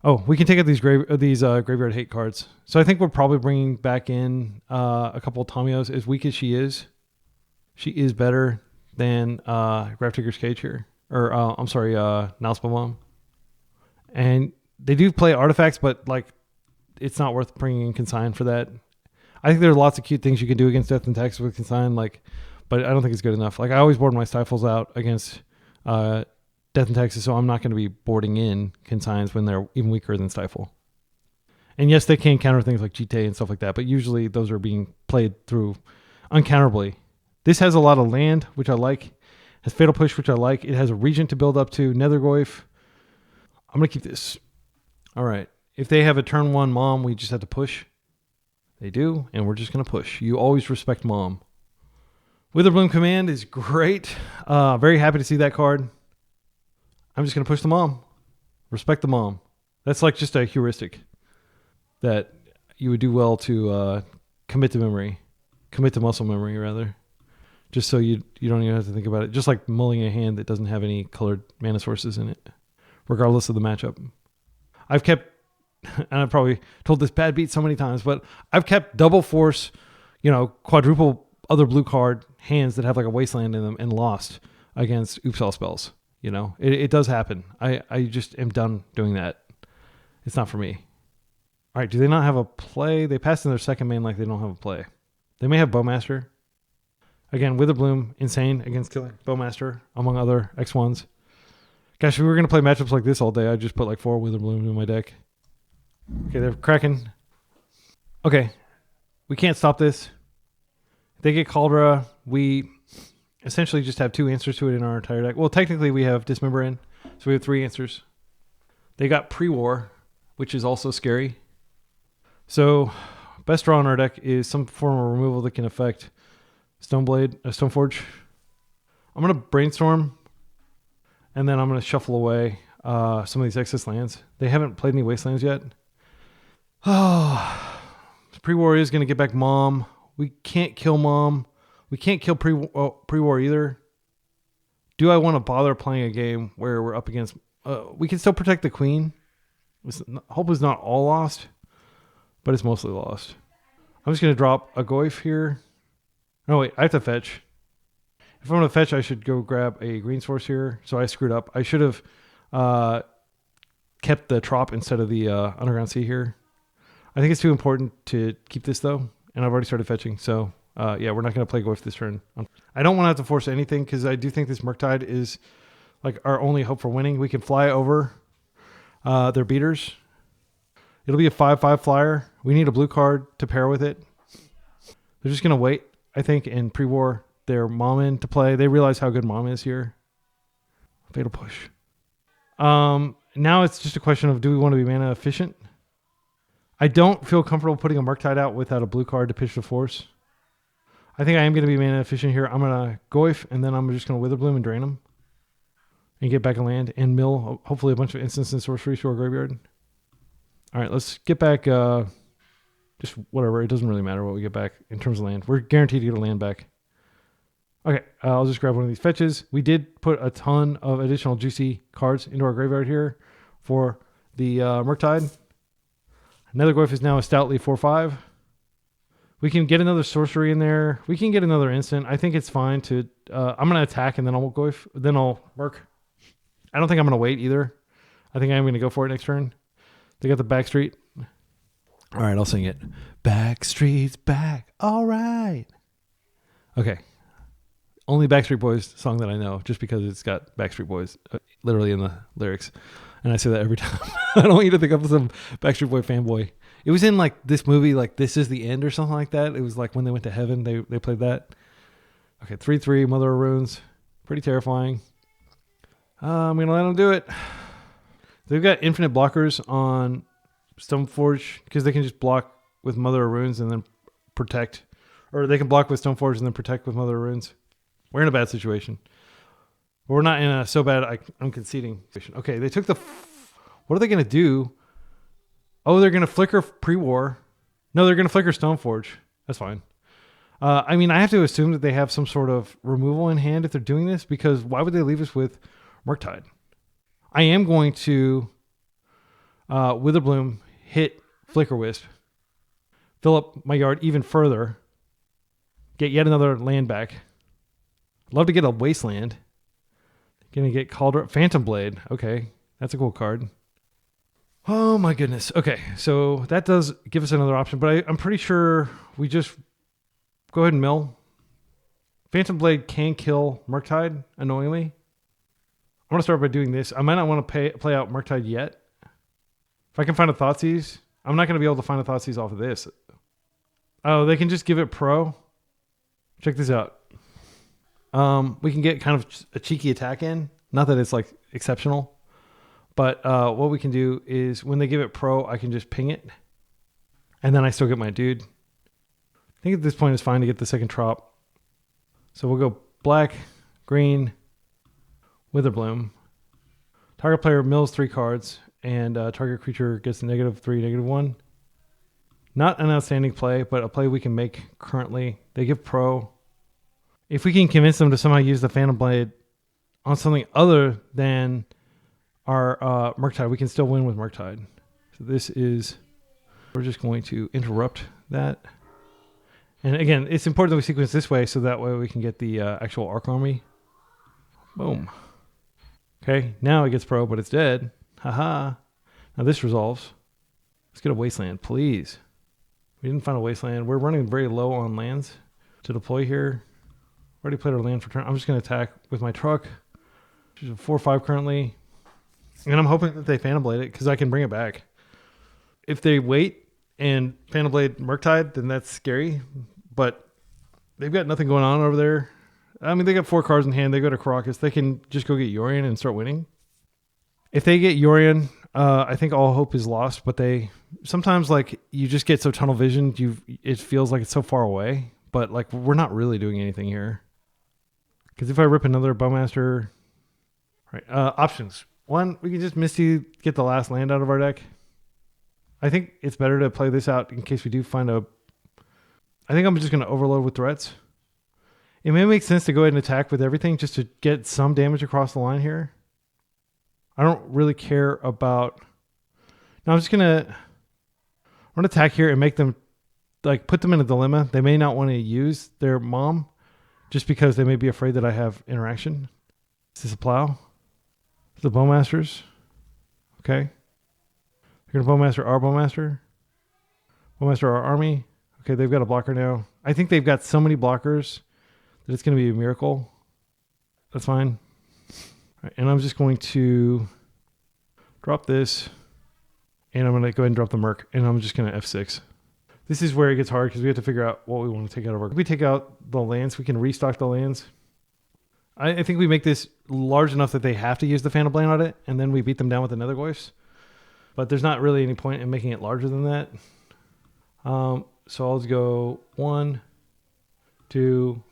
Speaker 1: Oh, we can take out these graveyard hate cards. So I think we're probably bringing back in a couple of Tamiyos. As weak as she is better than Grafdigger's Cage here. Or, Nauspa. And they do play artifacts, but like it's not worth bringing in Consign for that. I think there are lots of cute things you can do against Death and Taxes with Consign, but I don't think it's good enough. Like I always board my Stifles out against Death and Taxes, so I'm not going to be boarding in Consigns when they're even weaker than Stifle. And yes, they can counter things like GTA and stuff like that, but usually those are being played through uncounterably. This has a lot of land, which I like. Has Fatal Push, which I like. It has a Regent to build up to. Nethergoyf. I'm going to keep this. All right. If they have a turn 1 mom, we just have to push. They do, and we're just going to push. You always respect mom. Witherbloom Command is great. Very happy to see that card. I'm just going to push the mom. Respect the mom. That's like just a heuristic that you would do well to commit to memory. Commit to muscle memory, rather. Just so you don't even have to think about it. Just like mulling a hand that doesn't have any colored mana sources in it, regardless of the matchup. I've kept, and I've probably told this bad beat so many times, but I've kept double force, quadruple other blue card hands that have like a Wasteland in them and lost against Oops All spells. It does happen. I just am done doing that. It's not for me. All right, do they not have a play? They passed in their second main like they don't have a play. They may have Bowmaster. Again, Witherbloom, insane against killing Bowmaster, among other X1s. Gosh, if we were going to play matchups like this all day, I'd just put like 4 Witherbloom in my deck. Okay, they're cracking. Okay, we can't stop this. If they get Caldra, we essentially just have 2 answers to it in our entire deck. Well, technically we have Dismember in, so we have 3 answers. They got Pre-War, which is also scary. So, best draw in our deck is some form of removal that can affect Stoneforge. I'm going to Brainstorm, and then I'm going to shuffle away some of these excess lands. They haven't played any Wastelands yet. Oh, Pre-War is going to get back Mom. We can't kill Mom. We can't kill Pre-War either. do I want to bother playing a game where we're up against... we can still protect the queen. Hope is not all lost, but it's mostly lost. I'm just going to drop a Goyf here. No, wait, I have to fetch. If I'm going to fetch, I should go grab a green source here. So I screwed up. I should have kept the Trop instead of the Underground Sea here. I think it's too important to keep this, though. And I've already started fetching. So, yeah, we're not going to play Goyf this turn. I don't want to have to force anything because I do think this Murktide is like our only hope for winning. We can fly over their beaters. It'll be a 5/5 flyer. We need a blue card to pair with it. They're just going to wait, I think, and pre-war their Mom in to play. They realize how good Mom is here. Fatal Push. Now it's just a question of, do we want to be mana efficient? I don't feel comfortable putting a Murktide out without a blue card to pitch the force. I think I am going to be mana efficient here. I'm going to Goyf, and then I'm just going to Witherbloom and drain them. And get back a land and mill, hopefully, a bunch of instants and sorceries to our graveyard. All right, let's get back just whatever. It doesn't really matter what we get back in terms of land. We're guaranteed to get a land back. Okay, I'll just grab one of these fetches. We did put a ton of additional juicy cards into our graveyard here for the Murktide. Another Goyf is now a stoutly 4/5. We can get another sorcery in there. We can get another instant. I think it's fine to... I'm going to attack and then I'll Goyf. Then I'll Murk. I don't think I'm going to wait either. I think I'm going to go for it next turn. They got the Backstreet. All right, I'll sing it. Backstreet's back. All right. Okay. Only Backstreet Boys song that I know, just because it's got Backstreet Boys literally in the lyrics. And I say that every time. I don't want you to think I'm some Backstreet Boy fanboy. It was in like this movie, like This Is the End or something like that. It was like when they went to heaven, they played that. Okay, 3/3, Mother of Runes. Pretty terrifying. I'm going to let them do it. They've got infinite blockers on Stoneforge because they can just block with Mother of Runes and then protect. Or they can block with Stoneforge and then protect with Mother of Runes. We're in a bad situation. We're not in a so bad I'm conceding situation. Okay, they took the... What are they going to do? Oh, they're going to flicker pre-war. No, they're going to flicker Stoneforge. That's fine. I mean, I have to assume that they have some sort of removal in hand if they're doing this, because why would they leave us with Murktide? I am going to Witherbloom, hit Flicker Wisp, fill up my yard even further, get yet another land back. I'd love to get a Wasteland. Gonna get Cauldron, Phantom Blade. Okay, that's a cool card. Oh my goodness. Okay, so that does give us another option, but I'm pretty sure we just go ahead and mill. Phantom Blade can kill Murktide, annoyingly. I want to start by doing this. I might not want to play out Murktide yet. If I can find a Thoughtseize, I'm not going to be able to find a Thoughtseize off of this. Oh, they can just give it pro. Check this out. We can get kind of a cheeky attack in. Not that it's like exceptional. But what we can do is when they give it pro, I can just ping it. And then I still get my dude. I think at this point it's fine to get the second Trop. So we'll go black, green, Witherbloom. Target player mills 3 cards, and target creature gets -3, -1. Not an outstanding play, but a play we can make currently. They give pro. If we can convince them to somehow use the Phantom Blade on something other than our Murktide, we can still win with Murktide. So this is... We're just going to interrupt that. And again, it's important that we sequence this way so that way we can get the actual Arc Army. Boom. Okay, now it gets pro, but it's dead. Haha. Now this resolves. Let's get a Wasteland, please. We didn't find a Wasteland. We're running very low on lands to deploy here. Already played our land for turn. I'm just going to attack with my truck. Which is a 4/5 currently. And I'm hoping that they Phantom Blade it because I can bring it back. If they wait and Phantom Blade Murktide, then that's scary. But they've got nothing going on over there. I mean, they got 4 cards in hand. They go to Caracas. They can just go get Yorion and start winning. If they get Yorion, I think all hope is lost. But they sometimes, like, you just get so tunnel visioned, it feels like it's so far away. But like, we're not really doing anything here. Because if I rip another Bowmaster, right? Options. 1, we can just Misty get the last land out of our deck. I think it's better to play this out in case we do find a... I think I'm just going to overload with threats. It may make sense to go ahead and attack with everything just to get some damage across the line here. I don't really care about... No, I'm going to attack here and make them, like, put them in a dilemma. They may not want to use their mom just because they may be afraid that I have interaction. Is this a plow? Is the Bowmasters? Okay. You're going to Bowmaster our Bowmaster. Bowmaster our army. Okay, they've got a blocker now. I think they've got so many blockers that it's going to be a miracle. That's fine. All right, and I'm just going to drop this. And I'm going to go ahead and drop the Merc. And I'm just going to F6. This is where it gets hard because we have to figure out what we want to take out of our... If we take out the lands, we can restock the lands. I think we make this large enough that they have to use the Phantom Blade on it. And then we beat them down with the Nethergoyfs. But there's not really any point in making it larger than that. So I'll just go 1, 2...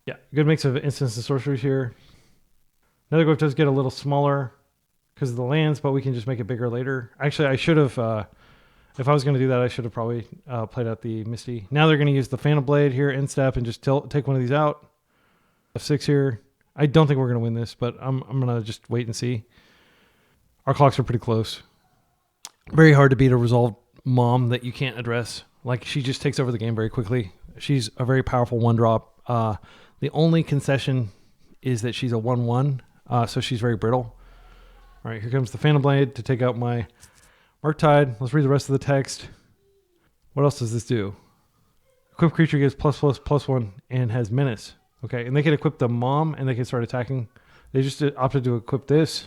Speaker 1: Yeah, good mix of instants and sorceries here. Nethergoyf does get a little smaller because of the lands, but we can just make it bigger later. Actually, I should have, if I was going to do that, I should have probably played out the Misty. Now they're going to use the Phantom Blade here, end step, and just take one of these out. F6 here. I don't think we're going to win this, but I'm going to just wait and see. Our clocks are pretty close. Very hard to beat a resolved mom that you can't address. Like, she just takes over the game very quickly. She's a very powerful one-drop. The only concession is that she's a 1/1, so she's very brittle. All right, here comes the Phantom Blade to take out my Murktide. Let's read the rest of the text. What else does this do? Equip creature gets +++1 and has menace. Okay, and they can equip the mom and they can start attacking. They just opted to equip this.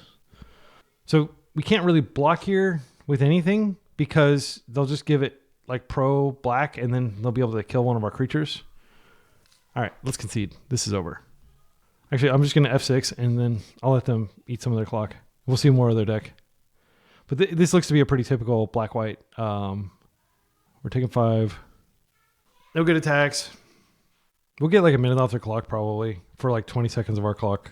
Speaker 1: So we can't really block here with anything because they'll just give it like pro black and then they'll be able to kill one of our creatures. All right, let's concede. This is over. Actually, I'm just going to F6 and then I'll let them eat some of their clock. We'll see more of their deck. But this looks to be a pretty typical black-white. We're taking 5. No good attacks. We'll get like a minute off their clock probably for like 20 seconds of our clock.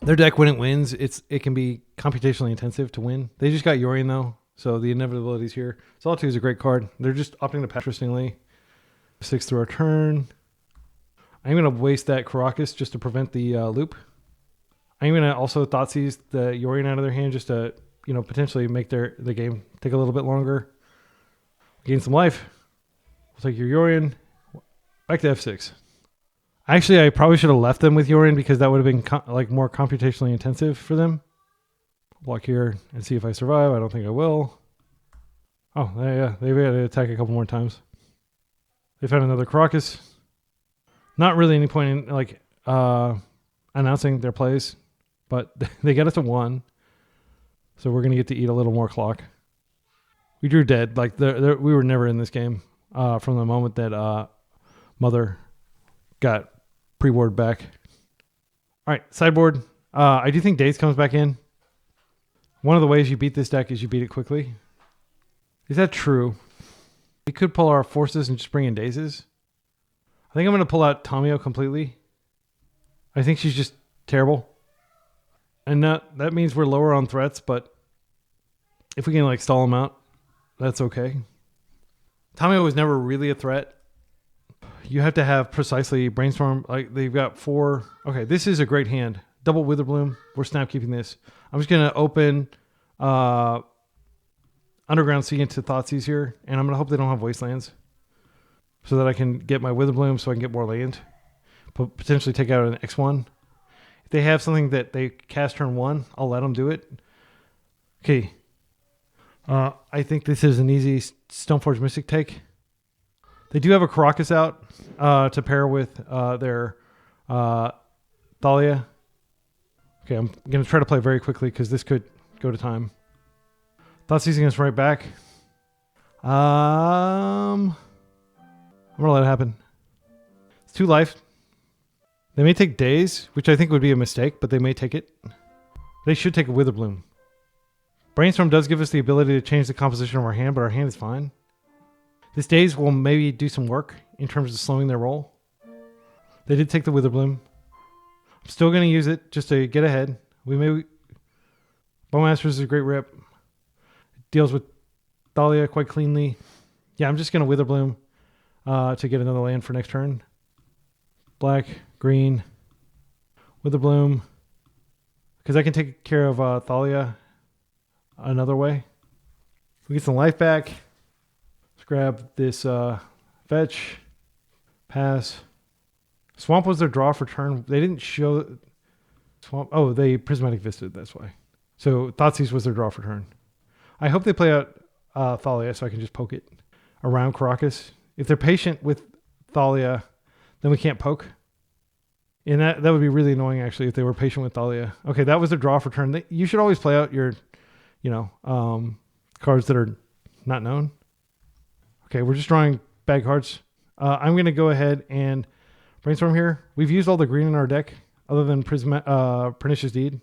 Speaker 1: Their deck, when it wins, it can be computationally intensive to win. They just got Yorion though, so the inevitability is here. Solitude is a great card. They're just opting to pass interestingly. 6 through our turn. I'm going to waste that Karakas just to prevent the loop. I'm going to also Thoughtseize the Yorion out of their hand just to, potentially make the game take a little bit longer. Gain some life. We'll take your Yorion. Back to F6. Actually, I probably should have left them with Yorion because that would have been more computationally intensive for them. Block here and see if I survive. I don't think I will. Oh, yeah. They've had to attack a couple more times. They found another Karakas. Not really any point in announcing their plays, but they got us to 1. So we're going to get to eat a little more clock. We drew dead. We were never in this game from the moment that Mother got pre-board back. All right, sideboard. I do think Daze comes back in. One of the ways you beat this deck is you beat it quickly. Is that true? We could pull our forces and just bring in Dazes. I think I'm going to pull out Tamiyo completely. I think she's just terrible. And that means we're lower on threats, but if we can stall them out, that's okay. Tamiyo was never really a threat. You have to have precisely Brainstorm. They've got 4. Okay, this is a great hand. Double Witherbloom. We're snap keeping this. I'm just going to open Underground Sea into Thoughtseize here, and I'm going to hope they don't have Wastelands so that I can get my Witherbloom so I can get more land. Potentially take out an X1. If they have something that they cast turn 1, I'll let them do it. Okay. I think this is an easy Stoneforge Mystic take. They do have a Karakas out to pair with their Thalia. Okay, I'm going to try to play very quickly because this could go to time. Thoughtseizing us right back. I'm going to let it happen. It's 2 life. They may take Daze, which I think would be a mistake, but they may take it. They should take a Witherbloom. Brainstorm does give us the ability to change the composition of our hand, but our hand is fine. This Daze will maybe do some work in terms of slowing their roll. They did take the Witherbloom. I'm still going to use it just to get ahead. Bowmasters is a great rip. It deals with Thalia quite cleanly. Yeah, I'm just going to Witherbloom to get another land for next turn. black, green, Witherbloom. Because I can take care of Thalia another way. We get some life back. Let's grab this fetch, pass. Swamp was their draw for turn. They didn't show Swamp. Oh, they Prismatic Vista, that's why. So Thoughtseize was their draw for turn. I hope they play out Thalia so I can just poke it around Caracas. If they're patient with Thalia, then we can't poke. And that would be really annoying, actually, if they were patient with Thalia. Okay, that was their draw for turn. You should always play out your, cards that are not known. Okay, we're just drawing bad cards. I'm going to go ahead and brainstorm here. We've used all the green in our deck, other than Pernicious Deed.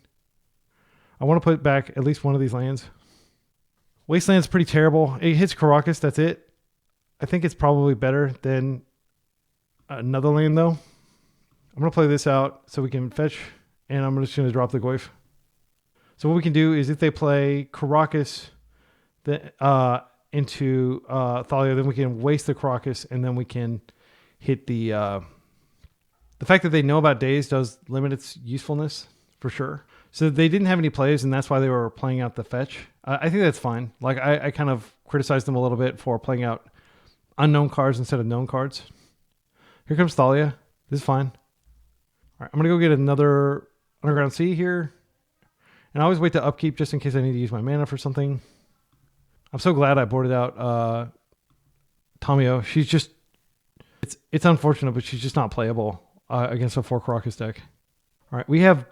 Speaker 1: I want to put back at least one of these lands. Wasteland's pretty terrible. It hits Caracas, that's it. I think it's probably better than another land, though. I'm going to play this out so we can fetch, and I'm just going to drop the Goyf. So what we can do is if they play Caracas into Thalia, then we can waste the Caracas, and then we can hit the fact that they know about Daze does limit its usefulness, for sure. So they didn't have any plays, and that's why they were playing out the fetch. I think that's fine. Like, I kind of criticized them a little bit for playing out unknown cards instead of known cards. Here comes Thalia. This is fine. All right, I'm going to go get another Underground Sea here. And I always wait to upkeep just in case I need to use my mana for something. I'm so glad I boarded out Tamiyo. She's just... It's unfortunate, but she's just not playable against a 4 Caracas deck. All right, we have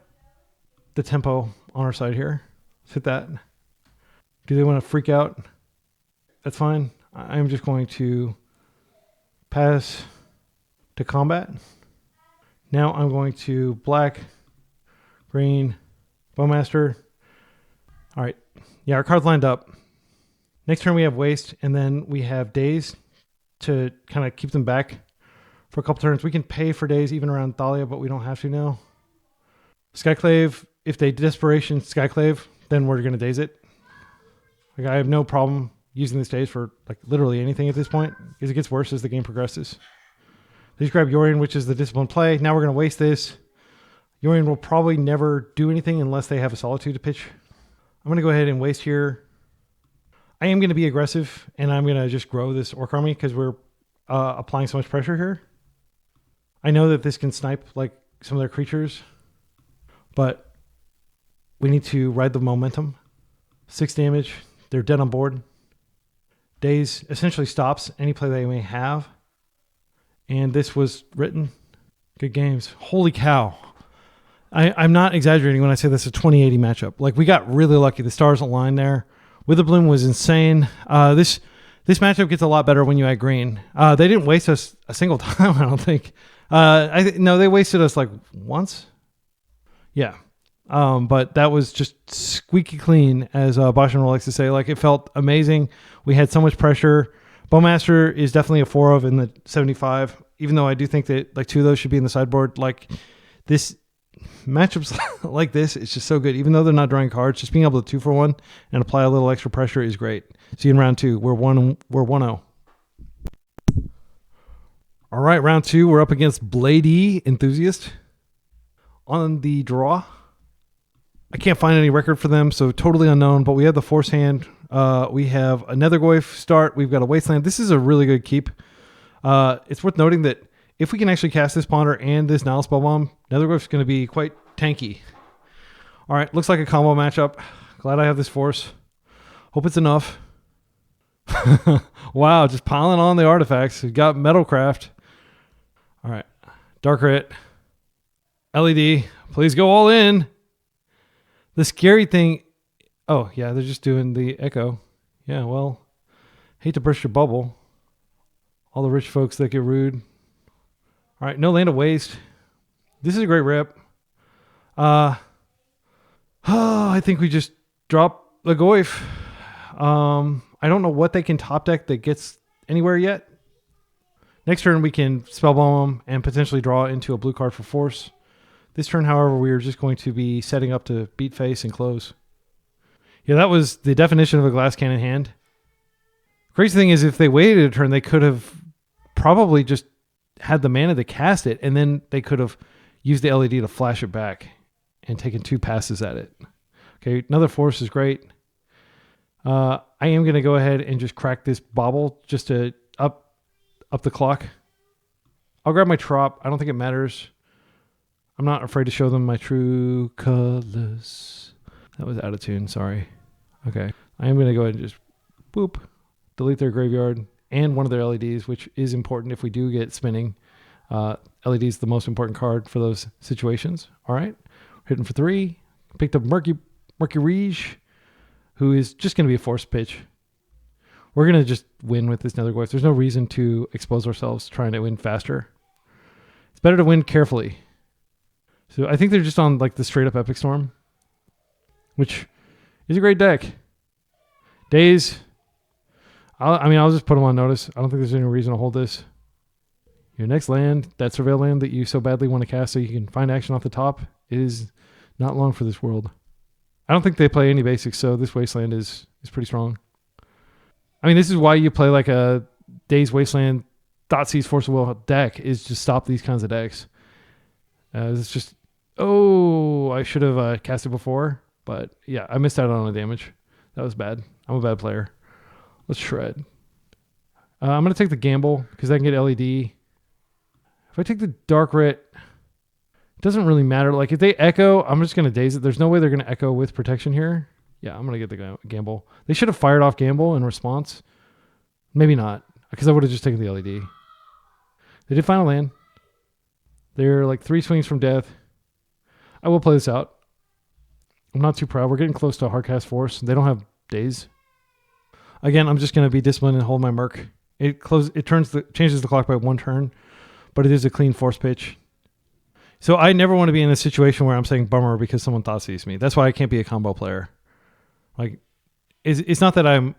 Speaker 1: the tempo on our side here. Let's hit that. Do they want to freak out? That's fine. I'm just going to pass to combat. Now I'm going to black, green, Bowmaster. All right. Yeah, our cards lined up. Next turn we have Waste, and then we have Daze to kind of keep them back for a couple turns. We can pay for Daze even around Thalia, but we don't have to now. Skyclave, if they Desperation Skyclave, then we're going to Daze it. Like, I have no problem using this Daze for like literally anything at this point, because it gets worse as the game progresses. They just grab Yorion, which is the disciplined play. Now we're going to waste this. Yorion will probably never do anything unless they have a Solitude to pitch. I'm going to go ahead and waste here. I am going to be aggressive, and I'm going to just grow this Orc Army because we're applying so much pressure here. I know that this can snipe like some of their creatures, but we need to ride the momentum. 6 damage. They're dead on board. Daze essentially stops any play they may have. And this was written. Good games. Holy cow. I'm not exaggerating when I say this is a 2080 matchup. Like, we got really lucky. The stars aligned there. Witherbloom was insane. This matchup gets a lot better when you add green. They didn't waste us a single time, I don't think. No, they wasted us like once. Yeah. But that was just squeaky clean, as Bosch and Roll likes to say. Like, it felt amazing. We had so much pressure. Bowmaster is definitely a 4 of in the 75, even though I do think that like 2 of those should be in the sideboard. Like, this matchups like this, it's just so good. Even though they're not drawing cards, just being able to 2-for-1 and apply a little extra pressure is great. See you in round 2. We're 1-0. All right, round 2. We're up against Bladey Enthusiast on the draw. I can't find any record for them, so totally unknown, but we have the Force Hand. We have a Nethergoyf start. We've got a Wasteland. This is a really good keep. It's worth noting that if we can actually cast this Ponder and this Nile Spellbomb, Nethergoyf's going to be quite tanky. All right, looks like a combo matchup. Glad I have this Force. Hope it's enough. Wow, just piling on the artifacts. We've got Metalcraft. All right, Dark Rit. LED, please go all in. The scary thing... Oh, yeah, they're just doing the Echo. Yeah, well, hate to burst your bubble. All the rich folks that get rude. All right, no Land of Waste. This is a great rip. I think we just drop the Goyf. I don't know what they can top deck that gets anywhere yet. Next turn, we can Spellbomb them and potentially draw into a blue card for Force. This turn, however, we are just going to be setting up to beat face and close. Yeah, that was the definition of a glass cannon hand. Crazy thing is, if they waited a turn, they could have probably just had the mana to cast it, and then they could have used the LED to flash it back and taken 2 passes at it. Okay, another force is great. I am going to go ahead and just crack this bauble just to up the clock. I'll grab my trop. I don't think it matters. I'm not afraid to show them my true colors. That was out of tune, sorry. Okay, I am going to go ahead and just boop, delete their graveyard and one of their LEDs, which is important if we do get spinning. LED is the most important card for those situations. All right, hitting for 3. Picked up Mercurige, who is just going to be a force pitch. We're going to just win with this Nethergoyf. There's no reason to expose ourselves trying to win faster. It's better to win carefully. So I think they're just on like the straight up Epic Storm, which is a great deck. Days. I'll just put them on notice. I don't think there's any reason to hold this. Your next land, that surveil land that you so badly want to cast so you can find action off the top, is not long for this world. I don't think they play any basics, so this Wasteland is pretty strong. I mean, this is why you play like a Days Wasteland, Thoughtseize, Force of Will deck, is to stop these kinds of decks. It's just, I should have cast it before, but yeah, I missed out on the damage. That was bad. I'm a bad player. Let's shred. I'm going to take the gamble because I can get LED. If I take the Dark Rit, it doesn't really matter. Like if they echo, I'm just going to daze it. There's no way they're going to echo with protection here. Yeah, I'm going to get the gamble. They should have fired off gamble in response. Maybe not, because I would have just taken the LED. They did final land. They're like 3 swings from death. I will play this out. I'm not too proud. We're getting close to a hardcast force. They don't have days. Again, I'm just going to be disciplined and hold my Merc. It changes the clock by 1 turn, but it is a clean force pitch. So I never want to be in a situation where I'm saying bummer because someone Thoughtseize me. That's why I can't be a combo player. Like, it's not that I'm,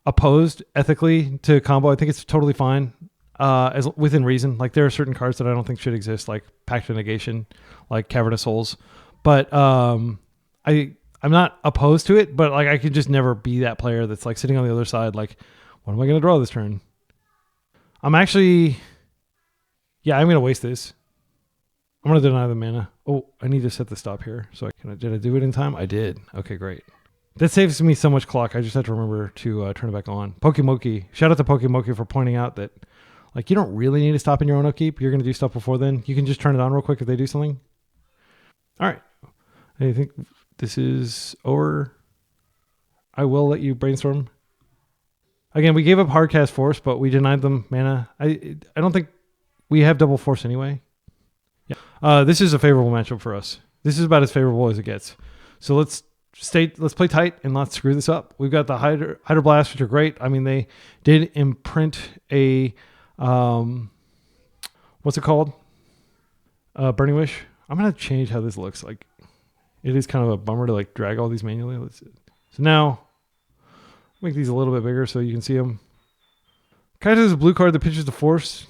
Speaker 1: opposed ethically to combo. I think it's totally fine, as within reason. Like there are certain cards that I don't think should exist, like Pact of Negation, like Cavernous Souls. But I'm not opposed to it, but like I could just never be that player that's like sitting on the other side. Like, what am I going to draw this turn? I'm going to waste this. I'm going to deny the mana. Oh, I need to set the stop here. So did I do it in time? I did. Okay, great. That saves me so much clock. I just have to remember to turn it back on. Pokemoki. Shout out to Pokemoki for pointing out that like you don't really need to stop in your own upkeep. You're going to do stuff before then. You can just turn it on real quick if they do something. All right. I think this is over. I will let you brainstorm. Again, we gave up hardcast force, but we denied them mana. I don't think we have double force anyway. Yeah. This is a favorable matchup for us. This is about as favorable as it gets. So let's play tight and not screw this up. We've got the hydroblasts, which are great. I mean, they did imprint a what's it called? Burning Wish. I'm gonna change how this looks. Like, it is kind of a bummer to like drag all these manually. So now make these a little bit bigger so you can see them. Kaito is a blue card that pitches the force.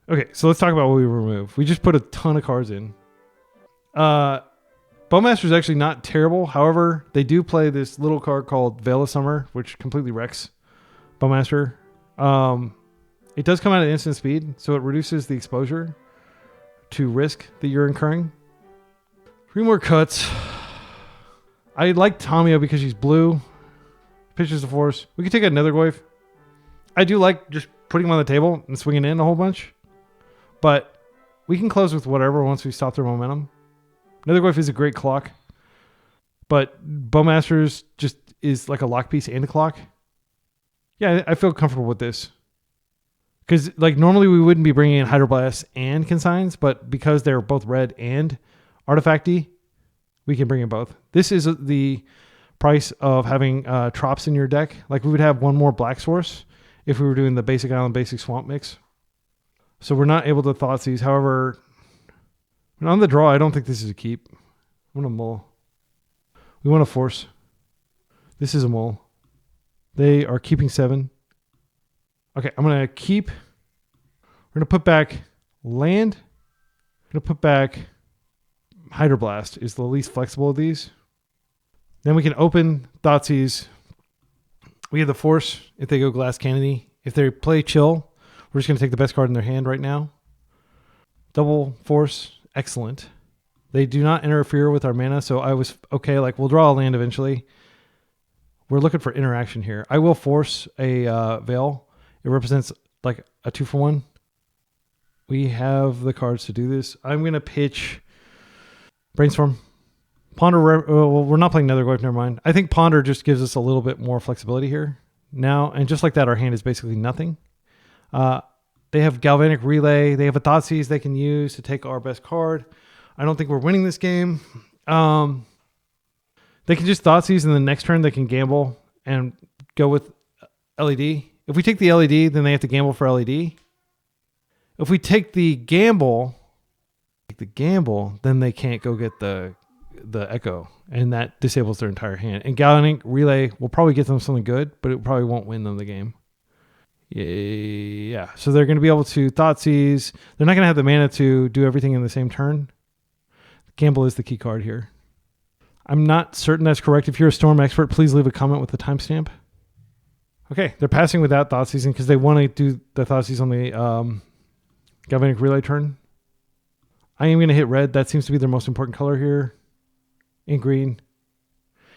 Speaker 1: Okay, so let's talk about what we remove. We just put a ton of cards in. Bowmasters is actually not terrible. However, they do play this little card called Veil of Summer, which completely wrecks Bowmaster. It does come out at instant speed, so it reduces the exposure to risk that you're incurring. 3 more cuts. I like Tamiyo because she's blue. Pitches the force. We could take another Nethergoyf. I do like just putting them on the table and swinging in a whole bunch. But we can close with whatever once we stop their momentum. Nethergoyf is a great clock. But Bowmasters just is like a lock piece and a clock. Yeah, I feel comfortable with this. Because like normally we wouldn't be bringing in Hydroblasts and Consigns, but because they're both red and artifacty, we can bring in both. This is the price of having Trops in your deck. Like we would have 1 more Black Source if we were doing the Basic Island, Basic Swamp mix. So we're not able to Thoughtseize. However, on the draw, I don't think this is a keep. I want to mull. We want to force. This is a mull. They are keeping 7. Okay, I'm going to keep. We're going to put back land. I'm going to put back Hydroblast is the least flexible of these. Then we can open Thoughtseize. We have the force if they go Glass Cannony. If they play Chill, We're just going to take the best card in their hand right now. Double force. Excellent. They do not interfere with our mana, so I was okay. Like, we'll draw a land eventually. We're looking for interaction here. I will force a Veil. It represents like a 2-for-1. We have the cards to do this. I'm going to pitch Brainstorm. Ponder, well, we're not playing Nethergoyf, never mind. I think Ponder just gives us a little bit more flexibility here. Now, and just like that, our hand is basically nothing. They have Galvanic Relay. They have a Thoughtseize they can use to take our best card. I don't think we're winning this game. They can just Thoughtseize, and the next turn they can gamble and go with LED. If we take the LED, then they have to gamble for LED. If we take the gamble, then they can't go get the Echo, and that disables their entire hand. And Galvanic Relay will probably get them something good, but it probably won't win them the game. Yeah. So they're going to be able to Thoughtseize. They're not going to have the mana to do everything in the same turn. Gamble is the key card here. I'm not certain that's correct. If you're a Storm expert, please leave a comment with the timestamp. Okay, they're passing without Thoughtseizing because they want to do the Thoughtseize on the Galvanic Relay turn. I am going to hit red. That seems to be their most important color here. In green.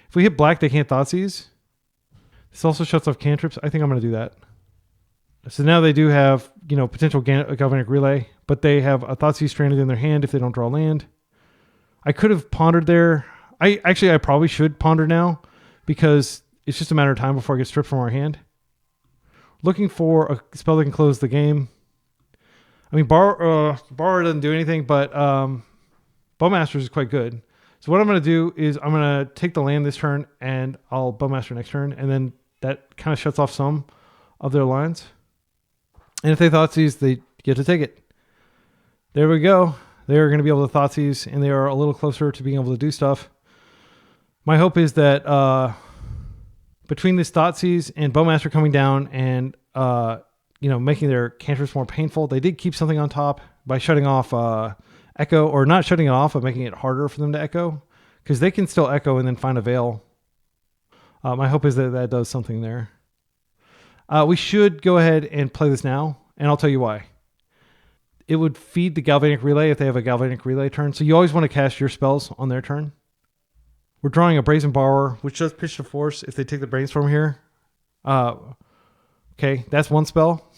Speaker 1: If we hit black, they can't Thoughtseize. This also shuts off cantrips. I think I'm going to do that. So now they do have, potential Galvanic Relay, but they have a Thoughtseize stranded in their hand if they don't draw land. I could have pondered there. I probably should ponder now because it's just a matter of time before I get stripped from our hand. Looking for a spell that can close the game. I mean, Borrower doesn't do anything, but Bowmasters is quite good. So what I'm going to do is I'm going to take the land this turn, and I'll Bowmaster next turn, and then that kind of shuts off some of their lines. And if they Thoughtseize, they get to take it. There we go. They're going to be able to Thoughtseize, and they are a little closer to being able to do stuff. My hope is that between this Thoughtseize and Bowmaster coming down and making their cantrips more painful, they did keep something on top by shutting off Echo, or not shutting it off, but making it harder for them to Echo, because they can still Echo and then find a Veil. My hope is that that does something there. We should go ahead and play this now, and I'll tell you why. It would feed the Galvanic Relay if they have a Galvanic Relay turn, so you always want to cast your spells on their turn. We're drawing a Brazen Borrower, which does pitch to force if they take the Brainstorm here. Okay, that's one spell.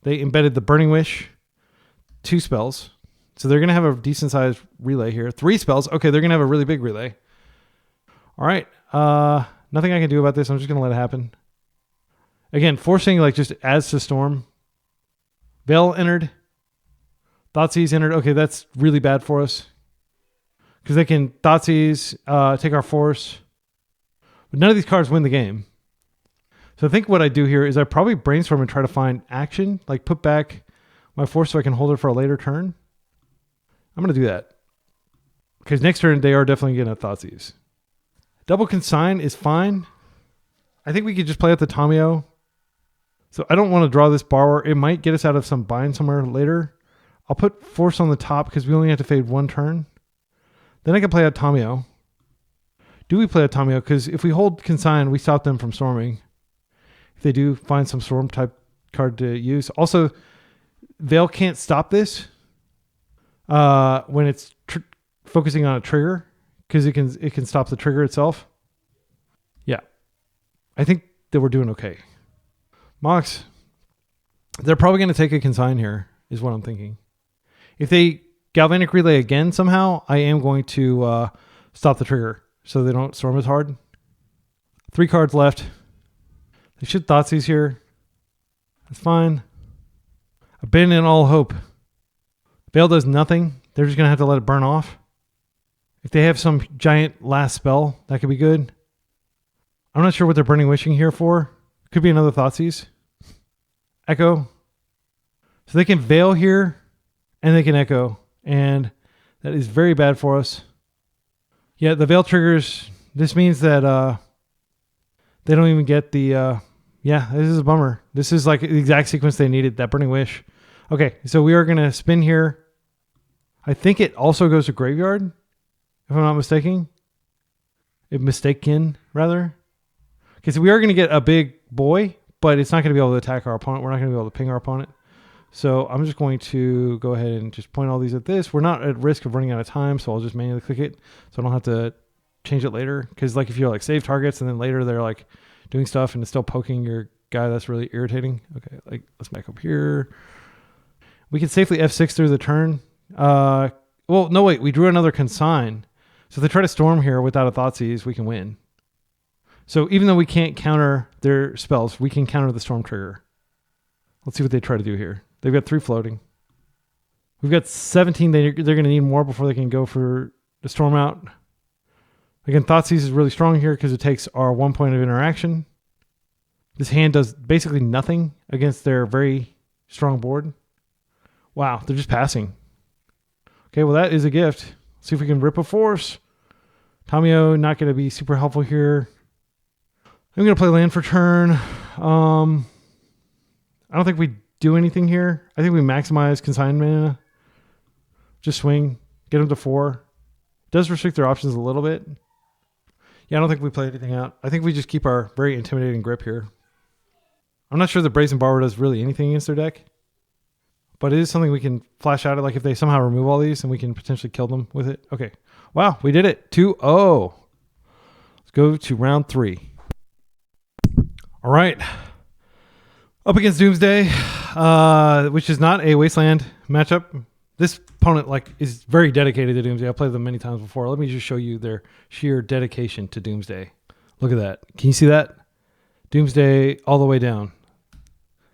Speaker 1: They embedded the Burning Wish, 2 spells. So they're going to have a decent sized relay here. 3 spells. Okay, they're going to have a really big relay. All right. Nothing I can do about this. I'm just going to let it happen. Again, forcing just adds to Storm. Veil entered. Thoughtseize entered. Okay, that's really bad for us. Because they can Thoughtseize, take our force. But none of these cards win the game. So I think what I do here is I probably Brainstorm and try to find action. Like put back my force so I can hold it for a later turn. I'm going to do that. Because next turn they are definitely going to Thoughtseize. Double Consign is fine. I think we could just play out the Tamiyo. So I don't want to draw this Borrower. It might get us out of some bind somewhere later. I'll put Force on the top because we only have to fade 1 turn. Then I can play out Tamiyo. Do we play out Tamiyo? Because if we hold Consign, we stop them from storming. If they do find some storm type card to use. Also, Veil can't stop this when it's focusing on a trigger because it can stop the trigger itself. Yeah. I think that we're doing okay. Mox, they're probably going to take a Consign here, is what I'm thinking. If they Galvanic Relay again somehow, I am going to stop the trigger so they don't storm as hard. 3 cards left. They should Thoughtseize here. That's fine. Abandon all hope. Veil does nothing. They're just going to have to let it burn off. If they have some giant last spell, that could be good. I'm not sure what they're Burning Wishing here for. Could be another Thoughtseize. Echo. So they can Veil here, and they can Echo. And that is very bad for us. Yeah, the Veil triggers. This means that they don't even get the... yeah, this is a bummer. This is like the exact sequence they needed, that Burning Wish. Okay, so we are going to spin here. I think it also goes to Graveyard, if I'm not mistaken. Rather. Okay, so we are going to get a big boy, but it's not going to be able to attack our opponent. We're not going to be able to ping our opponent. So I'm just going to go ahead and just point all these at this. We're not at risk of running out of time, so I'll just manually click it so I don't have to change it later. Because like if you're like save targets and then later they're like doing stuff and it's still poking your guy, that's really irritating. Okay, like let's back up here. We can safely F6 through the turn. Well, no, wait, we drew another consign. So if they try to storm here without a Thoughtseize, we can win. So even though we can't counter their spells, we can counter the storm trigger. Let's see what they try to do here. They've got 3 floating. We've got 17. They're going to need more before they can go for the storm out. Again, Thoughtseize is really strong here because it takes our 1 point of interaction. This hand does basically nothing against their very strong board. Wow, they're just passing. Okay, well that is a gift. See if we can rip a force. Tamiyo not going to be super helpful here. I'm going to play land for turn. I don't think we do anything here. I think we maximize consign mana. Just swing. Get them to 4. It does restrict their options a little bit. Yeah, I don't think we play anything out. I think we just keep our very intimidating grip here. I'm not sure the Brazen Borrower does really anything against their deck. But it is something we can flash out at. Like if they somehow remove all these, and we can potentially kill them with it. Okay. Wow, we did it. 2-0. Let's go to round 3. All right. Up against Doomsday, which is not a Wasteland matchup. This opponent is very dedicated to Doomsday. I've played them many times before. Let me just show you their sheer dedication to Doomsday. Look at that. Can you see that? Doomsday all the way down.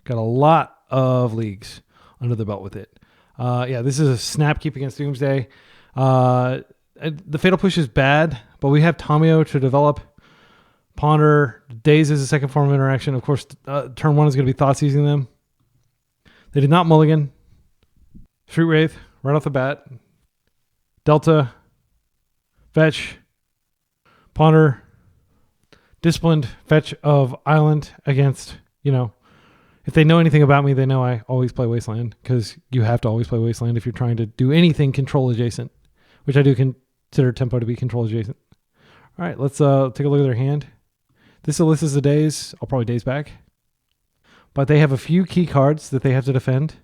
Speaker 1: Got a lot of leagues under the belt with it. Yeah, this is a snap keep against Doomsday. The Fatal Push is bad, but we have Tamiyo to develop. Ponder, Daze is a second form of interaction. Of course, turn 1 is going to be Thoughtseizing them. They did not mulligan. Street Wraith, right off the bat. Delta, fetch, Ponder, Disciplined, fetch of Island against, if they know anything about me, they know I always play Wasteland, because you have to always play Wasteland if you're trying to do anything control adjacent, which I do consider tempo to be control adjacent. All right, let's take a look at their hand. This elicits the Daze. I'll probably Daze back. But they have a few key cards that they have to defend,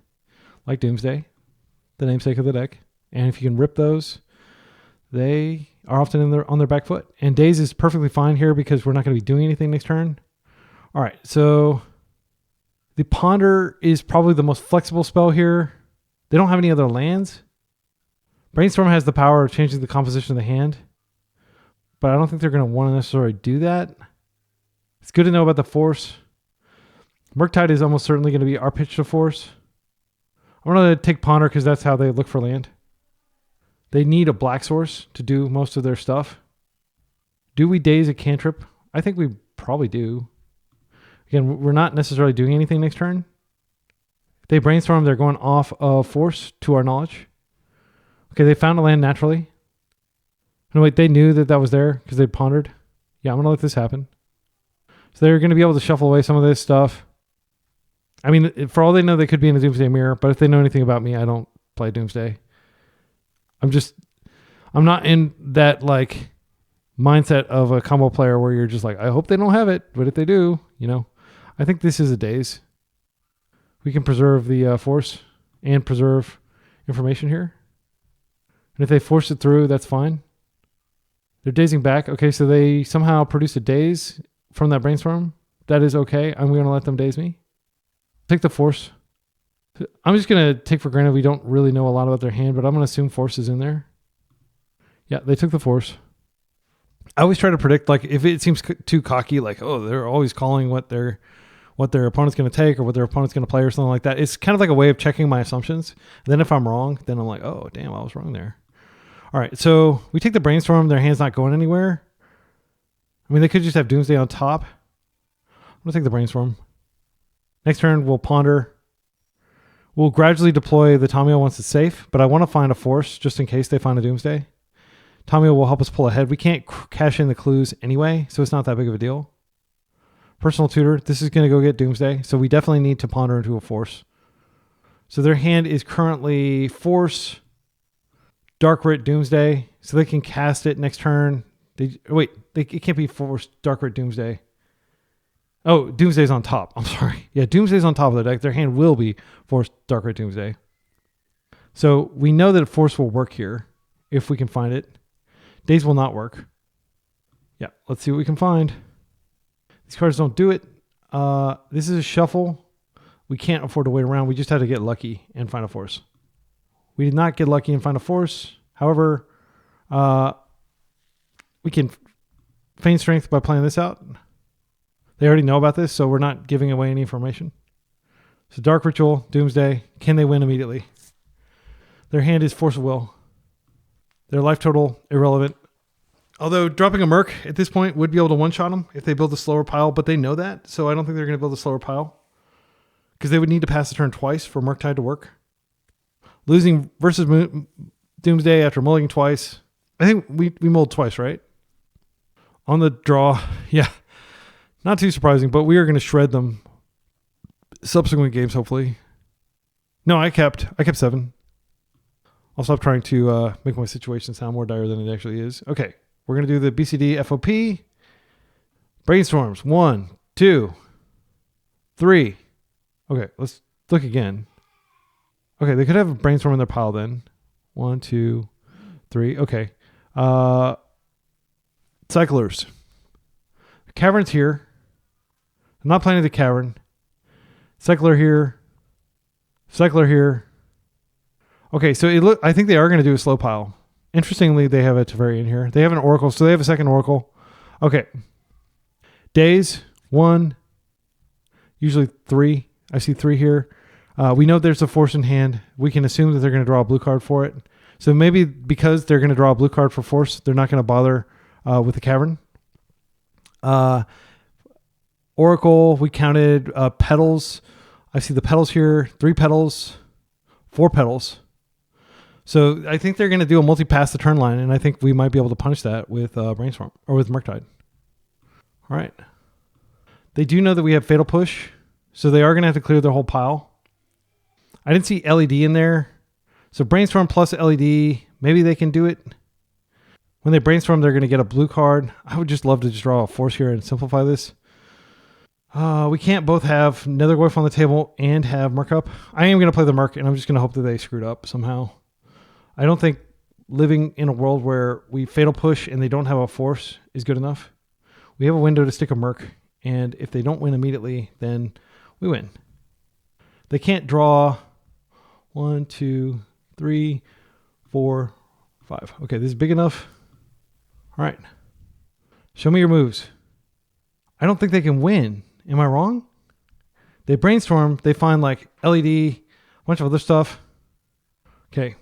Speaker 1: like Doomsday, the namesake of the deck. And if you can rip those, they are often on their back foot. And Daze is perfectly fine here because we're not going to be doing anything next turn. All right, so the Ponder is probably the most flexible spell here. They don't have any other lands. Brainstorm has the power of changing the composition of the hand, but I don't think they're going to want to necessarily do that. It's good to know about the Force. Murktide is almost certainly going to be our pitch to Force. I'm going to take Ponder because that's how they look for land. They need a black source to do most of their stuff. Do we Daze a cantrip? I think we probably do. Again, we're not necessarily doing anything next turn. If they Brainstorm, they're going off of Force to our knowledge. Okay, they found a land naturally. No, wait, they knew that was there because they pondered. Yeah, I'm going to let this happen. So they're going to be able to shuffle away some of this stuff. I mean, for all they know, they could be in a Doomsday mirror, but if they know anything about me, I don't play Doomsday. I'm not in that mindset of a combo player where you're just like, I hope they don't have it, but if they do, I think this is a Daze. We can preserve the Force and preserve information here. And if they force it through, that's fine. They're Dazing back. Okay, so they somehow produce a Daze from that Brainstorm. That is okay. I'm going to let them Daze me. Take the Force. I'm just going to take for granted we don't really know a lot about their hand, but I'm going to assume Force is in there. Yeah, they took the Force. I always try to predict, if it seems too cocky, they're always calling what their opponent's going to take or what their opponent's going to play or something like that. It's kind of like a way of checking my assumptions. And then if I'm wrong, then I'm like, oh, damn, I was wrong there. All right, so we take the Brainstorm. Their hand's not going anywhere. I mean, they could just have Doomsday on top. I'm going to take the Brainstorm. Next turn, we'll Ponder. We'll gradually deploy the Tamiyo once it's safe, but I want to find a Force just in case they find a Doomsday. Tamiyo will help us pull ahead. We can't cash in the clues anyway, so it's not that big of a deal. Personal Tutor, this is going to go get Doomsday, so we definitely need to Ponder into a Force. So their hand is currently Force, Dark Writ, Doomsday, so they can cast it next turn. It can't be Force, Dark Writ, Doomsday. Oh, Doomsday's on top. I'm sorry. Yeah, Doomsday's on top of the deck. Their hand will be Force Dark Red Doomsday. So we know that Force will work here if we can find it. Daze will not work. Yeah, let's see what we can find. These cards don't do it. This is a shuffle. We can't afford to wait around. We just had to get lucky and find a Force. We did not get lucky and find a Force. However, we can feign strength by playing this out. They already know about this, so we're not giving away any information. So Dark Ritual, Doomsday. Can they win immediately? Their hand is Force of Will. Their life total, irrelevant. Although dropping a Merc at this point would be able to one-shot them if they build a slower pile, but they know that, so I don't think they're going to build a slower pile. Because they would need to pass the turn twice for Murktide to work. Losing versus Doomsday after mulling twice. I think we mulled twice, right? On the draw, yeah. Not too surprising, but we are going to shred them subsequent games, hopefully. No, I kept 7. I'll stop trying to make my situation sound more dire than it actually is. Okay, we're going to do the BCD FOP. Brainstorms. 1, 2, 3. Okay, let's look again. Okay, they could have a brainstorm in their pile then. 1, 2, 3. Okay. Cyclers. Cavern's here. I'm not playing the Cavern. Cycler here. Cycler here. Okay, so I think they are going to do a slow pile. Interestingly, they have a Teferi in here. They have an Oracle, so they have a second Oracle. Okay. Days. 1. Usually 3. I see 3 here. We know there's a Force in hand. We can assume that they're going to draw a blue card for it. So maybe because they're going to draw a blue card for Force, they're not going to bother with the Cavern. Oracle, we counted petals. I see the petals here. 3 petals. 4 petals. So I think they're going to do a multi-pass the turn line, and I think we might be able to punish that with Brainstorm or with Murktide. All right. They do know that we have Fatal Push, so they are going to have to clear their whole pile. I didn't see LED in there. So Brainstorm plus LED, maybe they can do it. When they Brainstorm, they're going to get a blue card. I would just love to just draw a Force here and simplify this. We can't both have Netherglyph on the table and have Merc up. I am going to play the Merc, and I'm just going to hope that they screwed up somehow. I don't think living in a world where we Fatal Push and they don't have a Force is good enough. We have a window to stick a Merc, and if they don't win immediately, then we win. They can't draw 1, 2, 3, 4, 5. Okay, this is big enough. All right. Show me your moves. I don't think they can win. Am I wrong? They Brainstorm. They find like LED, a bunch of other stuff. Okay.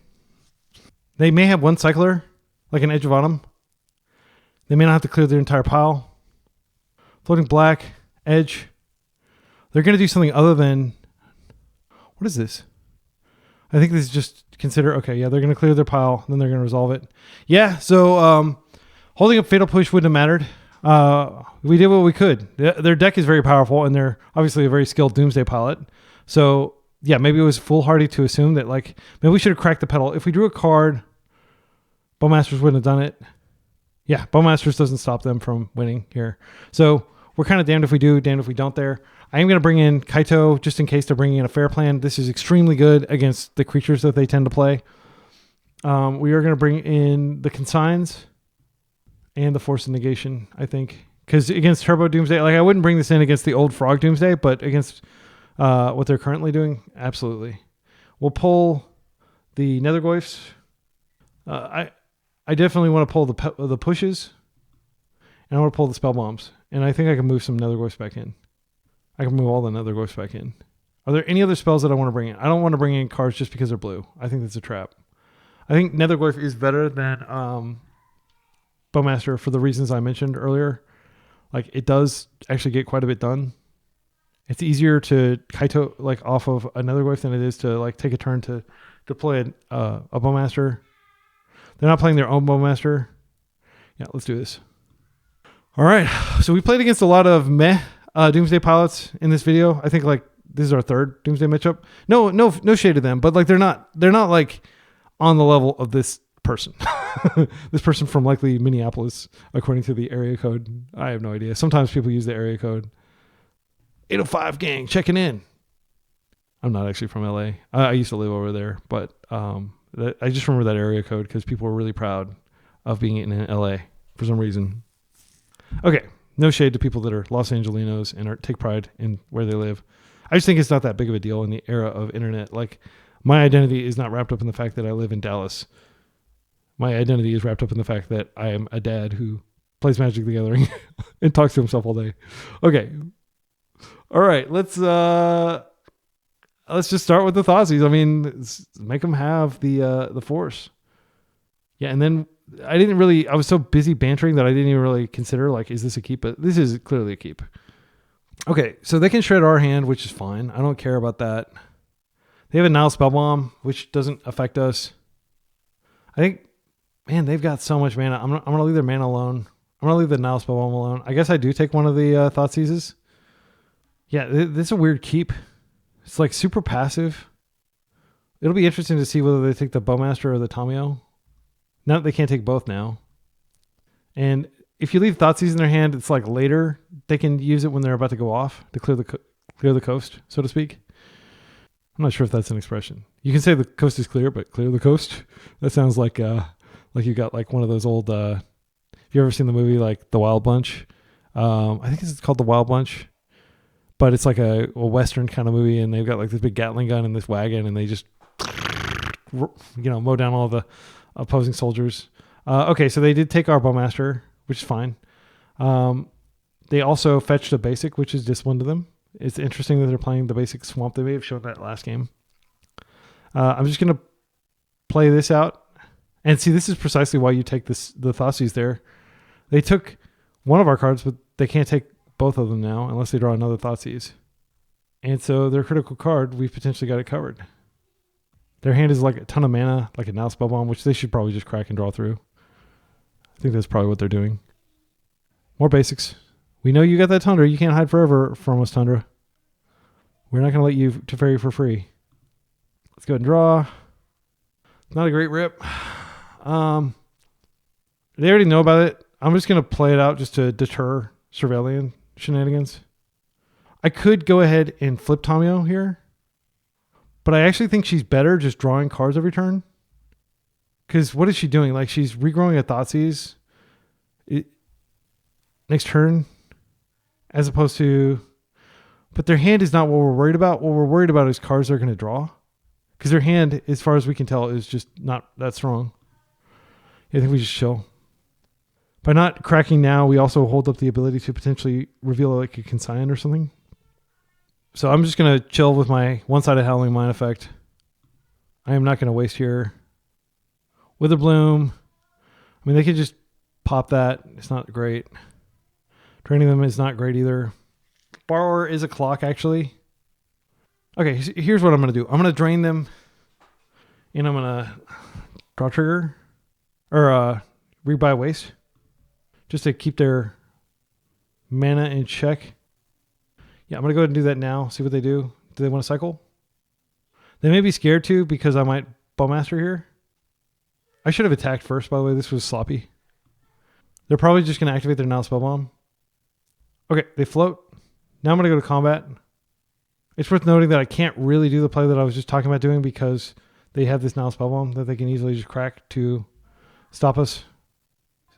Speaker 1: They may have one Cycler, like an Edge of Autumn. They may not have to clear their entire pile. Floating Black, Edge. They're going to do something other than... What is this? I think this is just consider... Okay, yeah, they're going to clear their pile, then they're going to resolve it. Yeah, so holding up Fatal Push wouldn't have mattered. We did what we could. Their deck is very powerful, and they're obviously a very skilled Doomsday pilot. So, yeah, maybe it was foolhardy to assume that, like, maybe we should have cracked the pedal. If we drew a card, Bowmasters wouldn't have done it. Yeah, Bowmasters doesn't stop them from winning here. So we're kind of damned if we do, damned if we don't there. I am going to bring in Kaito just in case they're bringing in a fair plan. This is extremely good against the creatures that they tend to play. We are going to bring in the Consigns and the Force of Negation, I think. Because against Turbo Doomsday, like I wouldn't bring this in against the old Frog Doomsday, but against what they're currently doing, absolutely. We'll pull the Netherglyphs. I definitely want to pull the pushes, and I want to pull the spell bombs. And I think I can move some Netherglyphs back in. I can move all the Netherglyphs back in. Are there any other spells that I want to bring in? I don't want to bring in cards just because they're blue. I think that's a trap. I think Netherglyph is better than Bowmaster for the reasons I mentioned earlier. Like, it does actually get quite a bit done. It's easier to Kaito like off of a Netherglyph than it is to like take a turn to deploy a Bowmaster. They're not playing their own Bowmaster. Yeah, let's do this. All right. So we played against a lot of meh Doomsday pilots in this video. I think like this is our third Doomsday matchup. No shade to them, but like they're not like on the level of this person. This person from likely Minneapolis, according to the area code. I have no idea. Sometimes people use the area code. 805 gang checking in. I'm not actually from LA. I used to live over there, but I just remember that area code because people were really proud of being in LA for some reason. Okay, no shade to people that are Los Angelinos and take pride in where they live. I just think it's not that big of a deal in the era of internet. Like, my identity is not wrapped up in the fact that I live in Dallas. My identity is wrapped up in the fact that I am a dad who plays Magic the Gathering and talks to himself all day. Okay. All right, let's just start with the Thoughtseize. I mean, make them have the force. Yeah, and then I was so busy bantering that I didn't even really consider, like, is this a keep? But this is clearly a keep. Okay, so they can shred our hand, which is fine. I don't care about that. They have a Nile Spellbomb, which doesn't affect us. I think, man, they've got so much mana. I'm going to leave their mana alone. I'm going to leave the Nile Spellbomb alone. I guess I do take one of the Thoughtseizes. Yeah, this is a weird keep. It's like super passive. It'll be interesting to see whether they take the Bowmaster or the Tamiyo. Now that they can't take both now. And if you leave Thoughtseize in their hand, it's like later they can use it when they're about to go off to clear the coast, so to speak. I'm not sure if that's an expression. You can say the coast is clear, but clear the coast. That sounds like you got like one of those old. Have you ever seen the movie like The Wild Bunch? I think it's called The Wild Bunch, but it's like a Western kind of movie, and they've got like this big Gatling gun in this wagon, and they just mow down all the opposing soldiers. Okay, so they did take our Bowmaster, which is fine. They also fetched a basic, which is discipline to them. It's interesting that they're playing the basic swamp. They may have shown that last game. I'm just going to play this out. And see, this is precisely why you take the Thoughtseize there. They took one of our cards, but they can't take both of them now unless they draw another Thoughtseize. And so their critical card, we've potentially got it covered. Their hand is like a ton of mana, like a Nile Spellbomb, which they should probably just crack and draw through. I think that's probably what they're doing. More basics. We know you got that Tundra. You can't hide forever from us, Tundra. We're not going to let you Teferi for free. Let's go ahead and draw. Not a great rip. They already know about it. I'm just going to play it out just to deter Surveillian shenanigans. I could go ahead and flip Tamiyo here, but I actually think she's better just drawing cards every turn. Because what is she doing? Like, she's regrowing a Thoughtseize next turn, as opposed to... But their hand is not what we're worried about. What we're worried about is cards they're going to draw. Because their hand, as far as we can tell, is just not that strong. I think we just chill. By not cracking now, we also hold up the ability to potentially reveal like a consign or something. So I'm just going to chill with my one-sided Howling Mind effect. I am not going to waste here. Witherbloom. I mean, they could just pop that. It's not great. Draining them is not great either. Borrower is a clock, actually. Okay, here's what I'm going to do. I'm going to drain them, and I'm going to draw trigger, or rebuy waste, just to keep their mana in check. Yeah, I'm going to go ahead and do that now, see what they do. Do they want to cycle? They may be scared to because I might Bowmaster here. I should have attacked first, by the way. This was sloppy. They're probably just going to activate their Nile Spellbomb. Okay, they float. Now I'm going to go to combat. It's worth noting that I can't really do the play that I was just talking about doing because they have this Nile Spellbomb that they can easily just crack to stop us.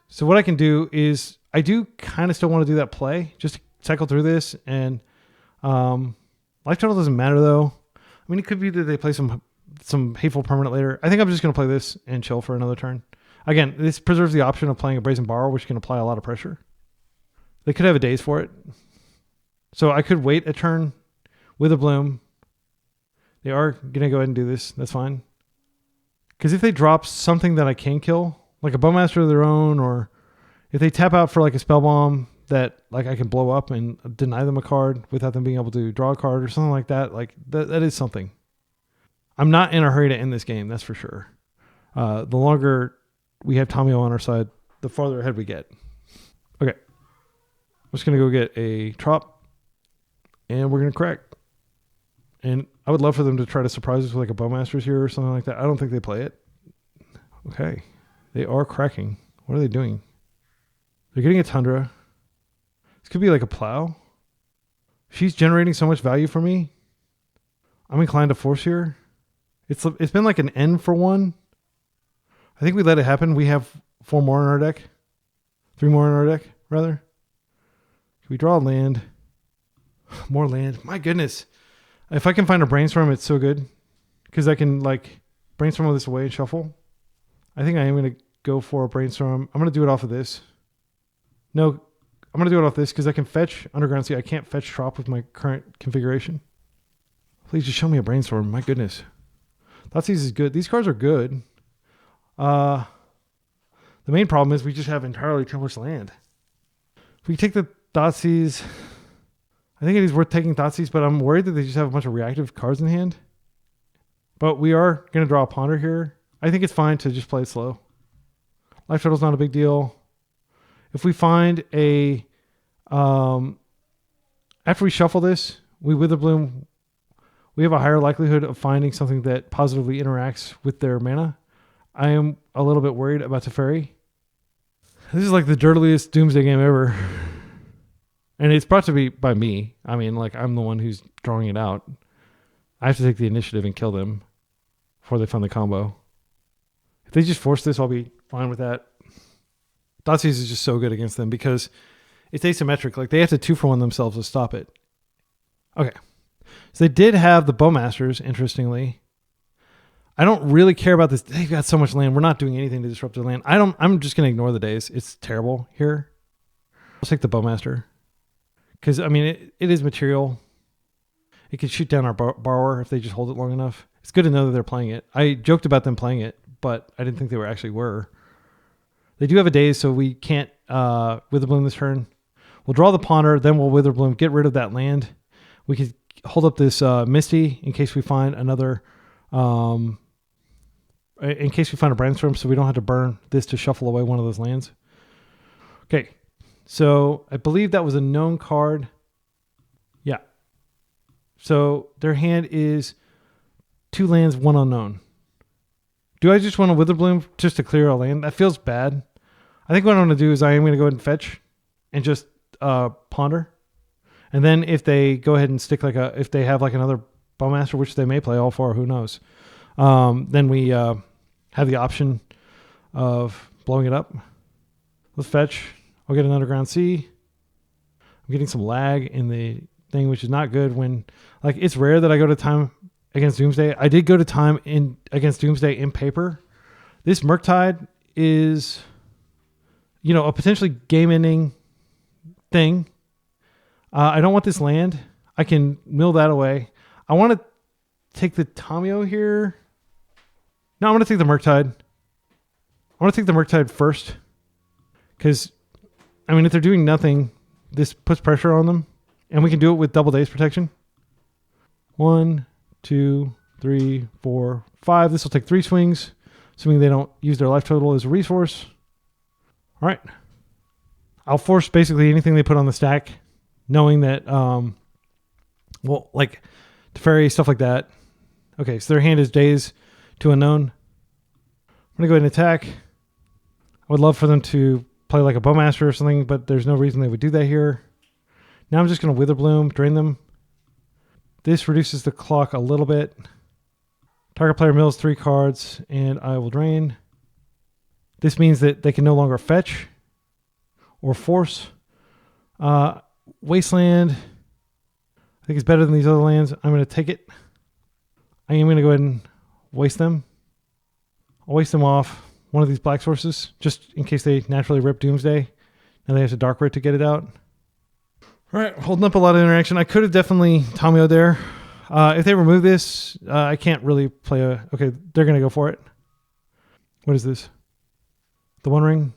Speaker 1: So what I can do is I do kind of still want to do that play, just to cycle through this. And life total doesn't matter, though. I mean, it could be that they play some hateful permanent later. I think I'm just going to play this and chill for another turn. Again, this preserves the option of playing a Brazen Borrow, which can apply a lot of pressure. They could have a daze for it. So I could wait a turn with a Bloom. They are going to go ahead and do this. That's fine. Because if they drop something that I can kill, like a Bowmaster of their own, or if they tap out for like a Spellbomb that like I can blow up and deny them a card without them being able to draw a card or something like that, like that is something. I'm not in a hurry to end this game, that's for sure. The longer we have Tamiyo on our side, the farther ahead we get. Okay. I'm just going to go get a Trop, and we're going to crack. And I would love for them to try to surprise us with like a Bowmasters here or something like that. I don't think they play it. Okay. They are cracking. What are they doing? They're getting a Tundra. This could be like a Plow. She's generating so much value for me. I'm inclined to force here. It's been like an N for 1. I think we let it happen. We have 4 more in our deck. 3 more in our deck, rather. Can we draw a land? More land. My goodness. If I can find a brainstorm, it's so good. Because I can like brainstorm all this away and shuffle. I think I am going to go for a brainstorm. I'm going to do it off of this. No, I'm going to do it off this because I can fetch Underground Sea. I can't fetch Trop with my current configuration. Please just show me a brainstorm. My goodness. Thoughtseize is good. These cards are good. The main problem is we just have entirely too much land. If we take the Thoughtseize, I think it is worth taking Thoughtseize, but I'm worried that they just have a bunch of reactive cards in hand. But we are going to draw a Ponder here. I think it's fine to just play it slow. Life total's not a big deal. If we find a... after we shuffle this, we Witherbloom, we have a higher likelihood of finding something that positively interacts with their mana. I am a little bit worried about Teferi. This is like the dirtiest Doomsday game ever. And it's brought to be by me. I mean, like, I'm the one who's drawing it out. I have to take the initiative and kill them before they find the combo. If they just force this, I'll be fine with that. Thoughtseize is just so good against them because it's asymmetric. Like, they have to 2-for-1 themselves to stop it. Okay. So they did have the Bowmasters, interestingly. I don't really care about this. They've got so much land. We're not doing anything to disrupt their land. I'm just going to ignore the days. It's terrible here. I'll take the Bowmaster. Because, I mean, it is material. It can shoot down our borrower if they just hold it long enough. It's good to know that they're playing it. I joked about them playing it, but I didn't think they actually were. They do have a daze, so we can't Witherbloom this turn. We'll draw the Ponder, then we'll Witherbloom, get rid of that land. We could hold up this Misty in case we find another... in case we find a Brainstorm, so we don't have to burn this to shuffle away one of those lands. Okay, so I believe that was a known card. Yeah. So their hand is 2 lands, 1 unknown. Do I just want to Witherbloom just to clear a land? That feels bad. I think what I'm going to do is I am going to go ahead and fetch and just ponder. And then if they go ahead and stick if they have like another Bowmaster, which they may play all 4, who knows? Then we have the option of blowing it up. Let's fetch. I'll get an Underground Sea. I'm getting some lag in the thing, which is not good when, like, it's rare that I go to time against Doomsday. I did go to time against Doomsday in paper. This Murktide is, a potentially game-ending thing. I don't want this land. I can mill that away. I want to take the Tamiyo here. No, I'm going to take the Murktide. I want to take the Murktide first. Because, I mean, if they're doing nothing, this puts pressure on them. And we can do it with double daze protection. 1, 2, 3, 4, 5. This will take 3 swings, assuming they don't use their life total as a resource. All right. I'll force basically anything they put on the stack, knowing that, like Teferi, stuff like that. Okay, so their hand is daze to unknown. I'm going to go ahead and attack. I would love for them to play like a Bowmaster or something, but there's no reason they would do that here. Now I'm just going to Witherbloom, drain them. This reduces the clock a little bit. Target player mills 3 cards, and I will drain. This means that they can no longer fetch or force. Wasteland, I think it's better than these other lands. I'm going to take it. I am going to go ahead and waste them. I'll waste them off one of these black sources, just in case they naturally rip Doomsday, and they have to Dark Red to get it out. All right, holding up a lot of interaction. I could have definitely Tamiyo there. If they remove this, I can't really play a... Okay, they're going to go for it. What is this? The One Ring.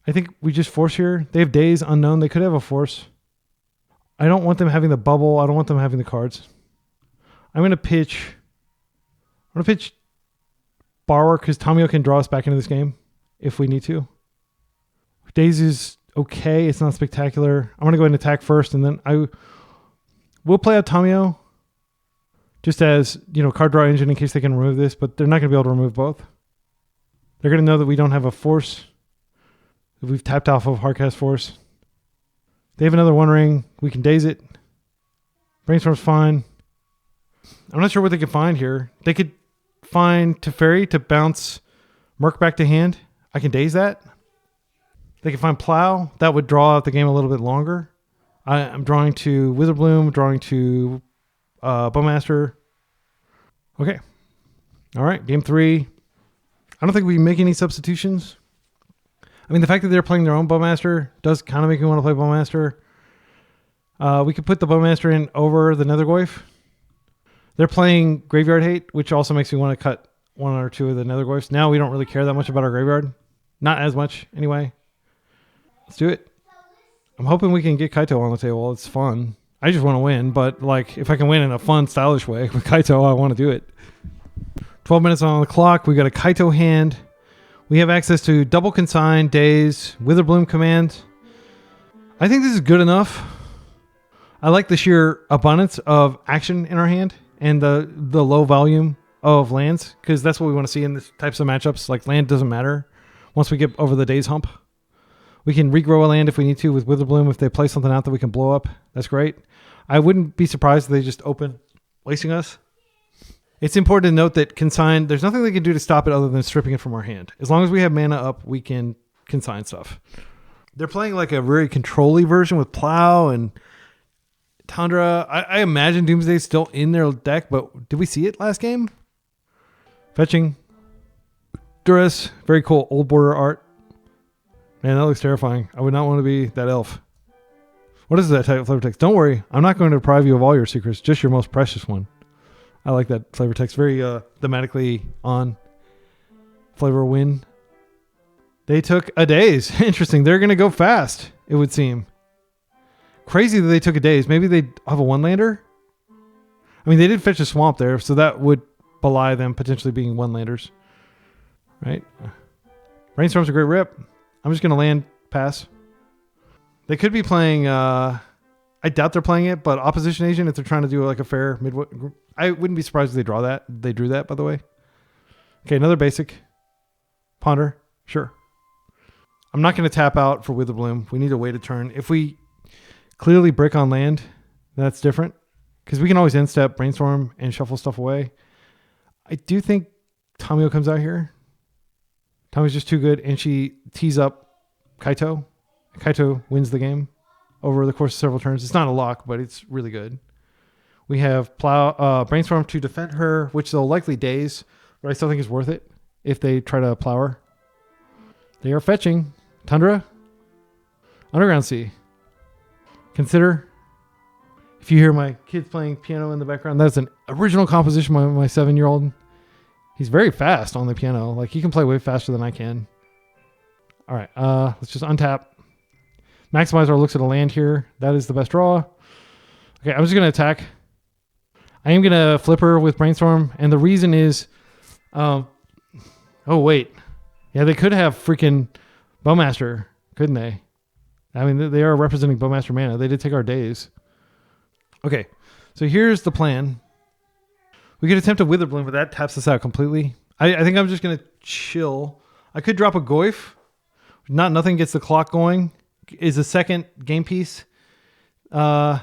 Speaker 1: I think we just force here. They have days unknown. They could have a force. I don't want them having the bubble. I don't want them having the cards. I'm going to pitch... I'm going to pitch Borrower because Tamiyo can draw us back into this game if we need to. Days is okay. It's not spectacular. I'm going to go ahead and attack first, and then I will play out Tamiyo just as, card draw engine in case they can remove this, but they're not going to be able to remove both. They're going to know that we don't have a force. We've tapped off of Hardcast Force. They have another One Ring. We can daze it. Brainstorm's fine. I'm not sure what they could find here. They could find Teferi to bounce Merc back to hand. I can daze that. They could find Plow. That would draw out the game a little bit longer. I'm drawing to Witherbloom, drawing to Bowmaster. Okay. All right, game 3. I don't think we make any substitutions. I mean, the fact that they're playing their own Bowmaster does kind of make me want to play Bowmaster. We could put the Bowmaster in over the Nethergoyf. They're playing Graveyard Hate, which also makes me want to cut 1 or 2 of the Nethergoyfs. Now we don't really care that much about our graveyard. Not as much, anyway. Let's do it. I'm hoping we can get Kaito on the table. It's fun. I just want to win, but like if I can win in a fun, stylish way with Kaito, I want to do it. 12 minutes on the clock. We got a Kaito hand. We have access to double consign, days, Witherbloom Command. I think this is good enough. I like the sheer abundance of action in our hand and the low volume of lands, because that's what we want to see in these types of matchups. Like land doesn't matter once we get over the days hump. We can regrow a land if we need to with Witherbloom. If they play something out that we can blow up, that's great. I wouldn't be surprised if they just open wasting us. It's important to note that consign, there's nothing they can do to stop it other than stripping it from our hand. As long as we have mana up, we can consign stuff. They're playing like a very control-y version with Plow and Tundra. I imagine Doomsday is still in their deck, but did we see it last game? Fetching. Duress. Very cool old border art. Man, that looks terrifying. I would not want to be that elf. What is that type of flavor text? Don't worry. I'm not going to deprive you of all your secrets, just your most precious one. I like that flavor text. Very thematically on. Flavor win. They took a daze. Interesting. They're going to go fast, it would seem. Crazy that they took a daze. Maybe they have a one-lander? I mean, they did fetch a swamp there, so that would belie them potentially being one-landers. Right? Brainstorm's a great rip. I'm just going to land pass. They could be playing... I doubt they're playing it, but Opposition Agent, if they're trying to do like a fair midway... I wouldn't be surprised if they draw that. They drew that, by the way. Okay, another basic. Ponder. Sure. I'm not going to tap out for Witherbloom. We need to wait a turn. If we clearly brick on land, that's different. Because we can always end step, brainstorm, and shuffle stuff away. I do think Tamiyo comes out here. Tamiyo's just too good, and she tees up Kaito. Kaito wins the game over the course of several turns. It's not a lock, but it's really good. We have Brainstorm to defend her, which they'll likely daze, but I still think it's worth it if they try to plow her. They are fetching. Tundra. Underground Sea. Consider. If you hear my kids playing piano in the background, that's an original composition by my 7-year-old. He's very fast on the piano. Like, he can play way faster than I can. All right, let's just untap. Maximizer looks at a land here. That is the best draw. Okay, I'm just going to attack. I am going to flip her with Brainstorm, and the reason is... oh, wait. Yeah, they could have freaking Bowmaster, couldn't they? I mean, they are representing Bowmaster mana. They did take our days. Okay, so here's the plan. We could attempt a Witherbloom, but that taps us out completely. I think I'm just going to chill. I could drop a Goyf. Nothing gets the clock going. Is a second game piece that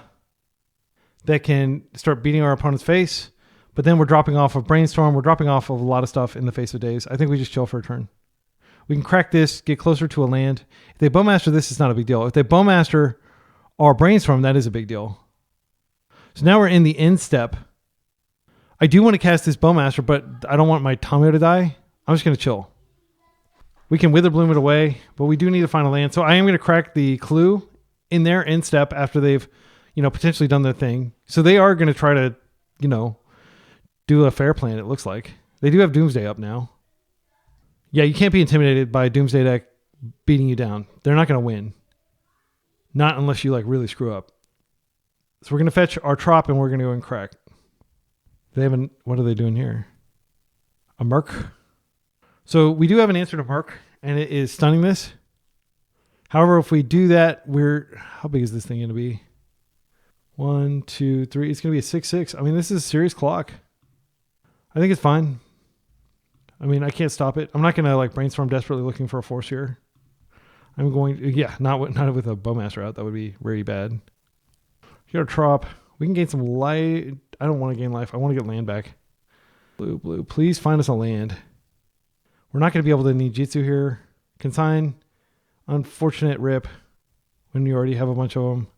Speaker 1: can start beating our opponent's face. But then we're dropping off of Brainstorm. We're dropping off of a lot of stuff in the face of days. I think we just chill for a turn. We can crack this, get closer to a land. If they Bowmaster this, it's not a big deal. If they Bowmaster our Brainstorm, that is a big deal. So now we're in the end step. I do want to cast this Bowmaster, but I don't want my Tamiyo to die. I'm just going to chill. We can Witherbloom it away, but we do need to find a land. So I am going to crack the clue in their end step after they've, potentially done their thing. So they are going to try to, do a fair plan, it looks like. They do have Doomsday up now. Yeah, you can't be intimidated by a Doomsday deck beating you down. They're not going to win. Not unless you really screw up. So we're going to fetch our Trop and we're going to go and crack. They haven't. What are they doing here? A Merc. So we do have an answer to Merc, and it is stunning this. However, if we do that, how big is this thing going to be? 1, 2, 3. It's going to be a 6/6. I mean, this is a serious clock. I think it's fine. I mean, I can't stop it. I'm not going to Brainstorm desperately looking for a force here. I'm going to, not with a Bowmaster out. That would be very bad. Get our Trop. We can gain some life. I don't want to gain life. I want to get land back. Blue. Please find us a land. We're not going to be able to ninjutsu here. Consign. Unfortunate rip. When you already have a bunch of them.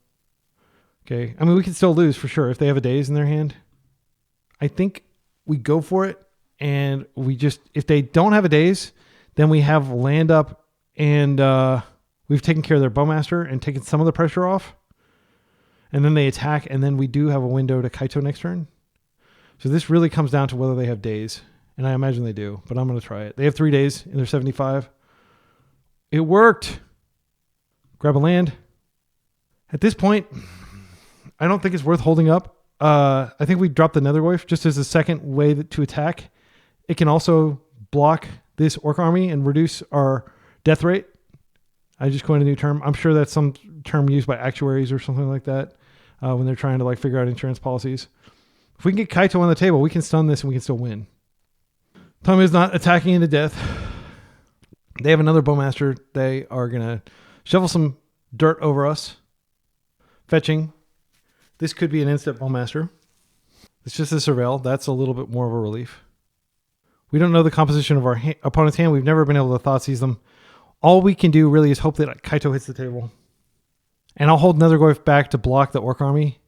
Speaker 1: Okay. I mean, we can still lose for sure if they have a daze in their hand. I think we go for it. And we just, if they don't have a daze, then we have land up and we've taken care of their Bowmaster and taken some of the pressure off. And then they attack, and then we do have a window to Kaito next turn. So this really comes down to whether they have days. And I imagine they do, but I'm going to try it. They have 3 days in their 75. It worked. Grab a land. At this point, I don't think it's worth holding up. I think we dropped the Nethergoyf just as a second way to attack. It can also block this Orc army and reduce our death rate. I just coined a new term. I'm sure that's some term used by actuaries or something like that when they're trying to like figure out insurance policies. If we can get Kaito on the table, we can stun this and we can still win. Tamiyo's not attacking into death. They have another Bowmaster. They are going to shovel some dirt over us. Fetching. This could be an instant Bowmaster. It's just a Surveil. That's a little bit more of a relief. We don't know the composition of our opponent's hand. We've never been able to Thoughtseize them. All we can do really is hope that Kaito hits the table. And I'll hold Nethergoyf back to block the Orc army.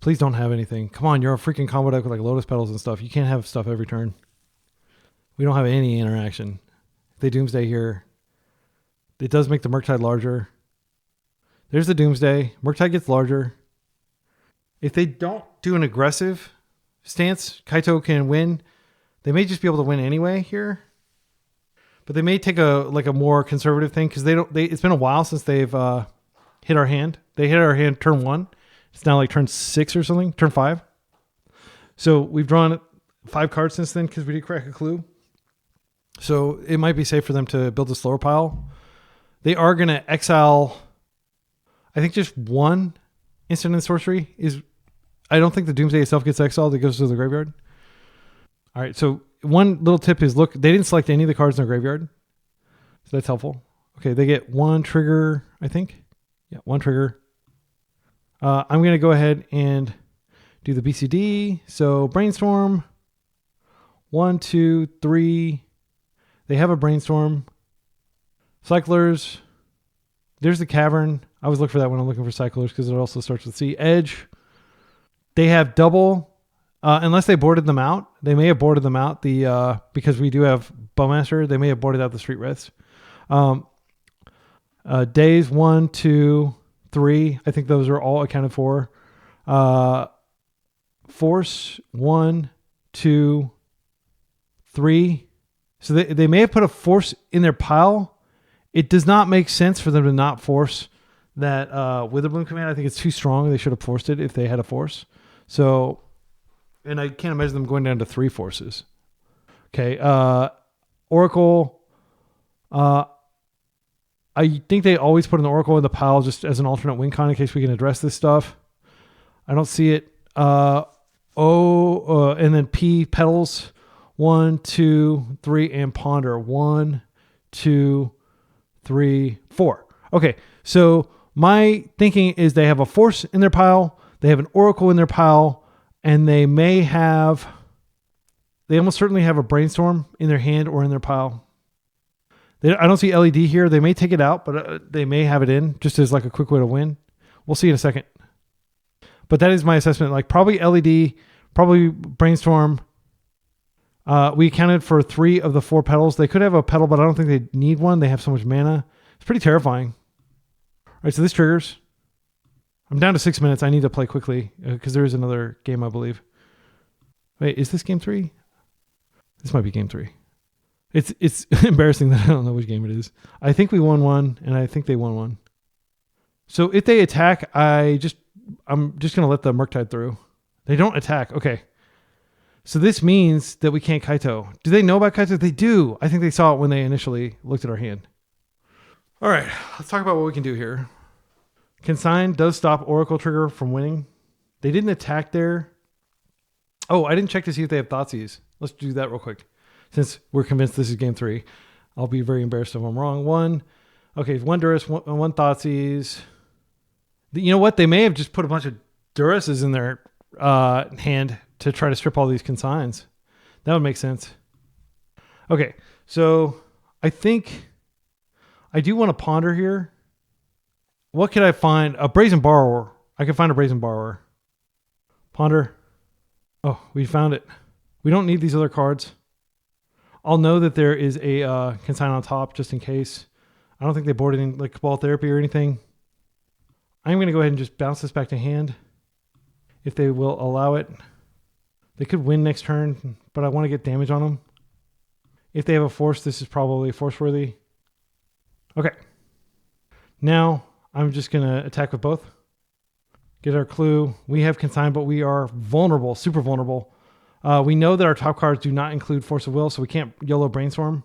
Speaker 1: Please don't have anything. Come on, you're a freaking combo deck with like Lotus Petals and stuff. You can't have stuff every turn. We don't have any interaction. If they Doomsday here, it does make the Murktide larger. There's the Doomsday. Murktide gets larger. If they don't do an aggressive stance, Kaito can win. They may just be able to win anyway here. But they may take a more conservative thing because it's been a while since they've hit our hand. They hit our hand turn 1. It's now like turn 6 or something, turn 5. So we've drawn 5 cards since then because we did crack a clue. So it might be safe for them to build a slower pile. They are going to exile, I think just 1 instant and sorcery is, I don't think the Doomsday itself gets exiled. It goes to the graveyard. All right. So one little tip is look, they didn't select any of the cards in their graveyard. So that's helpful. Okay. They get 1 trigger, I think. Yeah. 1 trigger. I'm going to go ahead and do the BCD. So Brainstorm. 1, 2, 3. They have a Brainstorm. Cyclers. There's the Cavern. I always look for that when I'm looking for Cyclers because it also starts with C. Edge. They have double. Unless they boarded them out. They may have boarded them out. Because we do have Bowmaster. They may have boarded out the Street Wraiths. Days 1, 2, 3. I think those are all accounted for. Force 1, 2, 3. So they may have put a force in their pile. It does not make sense for them to not force that Witherbloom Command. I think it's too strong. They should have forced it if they had a force. So, and I can't imagine them going down to 3 forces. Okay. Oracle. I think they always put an Oracle in the pile just as an alternate win con in case we can address this stuff. I don't see it. And then P petals. 1, 2, 3, and ponder. 1, 2, 3, 4. Okay, so my thinking is they have a force in their pile, they have an oracle in their pile, and they almost certainly have a brainstorm in their hand or in their pile. I don't see LED here. They may take it out, but they may have it in just as like a quick way to win. We'll see in a second. But that is my assessment. Like probably LED, probably brainstorm. We accounted for 3 of the 4 petals. They could have a petal, but I don't think they need one. They have so much mana. It's pretty terrifying. All right, so this triggers. I'm down to 6 minutes. I need to play quickly because there is another game, I believe. Wait, is this game 3? This might be game 3. It's embarrassing that I don't know which game it is. I think we won 1, and I think they won 1. So if they attack, I'm just going to let the Murktide through. They don't attack. Okay. So this means that we can't Kaito. Do they know about Kaito? They do. I think they saw it when they initially looked at our hand. All right, let's talk about what we can do here. Consign does stop Oracle trigger from winning. They didn't attack there. Oh, I didn't check to see if they have Thoughtseize. Let's do that real quick. Since we're convinced this is game 3. I'll be very embarrassed if I'm wrong. 1. Okay, 1 Durus, 1 Thoughtseize. You know what? They may have just put a bunch of Duress is in their hand to try to strip all these consigns. That would make sense. Okay, so I think I do want to ponder here. What could I find? A Brazen Borrower. I could find a Brazen Borrower. Ponder. Oh, we found it. We don't need these other cards. I'll know that there is a consign on top just in case. I don't think they board anything like Cabal Therapy or anything. I'm going to go ahead and just bounce this back to hand if they will allow it. They could win next turn, but I want to get damage on them. If they have a force, this is probably force worthy. Okay. Now I'm just going to attack with both. Get our clue. We have consign, but we are vulnerable, super vulnerable. We know that our top cards do not include Force of Will, so we can't YOLO Brainstorm.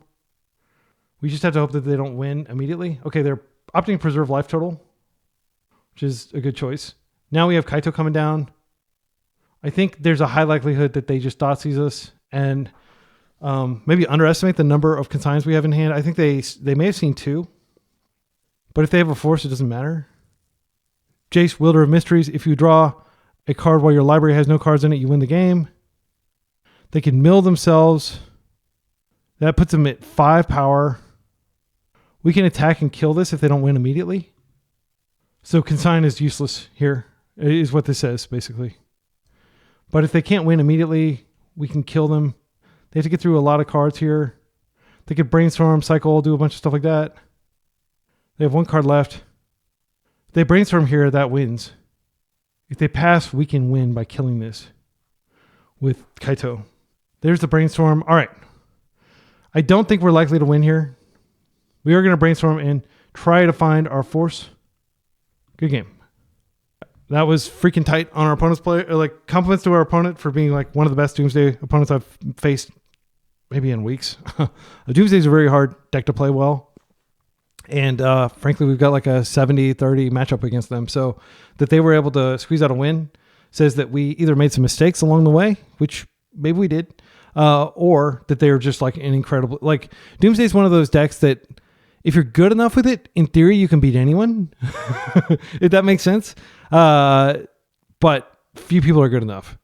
Speaker 1: We just have to hope that they don't win immediately. Okay, they're opting to preserve life total, which is a good choice. Now we have Kaito coming down. I think there's a high likelihood that they just Thoughtseize us and maybe underestimate the number of consigns we have in hand. I think they may have seen 2, but if they have a force, it doesn't matter. Jace, Wielder of Mysteries. If you draw a card while your library has no cards in it, you win the game. They can mill themselves. That puts them at 5 power. We can attack and kill this if they don't win immediately. So consign is useless here, is what this says, basically. But if they can't win immediately, we can kill them. They have to get through a lot of cards here. They could brainstorm, cycle, do a bunch of stuff like that. They have 1 card left. If they brainstorm here, that wins. If they pass, we can win by killing this with Kaito. There's the brainstorm. All right. I don't think we're likely to win here. We are going to brainstorm and try to find our force. Good game. That was freaking tight on our opponent's play. Like, compliments to our opponent for being like one of the best Doomsday opponents I've faced maybe in weeks. Doomsday is a very hard deck to play well. And frankly, we've got like a 70-30 matchup against them. So that they were able to squeeze out a win says that we either made some mistakes along the way, which maybe we did, or that they were just like an incredible... Like, Doomsday is one of those decks that if you're good enough with it, in theory, you can beat anyone. If that makes sense. But few people are good enough.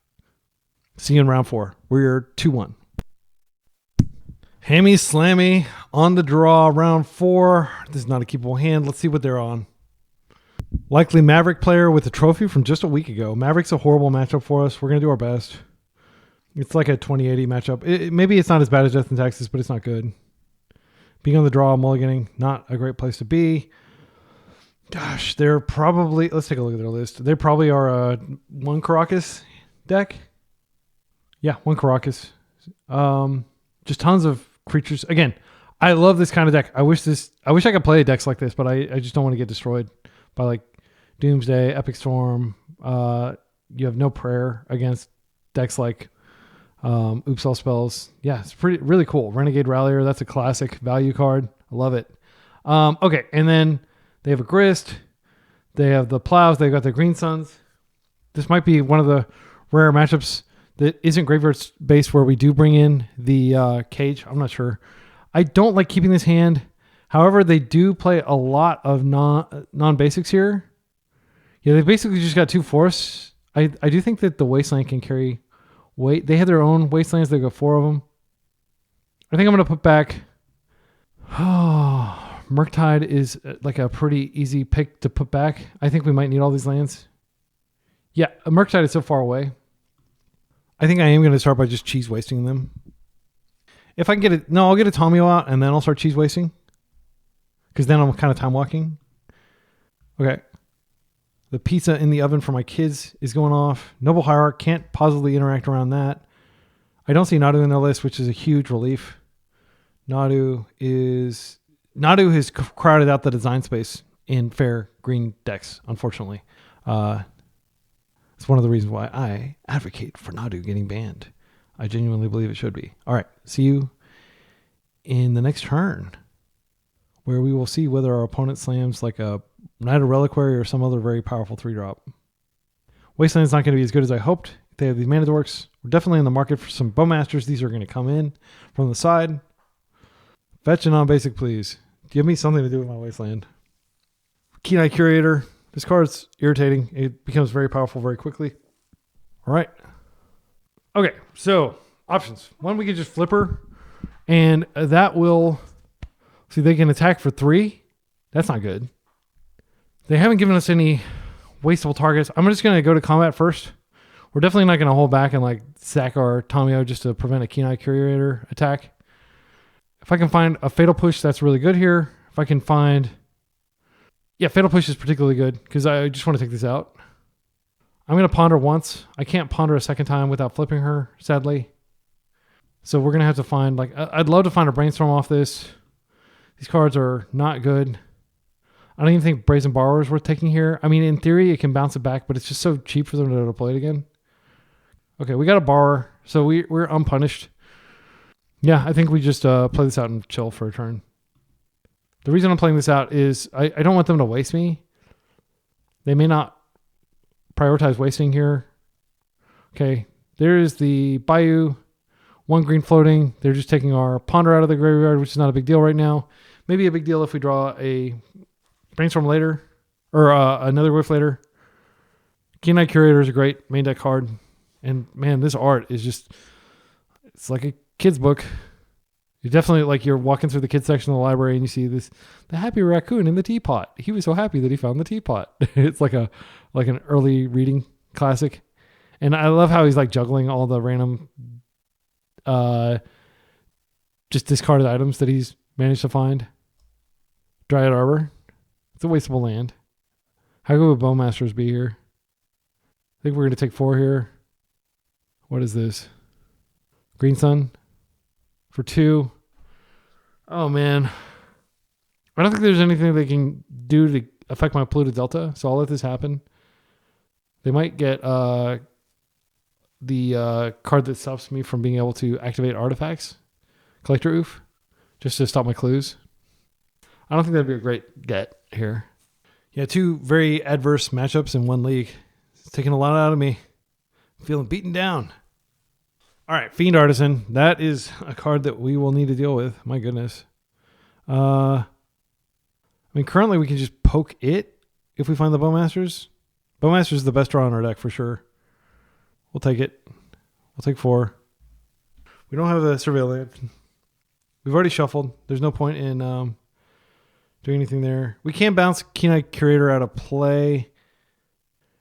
Speaker 1: See you in round 4. We're 2-1. Hammy Slammy on the draw, round 4. This is not a keepable hand. Let's see what they're on. Likely Maverick player with a trophy from just a week ago. Maverick's a horrible matchup for us. We're going to do our best. It's like a 2080 matchup. Maybe it's not as bad as Death in Texas, but it's not good. Being on the draw, mulliganing, not a great place to be. Gosh, they're probably... Let's take a look at their list. They probably are a 1 Caracas deck. Yeah, 1 Caracas. Just tons of creatures. Again, I love this kind of deck. I wish I could play decks like this, but I just don't want to get destroyed by like Doomsday, Epic Storm. You have no prayer against decks like Oops All Spells. Yeah, it's really cool. Renegade Rallier, that's a classic value card. I love it. Okay, and then they have a Grist. They have the Plows. They've got the Green Suns. This might be one of the rare matchups that isn't graveyard based where we do bring in the Cage. I'm not sure. I don't like keeping this hand. However, they do play a lot of non-basics here. Yeah, they basically just got 2 force. I do think that the Wasteland can carry weight. They have their own Wastelands. They've got 4 of them. I think I'm going to put back... Oh, Murktide is like a pretty easy pick to put back. I think we might need all these lands. Yeah, Murktide is so far away. I think I am going to start by just cheese wasting them. If I can get it... No, I'll get a Tamiyo out and then I'll start cheese wasting. Because then I'm kind of time walking. Okay. The pizza in the oven for my kids is going off. Noble Hierarch can't positively interact around that. I don't see Nadu in the list, which is a huge relief. Nadu has crowded out the design space in fair green decks, unfortunately. It's one of the reasons why I advocate for Nadu getting banned. I genuinely believe it should be. All right. See you in the next turn, where we will see whether our opponent slams like a Knight of Reliquary or some other very powerful 3-drop. Wasteland's not going to be as good as I hoped. They have these mana dorks. We're definitely in the market for some Bowmasters. These are going to come in from the side. Fetch a non-basic, please. Give me something to do with my Wasteland. Keen Eye Curator. This card's irritating. It becomes very powerful very quickly. All right. Okay, so options. One, we can just flip her, and that will... See, they can attack for 3. That's not good. They haven't given us any wasteful targets. I'm just going to go to combat first. We're definitely not going to hold back and like sack our Tamiyo just to prevent a Keen-Eye Curator attack. If I can find a Fatal Push, that's really good here. If I can find... Yeah, Fatal Push is particularly good because I just want to take this out. I'm going to ponder once. I can't ponder a second time without flipping her, sadly. So we're going to have to find... like I'd love to find a Brainstorm off this. These cards are not good. I don't even think Brazen Borrower is worth taking here. I mean, in theory, it can bounce it back, but it's just so cheap for them to play it again. Okay, we got a Borrower, so we're unpunished. Yeah, I think we just play this out and chill for a turn. The reason I'm playing this out is I don't want them to waste me. They may not prioritize wasting here. Okay, there is the Bayou. 1 green floating. They're just taking our Ponder out of the graveyard, which is not a big deal right now. Maybe a big deal if we draw a Brainstorm later or another Whiff later. Keen-Eye Curator is a great main deck card. And man, this art is just, it's like a kid's book. You definitely, like, you're walking through the kids section of the library and you see this, the happy raccoon in the teapot. He was so happy that he found the teapot. It's like an early reading classic. And I love how he's like juggling all the random just discarded items that he's managed to find. Dryad Arbor. It's a wasteful land. How good would Bowmasters be here? I think we're going to take 4 here. What is this? Green Sun for 2. Oh, man. I don't think there's anything they can do to affect my Polluted Delta, so I'll let this happen. They might get... the card that stops me from being able to activate artifacts, Collector Oof, just to stop my clues. I don't think that'd be a great get here. Yeah, 2 very adverse matchups in 1 league. It's taking a lot out of me. I'm feeling beaten down. All right, Fiend Artisan. That is a card that we will need to deal with. My goodness. I mean, currently we can just poke it if we find the Bowmasters. Bowmasters is the best draw in our deck for sure. We'll take it. We'll take 4. We don't have the Surveillance. We've already shuffled. There's no point in doing anything there. We can bounce Keen-Eye Curator out of play.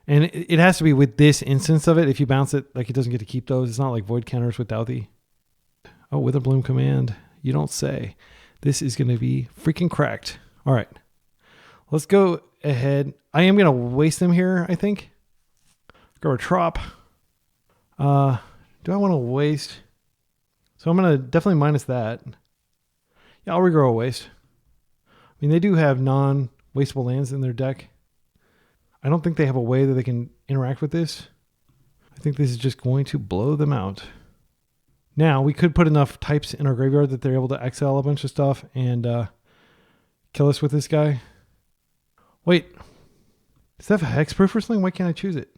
Speaker 1: And it has to be with this instance of it. If you bounce it, like, it doesn't get to keep those. It's not like Void counters with Douthie. Oh, Witherbloom Command. You don't say. This is going to be freaking cracked. All right. Let's go ahead. I am going to waste them here, I think. Go a Trop. Do I want to waste? So I'm going to definitely minus that. Yeah, I'll regrow a waste. I mean, they do have non-wastable lands in their deck. I don't think they have a way that they can interact with this. I think this is just going to blow them out. Now, we could put enough types in our graveyard that they're able to exile a bunch of stuff and kill us with this guy. Wait. Does that have a hexproof or something? Why can't I choose it?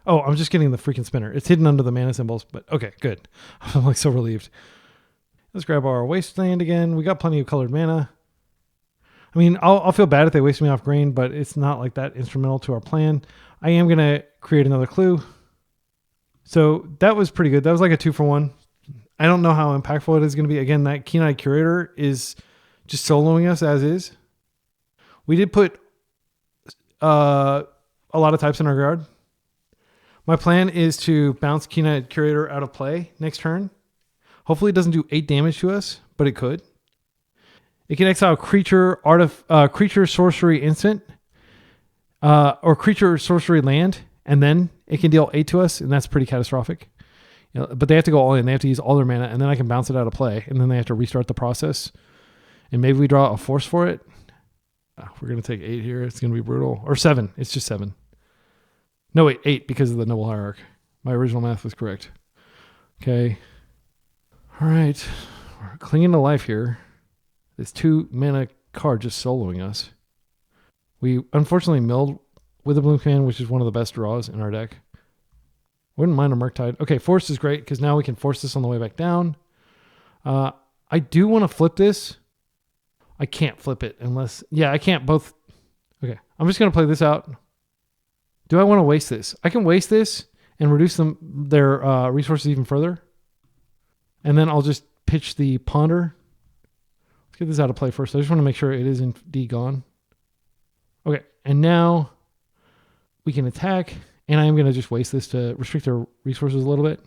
Speaker 1: Oh, I'm just getting the freaking spinner. It's hidden under the mana symbols, but okay, good. I'm like so relieved. Let's grab our Wasteland again. We got plenty of colored mana. I mean, I'll feel bad if they waste me off green, but it's not like that instrumental to our plan. I am going to create another clue. So that was pretty good. That was like a 2-for-1. I don't know how impactful it is going to be. Again, that Keen-Eye Curator is just soloing us as is. We did put a lot of types in our guard. My plan is to bounce Keen-Eye Curator out of play next turn. Hopefully it doesn't do 8 damage to us, but it could. It can exile creature, creature sorcery instant, or creature sorcery land, and then it can deal 8 to us, and that's pretty catastrophic. You know, but they have to go all in. They have to use all their mana, and then I can bounce it out of play, and then they have to restart the process. And maybe we draw a force for it. We're going to take 8 here. It's going to be brutal. Or 7. It's just 7. No, wait, 8 because of the Noble Hierarch. My original math was correct. Okay. All right. We're clinging to life here. This 2 mana card just soloing us. We unfortunately milled Witherbloom Command, which is one of the best draws in our deck. Wouldn't mind a Murktide. Okay, Force is great because now we can force this on the way back down. I do want to flip this. I can't flip it unless... Yeah, I can't both... Okay, I'm just going to play this out. Do I want to waste this? I can waste this and reduce their resources even further. And then I'll just pitch the Ponder. Let's get this out of play first. I just want to make sure it is indeed gone. Okay, and now we can attack. And I am going to just waste this to restrict their resources a little bit.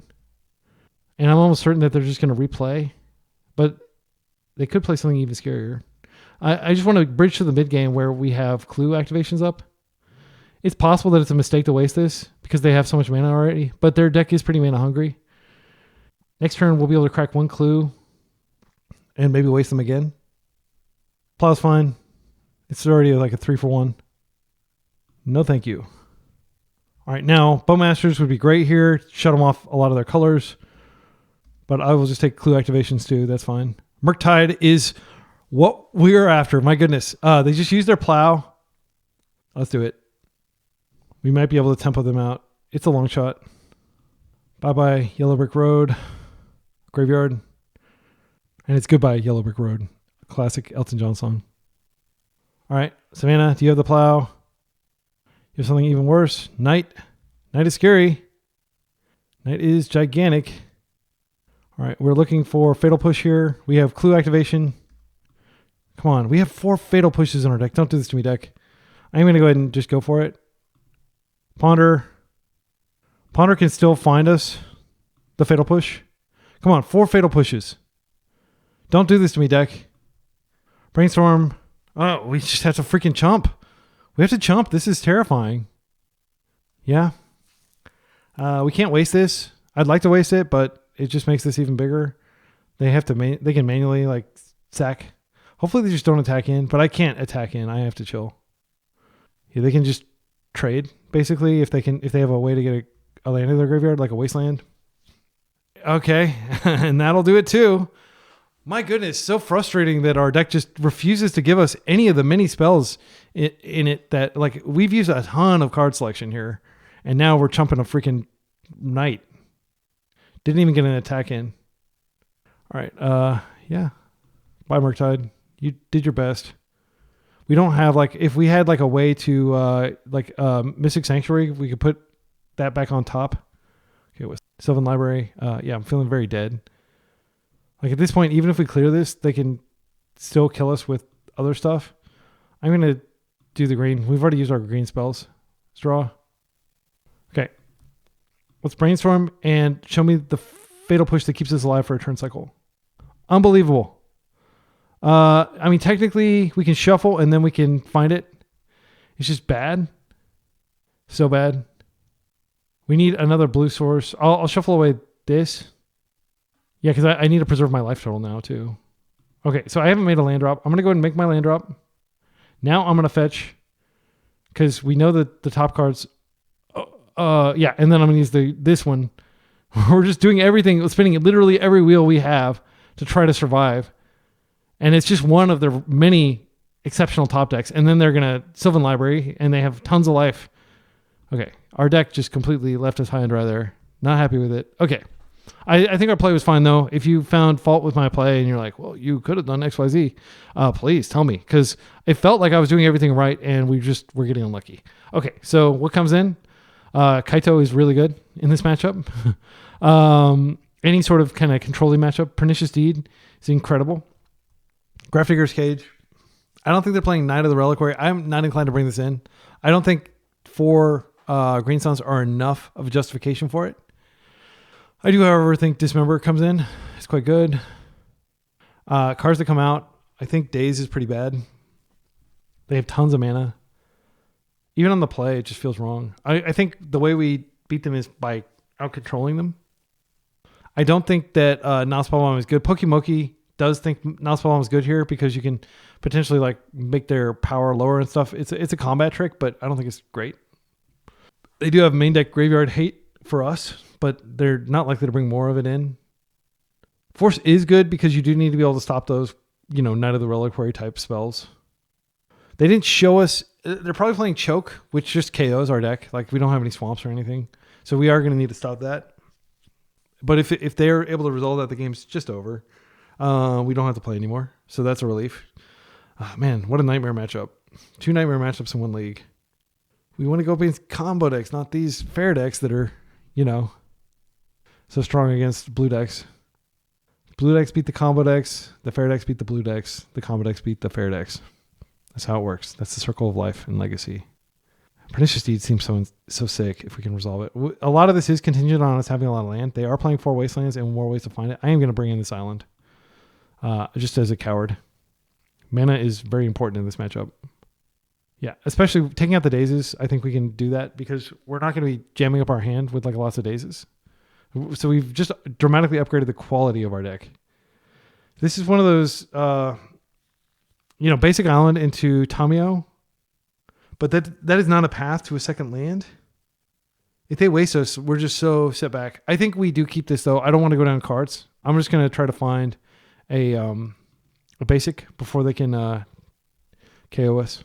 Speaker 1: And I'm almost certain that they're just going to replay. But they could play something even scarier. I just want to bridge to the mid game where we have clue activations up. It's possible that it's a mistake to waste this because they have so much mana already. But their deck is pretty mana hungry. Next turn, we'll be able to crack one clue. And maybe waste them again. Plow's fine. It's already like a 3-for-1. No thank you. All right, now Bowmasters would be great here. Shut them off a lot of their colors. But I will just take clue activations too. That's fine. Murktide is what we are after. My goodness. They just used their plow. Let's do it. We might be able to tempo them out. It's a long shot. Bye-bye, Yellow Brick Road. Graveyard. And it's goodbye, Yellow Brick Road. Classic Elton John song. All right, Savannah, do you have the plow? You have something even worse. Night. Night is scary. Night is gigantic. All right, we're looking for Fatal Push here. We have Clue Activation. Come on, we have 4 Fatal Pushes in our deck. Don't do this to me, deck. I'm going to go ahead and just go for it. Ponder. Ponder can still find us the Fatal Push. Come on, 4 Fatal Pushes. Don't do this to me, deck. Brainstorm. Oh, we just have to freaking chump. We have to chump. This is terrifying. Yeah. We can't waste this. I'd like to waste it, but it just makes this even bigger. They have to. They can manually like sack. Hopefully they just don't attack in, but I can't attack in. I have to chill. Yeah, they can just trade basically if they have a way to get a land in their graveyard like a Wasteland. Okay, and that'll do it too. My goodness, so frustrating that our deck just refuses to give us any of the mini spells in it that, like, we've used a ton of card selection here, and now we're chumping a freaking Knight. Didn't even get an attack in. All right, yeah. Bye, Murktide. You did your best. We don't have, like, if we had, like, a way to, Mystic Sanctuary, we could put that back on top. Okay, with Sylvan Library. Yeah, I'm feeling very dead. Like at this point, even if we clear this, they can still kill us with other stuff. I'm going to do the green. We've already used our green spells. Let's draw. Okay. Let's brainstorm and show me the Fatal Push that keeps us alive for a turn cycle. Unbelievable. I mean, technically we can shuffle and then we can find it. It's just bad. So bad. We need another blue source. I'll shuffle away this. Yeah, because I need to preserve my life total now, too. Okay, so I haven't made a land drop. I'm going to go ahead and make my land drop. Now I'm going to fetch, because we know that the top cards... yeah, and then I'm going to use this one. We're just doing everything, spinning literally every wheel we have to try to survive. And it's just one of their many exceptional top decks. And then they're going to Sylvan Library, and they have tons of life. Okay, our deck just completely left us high and dry there. Not happy with it. Okay. I think our play was fine, though. If you found fault with my play and you're like, well, you could have done XYZ, please tell me. Because it felt like I was doing everything right and we're getting unlucky. Okay, so what comes in? Kaito is really good in this matchup. Any sort of kind of controlling matchup. Pernicious Deed is incredible. Grafdigger's Cage. I don't think they're playing Knight of the Reliquary. I'm not inclined to bring this in. I don't think 4 Green Suns are enough of a justification for it. I do, however, think Dismember comes in. It's quite good. Cards that come out, I think Daze is pretty bad. They have tons of mana. Even on the play, it just feels wrong. I think the way we beat them is by out-controlling them. I don't think that Nospellbomb is good. Pokemoki does think Nospellbomb is good here because you can potentially like make their power lower and stuff. It's a combat trick, but I don't think it's great. They do have main deck Graveyard Hate for us, but they're not likely to bring more of it in. Force is good because you do need to be able to stop those, Knight of the Reliquary type spells. They didn't show us. They're probably playing Choke, which just KOs our deck. Like we don't have any swamps or anything. So we are going to need to stop that. But if they're able to resolve that, the game's just over. We don't have to play anymore. So that's a relief. Oh, man, what a nightmare matchup. 2 nightmare matchups in one league. We want to go against combo decks, not these fair decks that are, so strong against blue decks. Blue decks beat the combo decks. The fair decks beat the blue decks. The combo decks beat the fair decks. That's how it works. That's the circle of life in Legacy. Pernicious Deed seems so sick if we can resolve it. A lot of this is contingent on us having a lot of land. They are playing 4 Wastelands and more ways to find it. I am going to bring in this island just as a coward. Mana is very important in this matchup. Yeah, especially taking out the dazes. I think we can do that because we're not going to be jamming up our hand with like lots of dazes. So we've just dramatically upgraded the quality of our deck. This is one of those, basic island into Tamiyo. But that is not a path to a second land. If they waste us, we're just so set back. I think we do keep this, though. I don't want to go down cards. I'm just going to try to find a basic before they can KO us.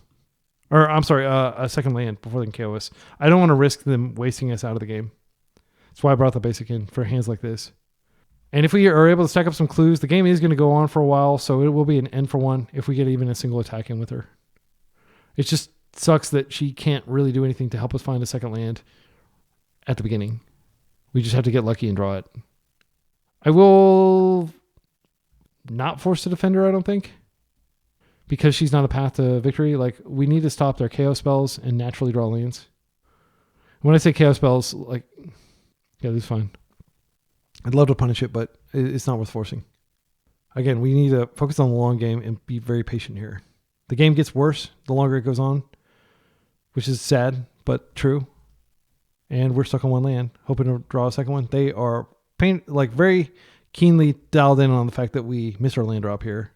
Speaker 1: Or, I'm sorry, a second land before they can KO us. I don't want to risk them wasting us out of the game. That's why I brought the basic in for hands like this. And if we are able to stack up some clues, the game is going to go on for a while, so it will be an N for 1 if we get even a single attack in with her. It's just sucks that she can't really do anything to help us find a second land at the beginning. We just have to get lucky and draw it. I will not force the defender, I don't think, because she's not a path to victory. Like, we need to stop their KO spells and naturally draw lands. When I say KO spells, like, yeah, this is fine. I'd love to punish it, but it's not worth forcing. Again, we need to focus on the long game and be very patient here. The game gets worse the longer it goes on, which is sad, but true. And we're stuck on 1 land, hoping to draw a second one. They are very keenly dialed in on the fact that we missed our land drop here.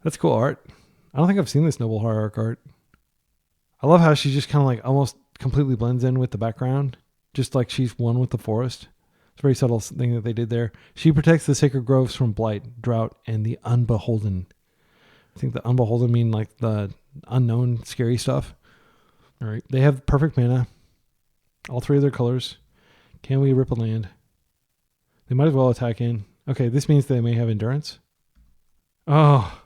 Speaker 1: That's cool art. I don't think I've seen this Noble Hierarch art. I love how she just kind of like almost completely blends in with the background, just like she's one with the forest. It's a very subtle thing that they did there. She protects the sacred groves from blight, drought, and the unbeholden. I think the unbeholden mean like the unknown, scary stuff. All right. They have perfect mana. All 3 of their colors. Can we rip a land? They might as well attack in. Okay, this means they may have endurance. Oh,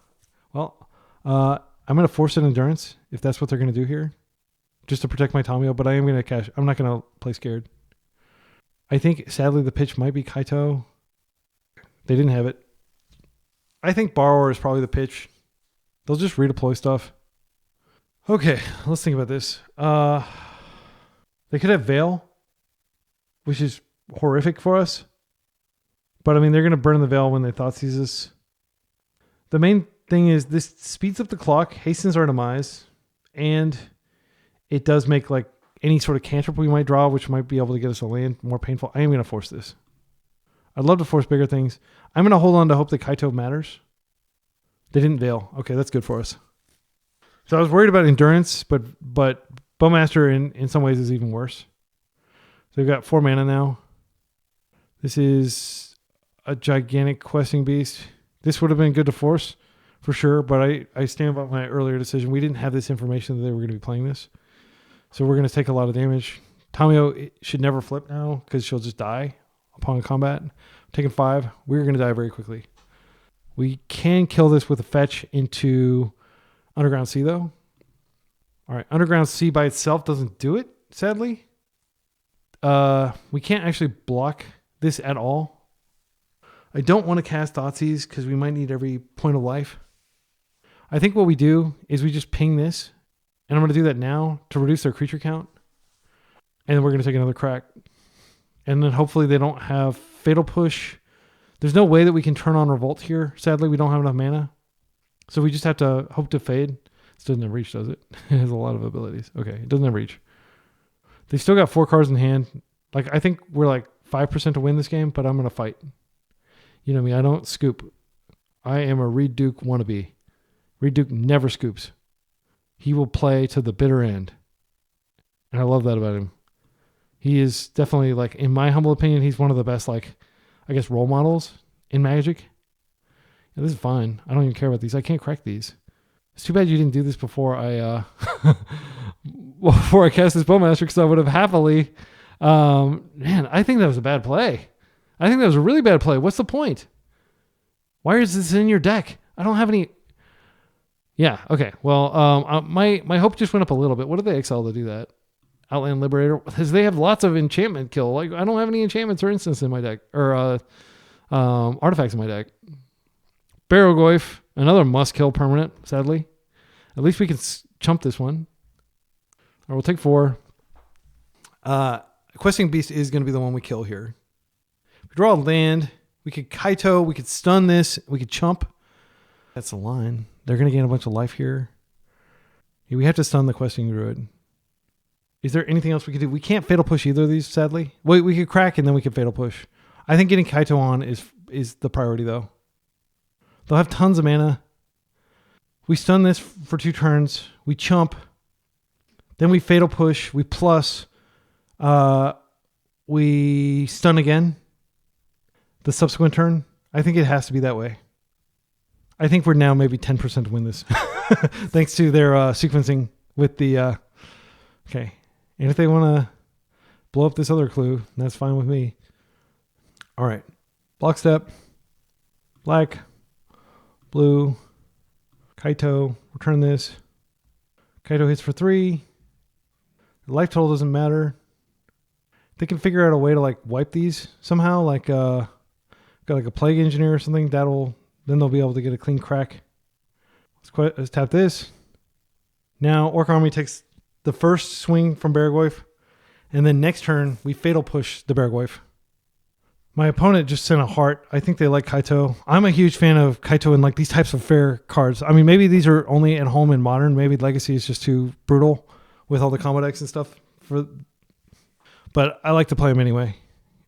Speaker 1: well, I'm going to force an endurance if that's what they're going to do here, just to protect my Tamiyo, but I am going to cash. I'm not going to play scared. I think, sadly, the pitch might be Kaito. They didn't have it. I think Borrower is probably the pitch. They'll just redeploy stuff. Okay, let's think about this. They could have Veil, which is horrific for us. But, I mean, they're going to burn the Veil when they Thoughtseize us. The main thing is this speeds up the clock, hastens our demise, and it does make, like, any sort of cantrip we might draw, which might be able to get us a land more painful. I am going to force this. I'd love to force bigger things. I'm going to hold on to hope that Kaito matters. They didn't Veil. Okay, that's good for us. So I was worried about endurance, but Bowmaster in some ways is even worse. So we've got 4 mana now. This is a gigantic questing beast. This would have been good to force for sure, but I stand by my earlier decision. We didn't have this information that they were going to be playing this. So we're going to take a lot of damage. Tamiyo should never flip now because she'll just die upon combat. Taking 5. We're going to die very quickly. We can kill this with a fetch into Underground Sea, though. All right, Underground Sea by itself doesn't do it, sadly. We can't actually block this at all. I don't want to cast Thoughtseize because we might need every point of life. I think what we do is we just ping this, and I'm going to do that now to reduce their creature count. And then we're going to take another crack. And then hopefully they don't have Fatal Push. There's no way that we can turn on Revolt here. Sadly, we don't have enough mana. So we just have to hope to fade. This doesn't have reach, does it? It has a lot of abilities. Okay, it doesn't have reach. They still got 4 cards in hand. Like, I think we're like 5% to win this game, but I'm going to fight. You know me, I don't scoop. I am a Reed Duke wannabe. Reed Duke never scoops. He will play to the bitter end. And I love that about him. He is definitely, like, in my humble opinion, he's one of the best, like, I guess, role models in Magic. Yeah, this is fine. I don't even care about these. I can't crack these. It's too bad you didn't do this before I before I cast this Bowmaster, because I would have happily. Man, I think that was a bad play. I think that was a really bad play. What's the point? Why is this in your deck? I don't have any. Yeah. Okay. Well, my hope just went up a little bit. What did they exile to do that? Outland Liberator, because they have lots of enchantment kill. Like I don't have any enchantments or instants in my deck, or artifacts in my deck. Barrogoyf, another must kill permanent. Sadly, at least we can chump this one. Or we'll take 4. Questing Beast is going to be the one we kill here. We draw a land. We could Kaito. We could stun this. We could chump. That's the line. They're going to gain a bunch of life here. Yeah, we have to stun the Questing Druid. Is there anything else we could do? We can't Fatal Push either of these, sadly. We could crack and then we could Fatal Push. I think getting Kaito on is the priority, though. They'll have tons of mana. We stun this for 2 turns. We chump. Then we Fatal Push. We plus. We stun again. The subsequent turn. I think it has to be that way. I think we're now maybe 10% to win this. Thanks to their sequencing with the... okay. And if they want to blow up this other clue, that's fine with me. All right. Block step. Black. Blue. Kaito. Return this. Kaito hits for 3. The life total doesn't matter. They can figure out a way to like wipe these somehow. Like got like a Plague Engineer or something. Then they'll be able to get a clean crack. Let's tap this. Now Orc Army takes the first swing from Barrogoyf, and then next turn we Fatal Push the Barrogoyf. My opponent just sent a heart. I think they like Kaito. I'm a huge fan of Kaito and like these types of fair cards. I mean, maybe these are only at home in Modern. Maybe Legacy is just too brutal with all the combo decks and stuff. But I like to play them anyway.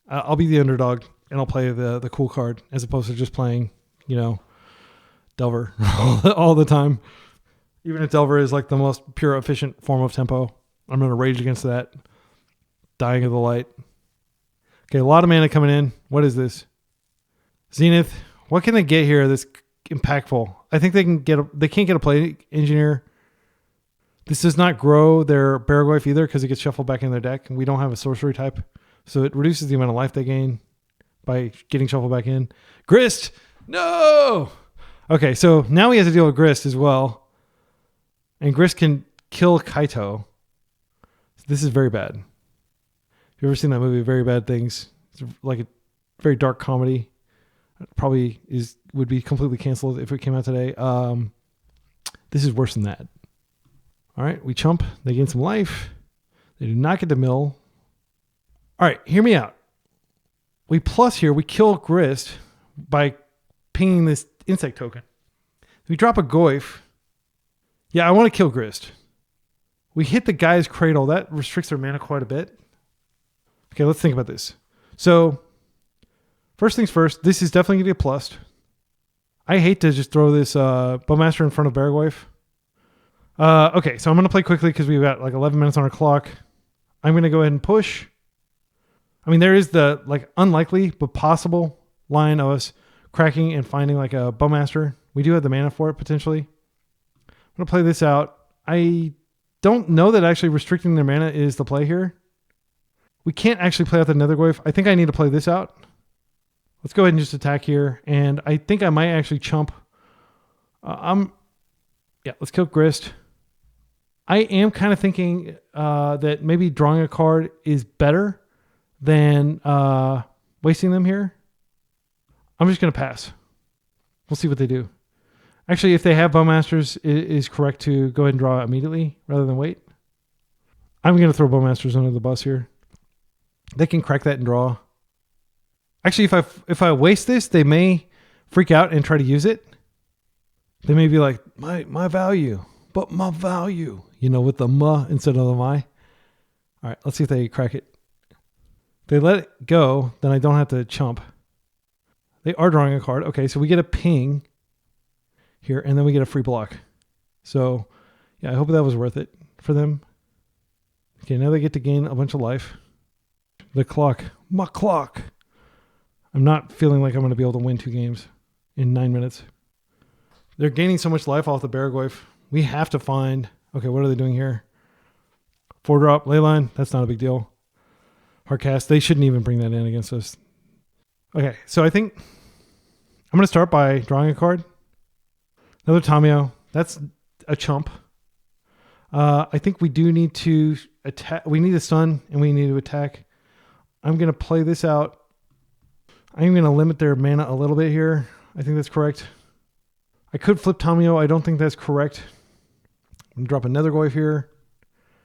Speaker 1: I'll be the underdog and I'll play the cool card as opposed to just playing, Delver all the time. Even if Delver is like the most pure, efficient form of tempo, I'm going to rage against that. Dying of the Light. Okay, a lot of mana coming in. What is this? Zenith. What can they get here that's impactful? I think they can't get a Plague Engineer. This does not grow their Barrogoyf either because it gets shuffled back in their deck. And we don't have a sorcery type. So it reduces the amount of life they gain by getting shuffled back in. Grist! No! Okay, so now he has to deal with Grist as well. And Grist can kill Kaito. This is very bad. Have you ever seen that movie, Very Bad Things? It's like a very dark comedy. It probably would be completely canceled if it came out today. This is worse than that. All right, we chump. They gain some life. They do not get the mill. All right, hear me out. We plus here. We kill Grist by pinging this insect token. We drop a Goyf. Yeah, I want to kill Grist. We hit the guy's cradle. That restricts their mana quite a bit. Okay, let's think about this. So, first things first, this is definitely going to get plussed. I hate to just throw this Bowmaster in front of Barrogoyf. Okay, so I'm going to play quickly because we've got like 11 minutes on our clock. I'm going to go ahead and push. I mean, there is the like unlikely but possible line of us cracking and finding like a Bowmaster. We do have the mana for it potentially. I'm going to play this out. I don't know that actually restricting their mana is the play here. We can't actually play out the Nethergoyf. I think I need to play this out. Let's go ahead and just attack here. And I think I might actually chump. Let's kill Grist. I am kind of thinking that maybe drawing a card is better than wasting them here. I'm just going to pass. We'll see what they do. Actually, if they have Bowmasters, it is correct to go ahead and draw immediately rather than wait. I'm going to throw Bowmasters under the bus here. They can crack that and draw. Actually, if I waste this, they may freak out and try to use it. They may be like, my value, but my value, with the ma instead of the my. All right, let's see if they crack it. If they let it go, then I don't have to chump. They are drawing a card. Okay, so we get a ping here, and then we get a free block. So, yeah, I hope that was worth it for them. Okay, now they get to gain a bunch of life. The clock. My clock. I'm not feeling like I'm going to be able to win 2 games in 9 minutes. They're gaining so much life off the Barrogoyf. We have to find... Okay, what are they doing here? 4-drop, Leyline. That's not a big deal. Hardcast. They shouldn't even bring that in against us. Okay, so I think... I'm going to start by drawing a card. Another Tamiyo. That's a chump. I think we do need to attack. We need a stun and we need to attack. I'm going to play this out. I'm going to limit their mana a little bit here. I think that's correct. I could flip Tamiyo. I don't think that's correct. I'm going to drop another Goyf here.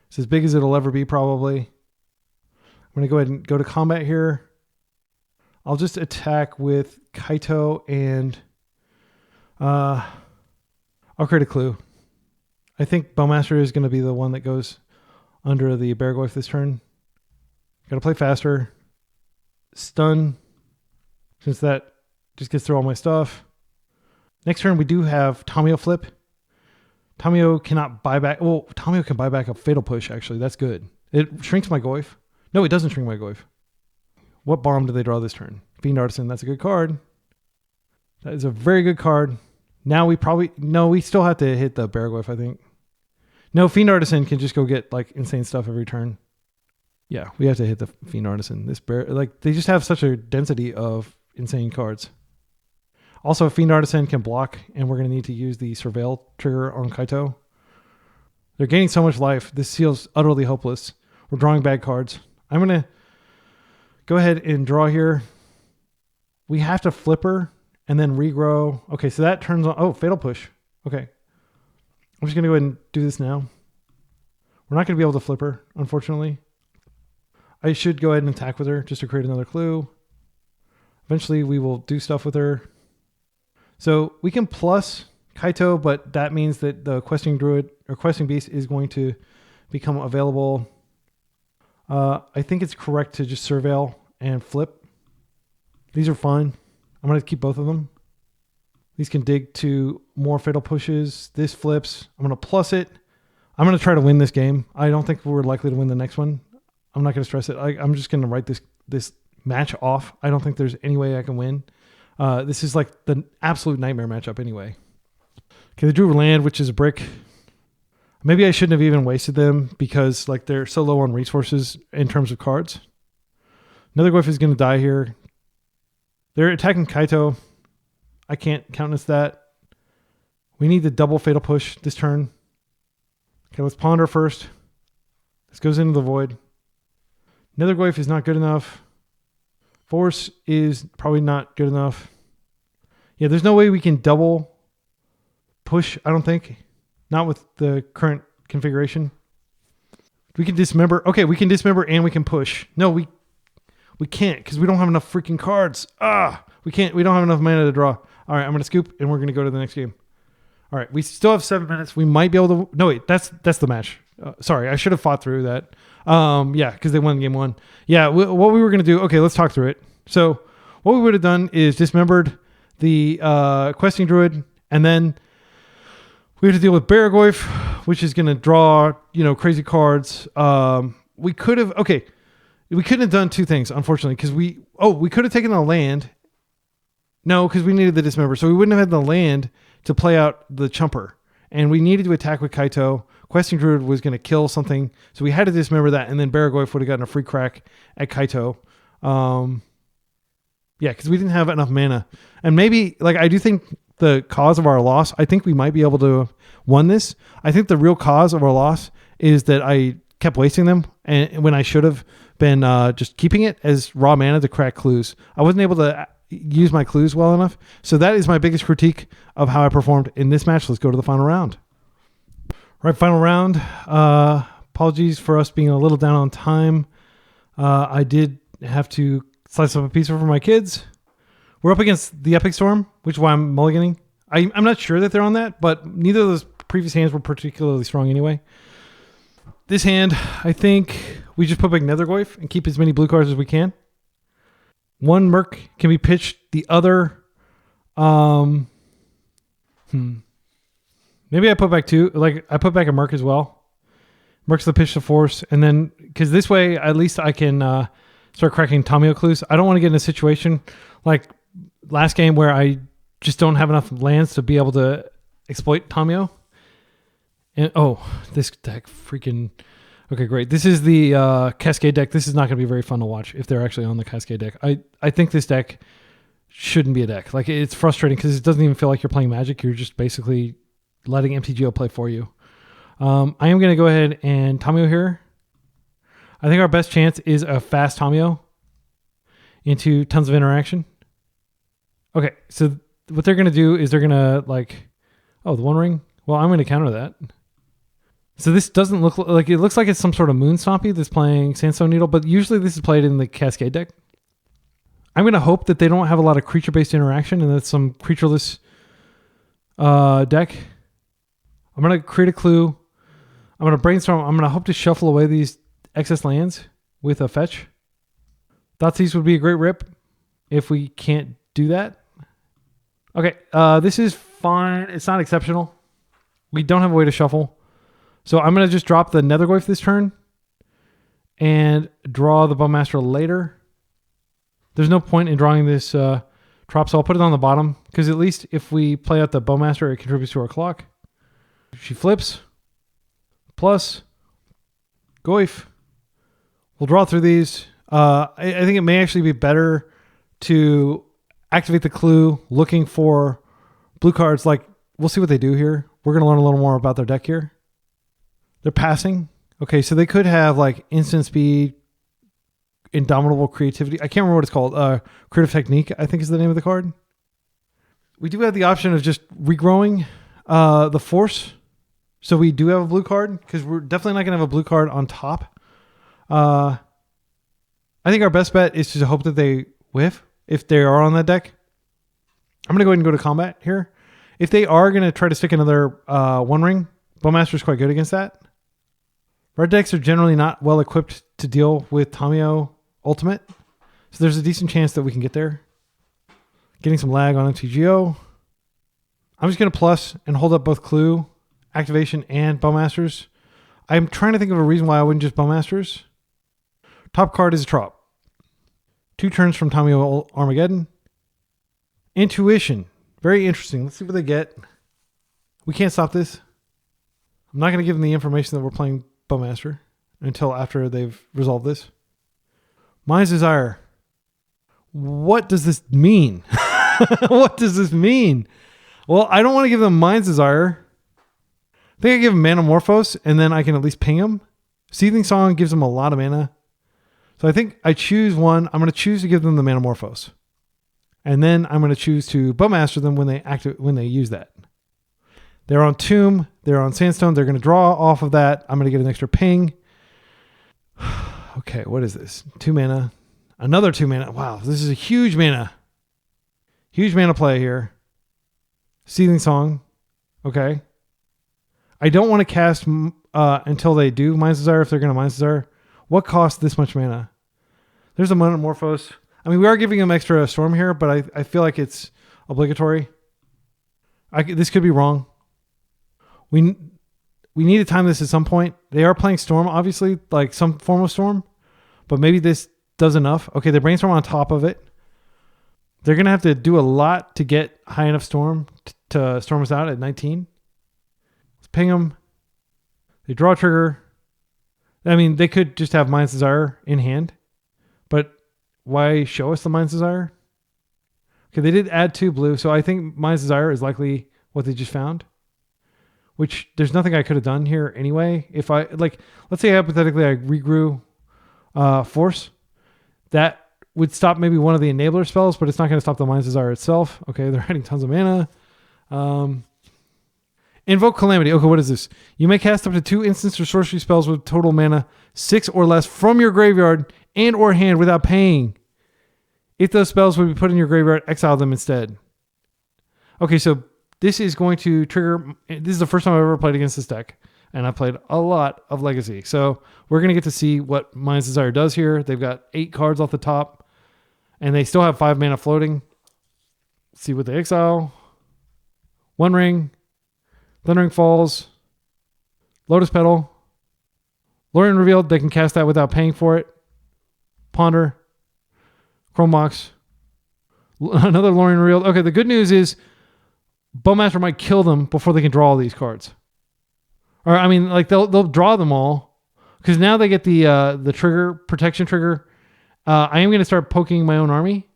Speaker 1: It's as big as it'll ever be probably. I'm going to go ahead and go to combat here. I'll just attack with Kaito and I'll create a clue. I think Bowmaster is going to be the one that goes under the Bear Goyf this turn. Got to play faster. Stun, since that just gets through all my stuff. Next turn, we do have Tamiyo flip. Tamiyo cannot buy back. Well, Tamiyo can buy back a Fatal Push, actually. That's good. It shrinks my Goyf. No, it doesn't shrink my Goyf. What bomb do they draw this turn? Fiend Artisan, that's a good card. That is a very good card. Now we probably... No, we still have to hit the Bear Goyf, I think. No, Fiend Artisan can just go get like insane stuff every turn. Yeah, we have to hit the Fiend Artisan. This bear... Like, they just have such a density of insane cards. Also, Fiend Artisan can block, and we're going to need to use the Surveil trigger on Kaito. They're gaining so much life. This feels utterly hopeless. We're drawing bad cards. I'm going to go ahead and draw here. We have to flipper and then regrow. Okay, so that turns on... Oh, Fatal Push. Okay. I'm just going to go ahead and do this now. We're not going to be able to flipper, unfortunately. I should go ahead and attack with her just to create another clue. Eventually, we will do stuff with her. So we can plus Kaito, but that means that the Questing Druid or Questing Beast is going to become available. I think it's correct to just Surveil and flip. These are fine. I'm going to keep both of them. These can dig to more Fatal Pushes. This flips. I'm going to plus it. I'm going to try to win this game. I don't think we're likely to win the next one. I'm not going to stress it. I'm just going to write this match off. I don't think there's any way I can win. This is like the absolute nightmare matchup anyway. Okay, they drew land, which is a brick. Maybe I shouldn't have even wasted them because like they're so low on resources in terms of cards. Another Goyf is going to die here. They're attacking Kaito. I can't countenance that. We need the double Fatal Push this turn. Okay, let's ponder first. This goes into the void. Another Goyf is not good enough. Force is probably not good enough. Yeah, there's no way we can double push, I don't think. Not with the current configuration. We can dismember. Okay, we can dismember and we can push. No, we can't because we don't have enough freaking cards. We can't. We don't have enough mana to draw. All right, I'm going to scoop and we're going to go to the next game. All right, we still have 7 minutes. We might be able to... No, wait, that's the match. Sorry, I should have fought through that. Yeah, because they won game 1. Yeah, what we were going to do... Okay, let's talk through it. So what we would have done is dismembered the Questing Druid, and then we have to deal with Bear Goyf, which is going to draw, crazy cards. We could have... Okay, we couldn't have done two things, unfortunately, because we could have taken the land. No, because we needed the dismember. So we wouldn't have had the land to play out the Chumper. And we needed to attack with Kaito. Questing Druid was going to kill something. So we had to dismember that. And then Bear Goyf would have gotten a free crack at Kaito. Yeah, because we didn't have enough mana. And maybe, I do think the cause of our loss, I think we might be able to win this. I think the real cause of our loss is that I kept wasting them. And when I should have been just keeping it as raw mana to crack clues. I wasn't able to use my clues well enough. So that is my biggest critique of how I performed in this match. Let's go to the final round. All right, final round. Apologies for us being a little down on time. I did have to slice up a pizza for my kids. We're up against the Epic Storm, which is why I'm mulliganing. I'm not sure that they're on that, but neither of those previous hands were particularly strong anyway. This hand, I think we just put back Nether Goyf and keep as many blue cards as we can. One Merc can be pitched. The other, maybe I put back two. I put back a Merc as well. Merc's the pitch to force, and then because this way at least I can start cracking Tamiyo clues. I don't want to get in a situation like last game where I just don't have enough lands to be able to exploit Tamiyo. And this deck freaking... Okay, great. This is the Cascade deck. This is not going to be very fun to watch if they're actually on the Cascade deck. I think this deck shouldn't be a deck. It's frustrating because it doesn't even feel like you're playing Magic. You're just basically letting MTGO play for you. I am going to go ahead and Tamiyo here. I think our best chance is a fast Tamiyo into tons of interaction. Okay, so what they're going to do is they're going to like, oh, the One Ring. Well, I'm going to counter that. So this doesn't look like, it looks like it's some sort of Moon Stompy that's playing Sandstone Needle, but usually this is played in the Cascade deck. I'm going to hope that they don't have a lot of creature-based interaction and that's some creatureless deck. I'm going to create a clue. I'm going to brainstorm. I'm going to hope to shuffle away these excess lands with a fetch. Thoughtseize would be a great rip if we can't do that. Okay, this is fine. It's not exceptional. We don't have a way to shuffle. So I'm going to just drop the Nethergoyf this turn and draw the Bowmaster later. There's no point in drawing this trop, so I'll put it on the bottom because at least if we play out the Bowmaster, it contributes to our clock. She flips. Plus, Goyf. We'll draw through these. I think it may actually be better to activate the clue looking for blue cards. Like, we'll see what they do here. We're going to learn a little more about their deck here. They're passing. Okay, so they could have like instant speed, indomitable creativity. I can't remember what it's called. Creative Technique, I think is the name of the card. We do have the option of just regrowing the Force. So we do have a blue card because we're definitely not going to have a blue card on top. I think our best bet is to hope that they whiff if they are on that deck. I'm going to go ahead and go to combat here. If they are going to try to stick another One Ring, Bowmaster is quite good against that. Red decks are generally not well equipped to deal with Tamiyo Ultimate. So there's a decent chance that we can get there. Getting some lag on MTGO. I'm just going to plus and hold up both Clue, Activation, and Bowmasters. I'm trying to think of a reason why I wouldn't just Bowmasters. Top card is a Trop. 2 turns from Tamiyo Armageddon. Intuition. Very interesting. Let's see what they get. We can't stop this. I'm not going to give them the information that we're playing Bowmaster until after they've resolved this. Mind's Desire. What does this mean? What does this mean? Well, I don't want to give them Mind's Desire. I think I give them Manamorphose, and then I can at least ping them. Seething Song gives them a lot of mana. So I think I choose one. I'm going to choose to give them the Manamorphose. And then I'm going to choose to Bowmaster them when they use that. They're on Tomb. They're on Sandstone. They're going to draw off of that. I'm going to get an extra ping. Okay, what is this? 2 mana. Another 2 mana. Wow, this is a huge mana. Huge mana play here. Seething Song. Okay. I don't want to cast until they do Mind's Desire if they're going to Mind's Desire. What costs this much mana? There's a Manamorphose. I mean, we are giving them extra Storm here, but I feel like it's obligatory. This could be wrong. We need to time this at some point. They are playing Storm, obviously, like some form of Storm, but maybe this does enough. Okay, they Brainstorm on top of it. They're going to have to do a lot to get high enough Storm to storm us out at 19. Let's ping them. They draw a trigger. I mean, they could just have Mind's Desire in hand, but why show us the Mind's Desire? Okay, they did add 2 blue, so I think Mind's Desire is likely what they just found, which there's nothing I could have done here anyway. If I, like, let's say hypothetically I regrew Force, that would stop maybe one of the enabler spells, but it's not going to stop the Mind's Desire itself. Okay, they're adding tons of mana. Invoke Calamity. Okay, what is this? You may cast up to 2 instants or sorcery spells with total mana 6 or less from your graveyard and or hand without paying. If those spells would be put in your graveyard, exile them instead. Okay, so this is going to trigger... This is the first time I've ever played against this deck, and I played a lot of Legacy. So we're going to get to see what Mind's Desire does here. They've got 8 cards off the top, and they still have 5 mana floating. Let's see what they exile. One Ring. Thundering Falls. Lotus Petal. Lorien Revealed. They can cast that without paying for it. Ponder. Chrome Mox. Another Lorien Revealed. Okay, the good news is Bowmaster might kill them before they can draw all these cards. Or, I mean, like, they'll draw them all. Because now they get the trigger, protection trigger. I am going to start poking my own army.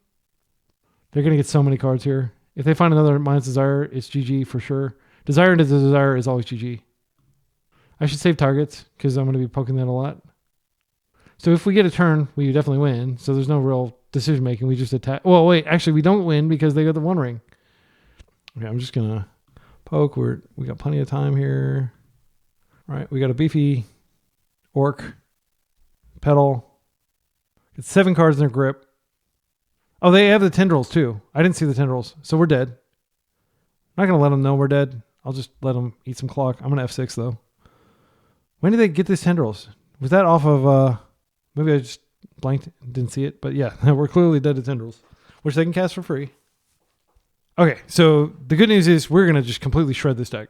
Speaker 1: They're going to get so many cards here. If they find another Mind's Desire, it's GG for sure. Desire into Desire is always GG. I should save targets because I'm going to be poking that a lot. So if we get a turn, we definitely win. So there's no real decision making. We just attack. Well, wait, actually we don't win because they got the One Ring. Okay, I'm just going to poke. We got plenty of time here. All right, we got a beefy orc. Pedal. It's 7 cards in their grip. Oh, they have the tendrils too. I didn't see the tendrils, so we're dead. I'm not going to let them know we're dead. I'll just let them eat some clock. I'm going to F6 though. When did they get these tendrils? Was that off of, maybe I just blanked, didn't see it, but yeah, we're clearly dead to tendrils, which they can cast for free. Okay, so the good news is we're going to just completely shred this deck.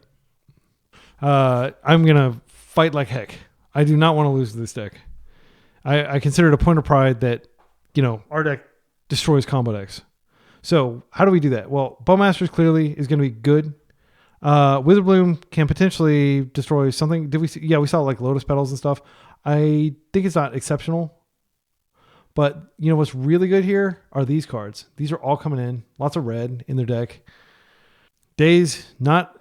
Speaker 1: I'm going to fight like heck. I do not want to lose this deck. I consider it a point of pride that, our deck destroys combo decks. So how do we do that? Well, Bowmasters clearly is going to be good. Witherbloom can potentially destroy something. Did we see? Yeah, we saw like Lotus Petals and stuff. I think it's not exceptional. But what's really good here are these cards. These are all coming in. Lots of red in their deck. Days, not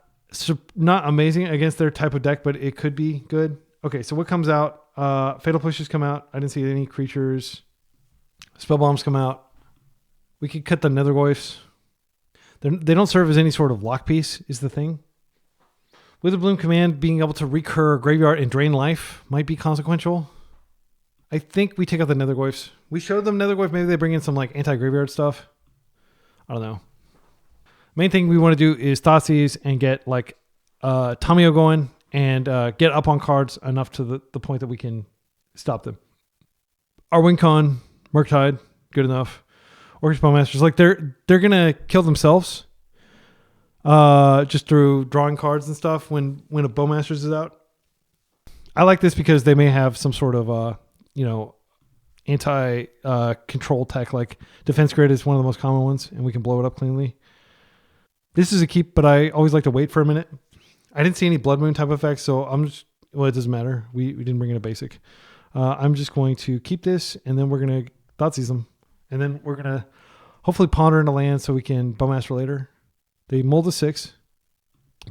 Speaker 1: amazing against their type of deck, but it could be good. Okay, so what comes out? Fatal Pushes come out. I didn't see any creatures. Spell Bombs come out. We could cut the Nethergoyfs. They don't serve as any sort of lock piece is the thing. Witherbloom Command being able to recur Graveyard and drain life might be consequential. I think we take out the Nethergoyfs. We showed them Nethergoyf. Maybe they bring in some like anti-graveyard stuff. I don't know. Main thing we want to do is Thoughtseize and get like Tamiyo going and get up on cards enough to the point that we can stop them. Our win con, Murktide, good enough. Orcish Bowmasters, like they're gonna kill themselves just through drawing cards and stuff when a Bowmasters is out. I like this because they may have some sort of anti control tech, like Defense Grid is one of the most common ones, and we can blow it up cleanly. This is a keep, but I always like to wait for a minute. I didn't see any Blood Moon type effects, so it doesn't matter. We didn't bring in a basic. I'm just going to keep this, and then we're going to Thoughtseize them. And then we're going to hopefully ponder into land so we can Bowmaster later. They mulled a 6.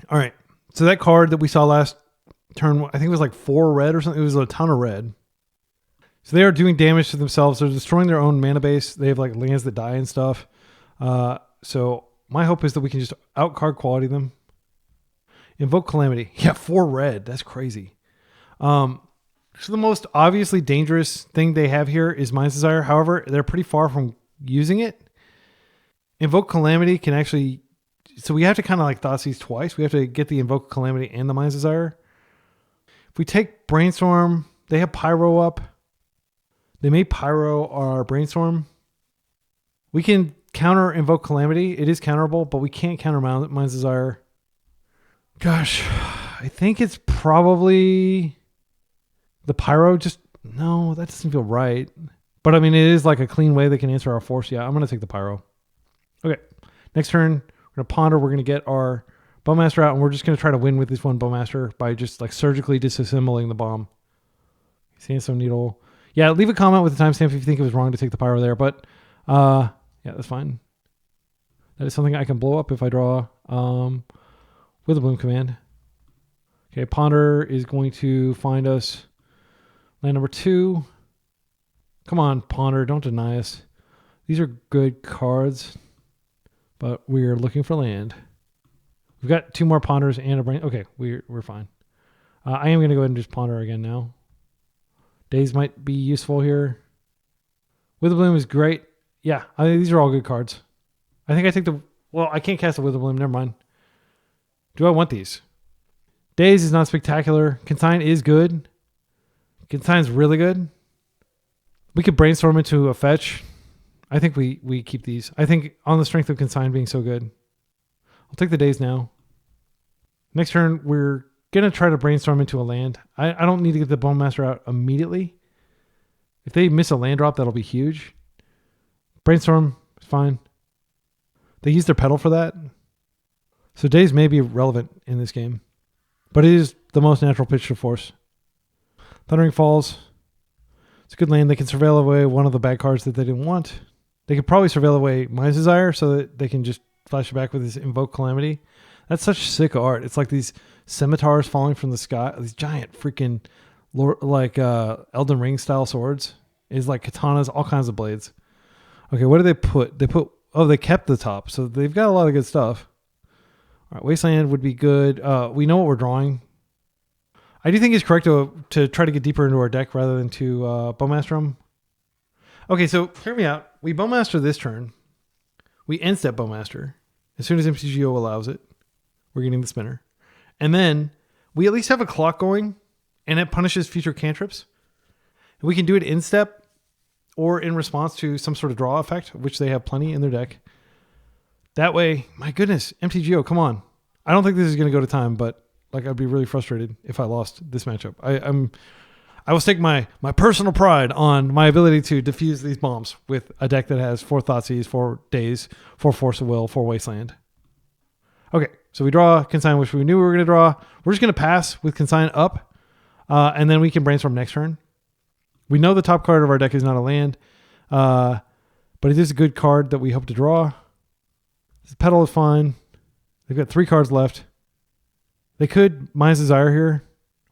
Speaker 1: All right. So that card that we saw last turn, I think it was like 4 red or something. It was a ton of red. So they are doing damage to themselves. They're destroying their own mana base. They have like lands that die and stuff. So my hope is that we can just out card quality them. Invoke Calamity. Yeah, 4 red. That's crazy. So the most obviously dangerous thing they have here is Mind's Desire. However, they're pretty far from using it. Invoke Calamity can actually... So we have to kind of like Thoughtseize twice. We have to get the Invoke Calamity and the Mind's Desire. If we take Brainstorm, they have Pyro up. They may Pyro our Brainstorm. We can counter Invoke Calamity. It is counterable, but we can't counter Mind's Desire. Gosh, I think it's probably the Pyro. No, that doesn't feel right. But I mean, it is like a clean way they can answer our force. Yeah, I'm going to take the Pyro. Okay, next turn, we're going to Ponder. We're going to get our Bowmaster out, and we're just going to try to win with this one Bowmaster by just like surgically disassembling the bomb. Sandstone Needle. Yeah, leave a comment with the timestamp if you think it was wrong to take the Pyro there. But yeah, that's fine. That is something I can blow up if I draw Witherbloom Command. Okay, Ponder is going to find us land number 2. Come on, Ponder, don't deny us. These are good cards, but we're looking for land. We've got 2 more Ponders and a brain. Okay, we're fine. I am going to go ahead and just Ponder again now. Days might be useful here. Witherbloom is great. Yeah, these are all good cards. I think I take the... Well, I can't cast a Witherbloom. Never mind. Do I want these? Days is not spectacular. Consign is good. Consign's really good. We could Brainstorm into a fetch. I think we keep these. I think on the strength of Consign being so good. I'll take the Days now. Next turn, we're going to try to Brainstorm into a land. I don't need to get the Bowmaster out immediately. If they miss a land drop, that'll be huge. Brainstorm is fine. They use their pedal for that. So Days may be relevant in this game. But it is the most natural pitch to force. Thundering Falls. It's a good land. They can surveil away one of the bad cards that they didn't want. They could probably surveil away Mind's Desire so that they can just flash it back with this Invoke Calamity. That's such sick art. It's like these scimitars falling from the sky. These giant freaking like Elden Ring style swords. Is like katanas, all kinds of blades. Okay, what did they put? They kept the top. So they've got a lot of good stuff. All right, Wasteland would be good. We know what we're drawing. I do think it's correct to try to get deeper into our deck rather than to Bowmaster them. Okay, so hear me out. We Bowmaster this turn. We end step Bowmaster. As soon as MTGO allows it, we're getting the spinner. And then we at least have a clock going, and it punishes future cantrips. And we can do it in step or in response to some sort of draw effect, which they have plenty in their deck. That way, my goodness, MTGO, come on. I don't think this is going to go to time, but like I'd be really frustrated if I lost this matchup. I will stake my personal pride on my ability to defuse these bombs with a deck that has 4 Thoughtseize, 4 Daze, 4 Force of Will, 4 Wasteland. Okay, so we draw Consign, which we knew we were going to draw. We're just going to pass with Consign up, and then we can brainstorm next turn. We know the top card of our deck is not a land, but it is a good card that we hope to draw. This Petal is fine. They've got 3 cards left. They could Mind's Desire here.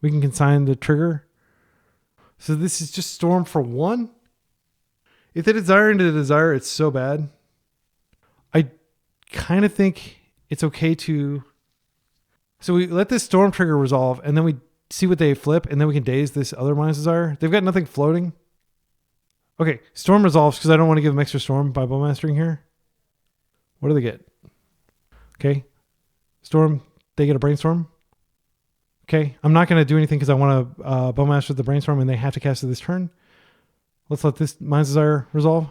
Speaker 1: We can consign the trigger. So this is just Storm for 1. If they desire into the desire, it's so bad. I kind of think it's okay to... So we let this Storm trigger resolve, and then we see what they flip, and then we can daze this other Mind's Desire. They've got nothing floating. Okay, Storm resolves because I don't want to give them extra Storm by Bowmastering here. What do they get? Okay. Storm, they get a Brainstorm. Okay, I'm not going to do anything because I want to Bowmaster the Brainstorm and they have to cast it this turn. Let's let this Mind's Desire resolve.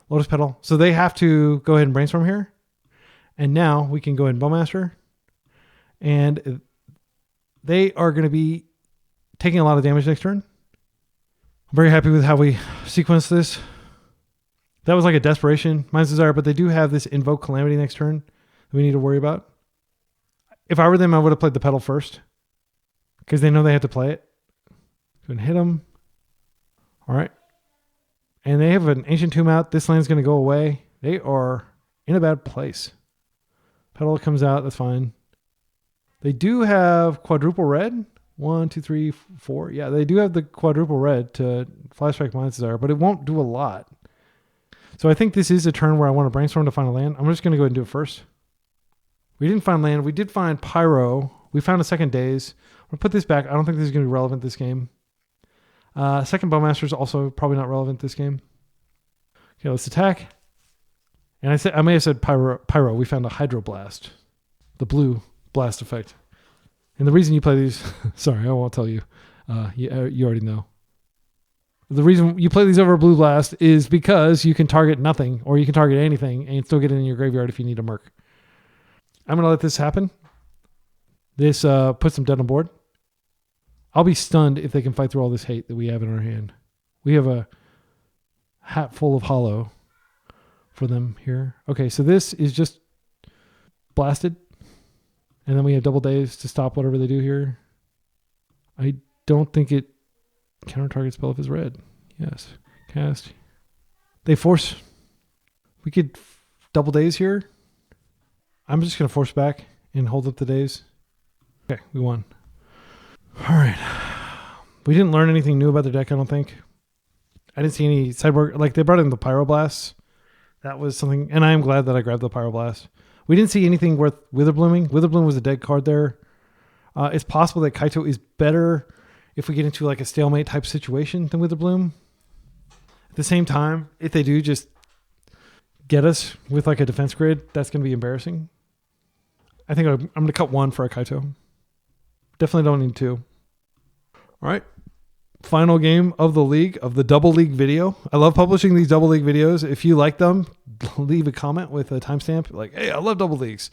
Speaker 1: Lotus Petal. So they have to go ahead and Brainstorm here. And now we can go ahead and Bowmaster. And they are going to be taking a lot of damage next turn. I'm very happy with how we sequenced this. That was like a desperation Mind's Desire, but they do have this Invoke Calamity next turn that we need to worry about. If I were them, I would have played the Petal first because they know they have to play it. Go and hit them. All right. And they have an Ancient Tomb out. This land's going to go away. They are in a bad place. Petal comes out. That's fine. They do have quadruple red. 1, 2, 3, 4. Yeah, they do have the quadruple red to flashback Mind's Desire, but it won't do a lot. So I think this is a turn where I want to Brainstorm to find a land. I'm just going to go ahead and do it first. We didn't find land. We did find Pyro. We found a second Daze. I'm going to put this back. I don't think this is going to be relevant this game. Second Bowmaster is also probably not relevant this game. Okay, let's attack. And I may have said Pyro. We found a Hydroblast. The blue blast effect. And the reason you play these... sorry, I won't tell you. You already know. The reason you play these over a blue blast is because you can target nothing or you can target anything and still get it in your graveyard if you need a Merc. I'm going to let this happen. This puts them dead on board. I'll be stunned if they can fight through all this hate that we have in our hand. We have a hat full of hollow for them here. Okay, so this is just blasted. And then we have double Daze to stop whatever they do here. I don't think it counter target spell if it's red. Yes. Cast. They force. We could double Daze here. I'm just going to force back and hold up the Daze. Okay, we won. All right. We didn't learn anything new about their deck, I don't think. I didn't see any sideboard. Like, they brought in the Pyroblasts. That was something, and I am glad that I grabbed the Pyroblast. We didn't see anything worth Witherblooming. Witherbloom was a dead card there. It's possible that Kaito is better if we get into like a stalemate type situation than Witherbloom. At the same time, if they do just get us with like a defense grid, that's going to be embarrassing. I think I'm going to cut 1 for a Kaito. Definitely don't need 2. All right. Final game of the league, of the double league video. I love publishing these double league videos. If you like them, leave a comment with a timestamp. Like, hey, I love double leagues.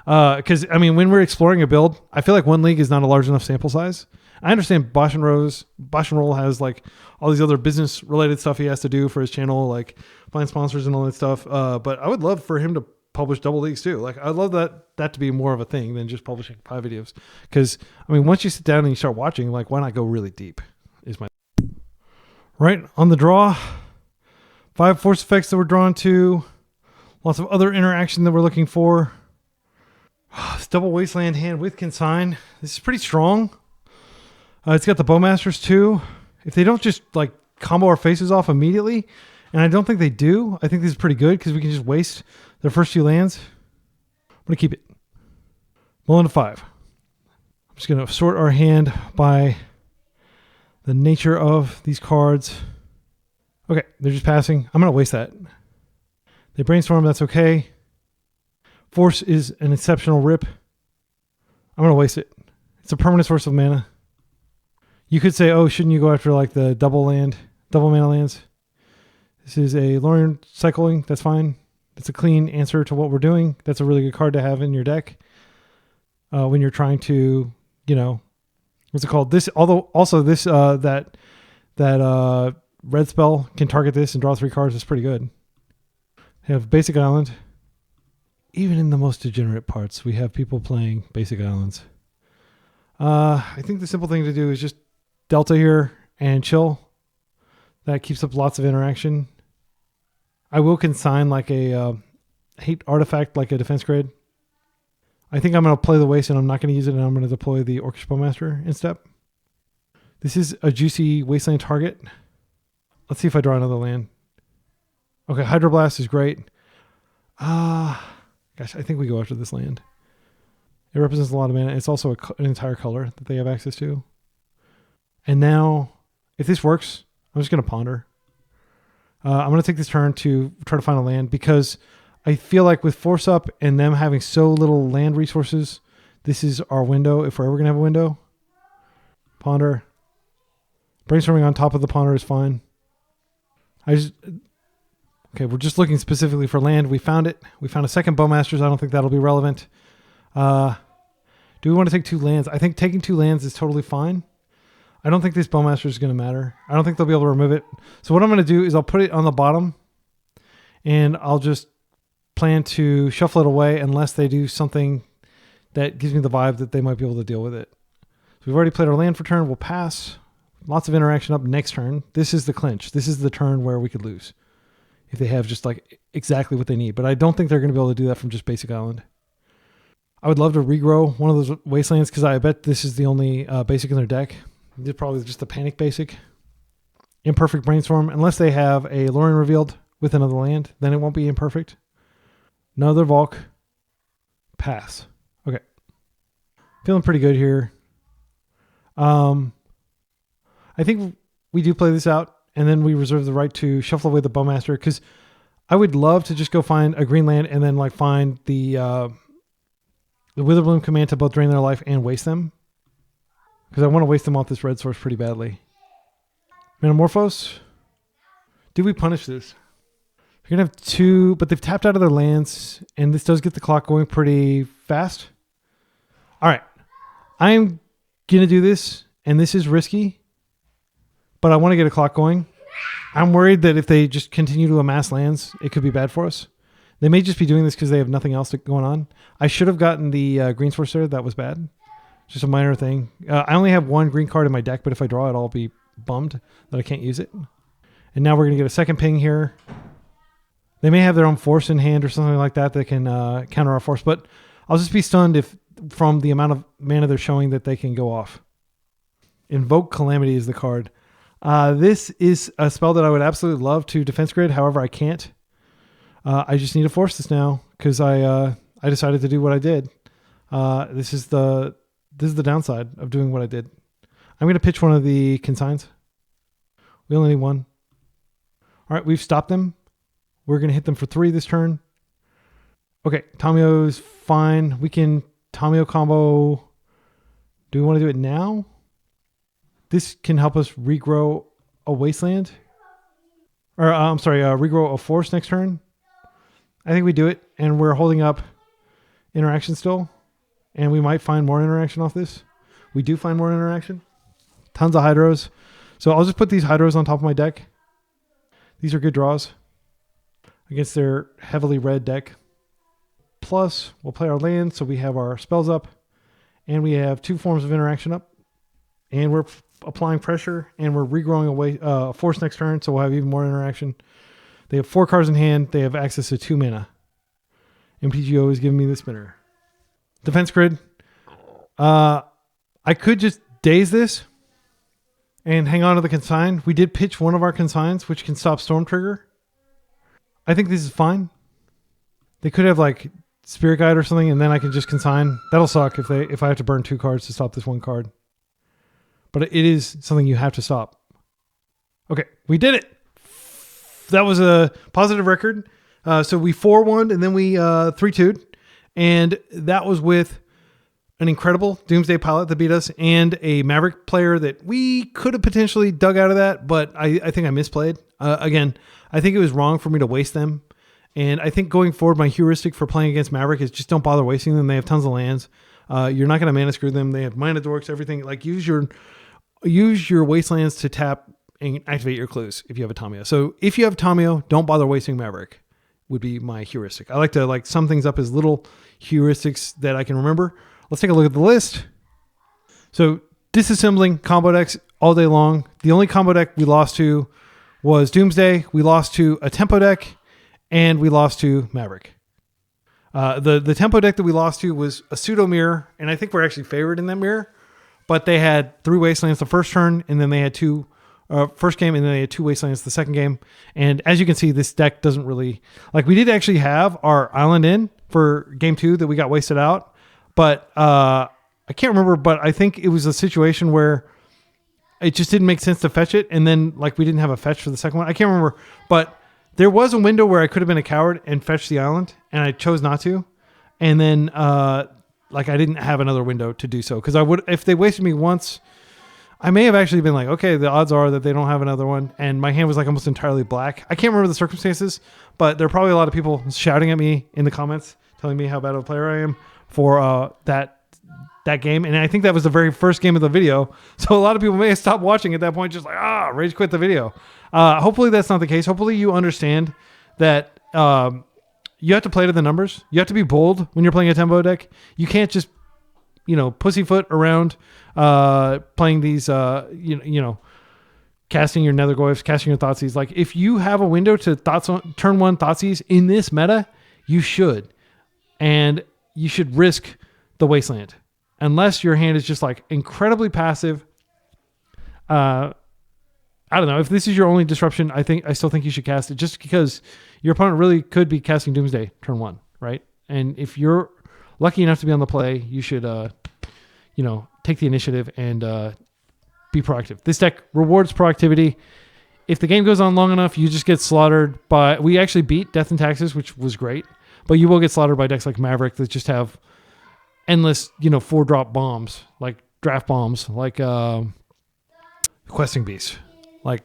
Speaker 1: Because, I mean, when we're exploring a build, I feel like 1 league is not a large enough sample size. I understand Bosch and Roll has like all these other business related stuff he has to do for his channel, like find sponsors and all that stuff. But I would love for him to publish double leagues too. Like, I'd love that to be more of a thing than just publishing 5 videos. Because, I mean, once you sit down and you start watching, like, why not go really deep? Is my right on the draw. 5 force effects that we're drawn to. Lots of other interaction that we're looking for. It's double Wasteland hand with Consign. This is pretty strong. It's got the Bowmasters too. If they don't just like combo our faces off immediately, and I don't think they do, I think this is pretty good because we can just waste their first 2 lands. I'm going to keep it. Mullen to 5. I'm just going to sort our hand by the nature of these cards. Okay, they're just passing. I'm going to waste that. They brainstorm, that's okay. Force is an exceptional rip. I'm going to waste it. It's a permanent source of mana. You could say, oh, shouldn't you go after like the double mana lands? This is a Lorien cycling. That's fine. That's a clean answer to what we're doing. That's a really good card to have in your deck when you're trying to, you know, what's it called? This, although also this that red spell can target this and draw 3 cards. It's pretty good. We have Basic Island. Even in the most degenerate parts, we have people playing Basic Islands. I think the simple thing to do is just Delta here and chill. That keeps up lots of interaction. I will consign like a hate artifact, like a defense grade. I think I'm going to play the waste and I'm not going to use it, and I'm going to deploy the Orcish Bowmaster in step. This is a juicy Wasteland target. Let's see if I draw another land. Okay, Hydroblast is great. Gosh, I think we go after this land. It represents a lot of mana. It's also an entire color that they have access to. And now, if this works, I'm just going to ponder. I'm going to take this turn to try to find a land because I feel like with Force Up and them having so little land resources, this is our window if we're ever going to have a window. Ponder. Brainstorming on top of the ponder is fine. Okay, we're just looking specifically for land. We found it. We found a second Bowmasters. I don't think that'll be relevant. Do we want to take 2 lands? I think taking 2 lands is totally fine. I don't think this Bowmaster is going to matter. I don't think they'll be able to remove it. So what I'm going to do is I'll put it on the bottom, and I'll just plan to shuffle it away unless they do something that gives me the vibe that they might be able to deal with it. So we've already played our land for turn. We'll pass. Lots of interaction up next turn. This is the clinch. This is the turn where we could lose if they have just like exactly what they need. But I don't think they're going to be able to do that from just Basic Island. I would love to regrow one of those Wastelands because I bet this is the only basic in their deck. Did probably just a Panic basic. Imperfect Brainstorm. Unless they have a Lorien revealed with another land, then it won't be imperfect. Another Volk. Pass. Okay. Feeling pretty good here. I think we do play this out, and then we reserve the right to shuffle away the Bowmaster, because I would love to just go find a green land and then like find the Witherbloom Command to both drain their life and waste them, because I want to waste them off this red source pretty badly. Metamorphose. Do we punish this? We're going to have 2, but they've tapped out of their lands, and this does get the clock going pretty fast. All right. I'm going to do this, and this is risky, but I want to get a clock going. I'm worried that if they just continue to amass lands, it could be bad for us. They may just be doing this because they have nothing else going on. I should have gotten the green source there. That was bad. Just a minor thing. I only have 1 green card in my deck, but if I draw it, I'll be bummed that I can't use it. And now we're going to get a second ping here. They may have their own force in hand or something like that that can counter our force, but I'll just be stunned if from the amount of mana they're showing that they can go off. Invoke Calamity is the card. This is a spell that I would absolutely love to defense grid. However, I can't. I just need to force this now because I decided to do what I did. This is the downside of doing what I did. I'm going to pitch one of the consigns. We only need 1. All right, we've stopped them. We're going to hit them for 3 this turn. Okay, Tamiyo's fine. We can Tamiyo combo. Do we want to do it now? This can help us regrow a Wasteland. Or, regrow a Force next turn. I think we do it, and we're holding up interaction still. And we might find more interaction off this. We do find more interaction. Tons of Hydros. So I'll just put these Hydros on top of my deck. These are good draws against their heavily red deck. Plus, we'll play our land, so we have our spells up. And we have 2 forms of interaction up. And we're applying pressure, and we're regrowing away a Force next turn, so we'll have even more interaction. They have 4 cards in hand. They have access to 2 mana. MTGO is giving me the spinner. defense grid. I could just daze this and hang on to the consign. We did pitch one of our consigns, which can stop Storm Trigger. I think this is fine. They could have like Spirit Guide or something, and then I can just consign. That'll suck if I have to burn 2 cards to stop this 1 card. But it is something you have to stop. Okay, we did it. That was a positive record. So we 4-1 and then we 3-2'd. And that was with an incredible Doomsday pilot that beat us and a Maverick player that we could have potentially dug out of that, but I think I misplayed. Again, I think it was wrong for me to waste them. And I think going forward, my heuristic for playing against Maverick is just don't bother wasting them. They have tons of lands. You're not going to mana screw them. They have mana dorks, everything. Like use your Wastelands to tap and activate your clues if you have a Tamiyo. So if you have Tamiyo, don't bother wasting Maverick would be my heuristic. I like to sum things up as little heuristics that I can remember. Let's take a look at the list. So disassembling combo decks all day long. The only combo deck we lost to was Doomsday. We lost to a tempo deck and we lost to Maverick. The tempo deck that we lost to was a pseudo mirror. And I think we're actually favored in that mirror, but they had 3 Wastelands the first turn. And then they had 2 first game. And then they had 2 Wastelands the second game. And as you can see, this deck doesn't really we did actually have our island in for game 2 that we got wasted out. But I can't remember, but I think it was a situation where it just didn't make sense to fetch it. And then we didn't have a fetch for the second one. I can't remember, but there was a window where I could have been a coward and fetched the island and I chose not to. And then I didn't have another window to do so. Because I would, if they wasted me once, I may have actually been like, okay, the odds are that they don't have another one. And my hand was almost entirely black. I can't remember the circumstances, but there are probably a lot of people shouting at me in the comments, telling me how bad of a player I am for that game. And I think that was the very first game of the video. So a lot of people may have stopped watching at that point, just rage quit the video. Hopefully that's not the case. Hopefully you understand that you have to play to the numbers. You have to be bold when you're playing a tempo deck. You can't just, pussyfoot around playing these, casting your Nethergoyfs, casting your Thoughtseize. If you have a window to turn 1 Thoughtseize in this meta, you should. And you should risk the Wasteland. Unless your hand is just incredibly passive. I don't know. If this is your only disruption, I still think you should cast it just because your opponent really could be casting Doomsday turn 1, right? And if you're lucky enough to be on the play, you should, take the initiative and be proactive. This deck rewards proactivity. If the game goes on long enough, you just get slaughtered by... We actually beat Death and Taxes, which was great. But you will get slaughtered by decks like Maverick that just have endless, 4-drop bombs, like draft bombs, like Questing Beast, like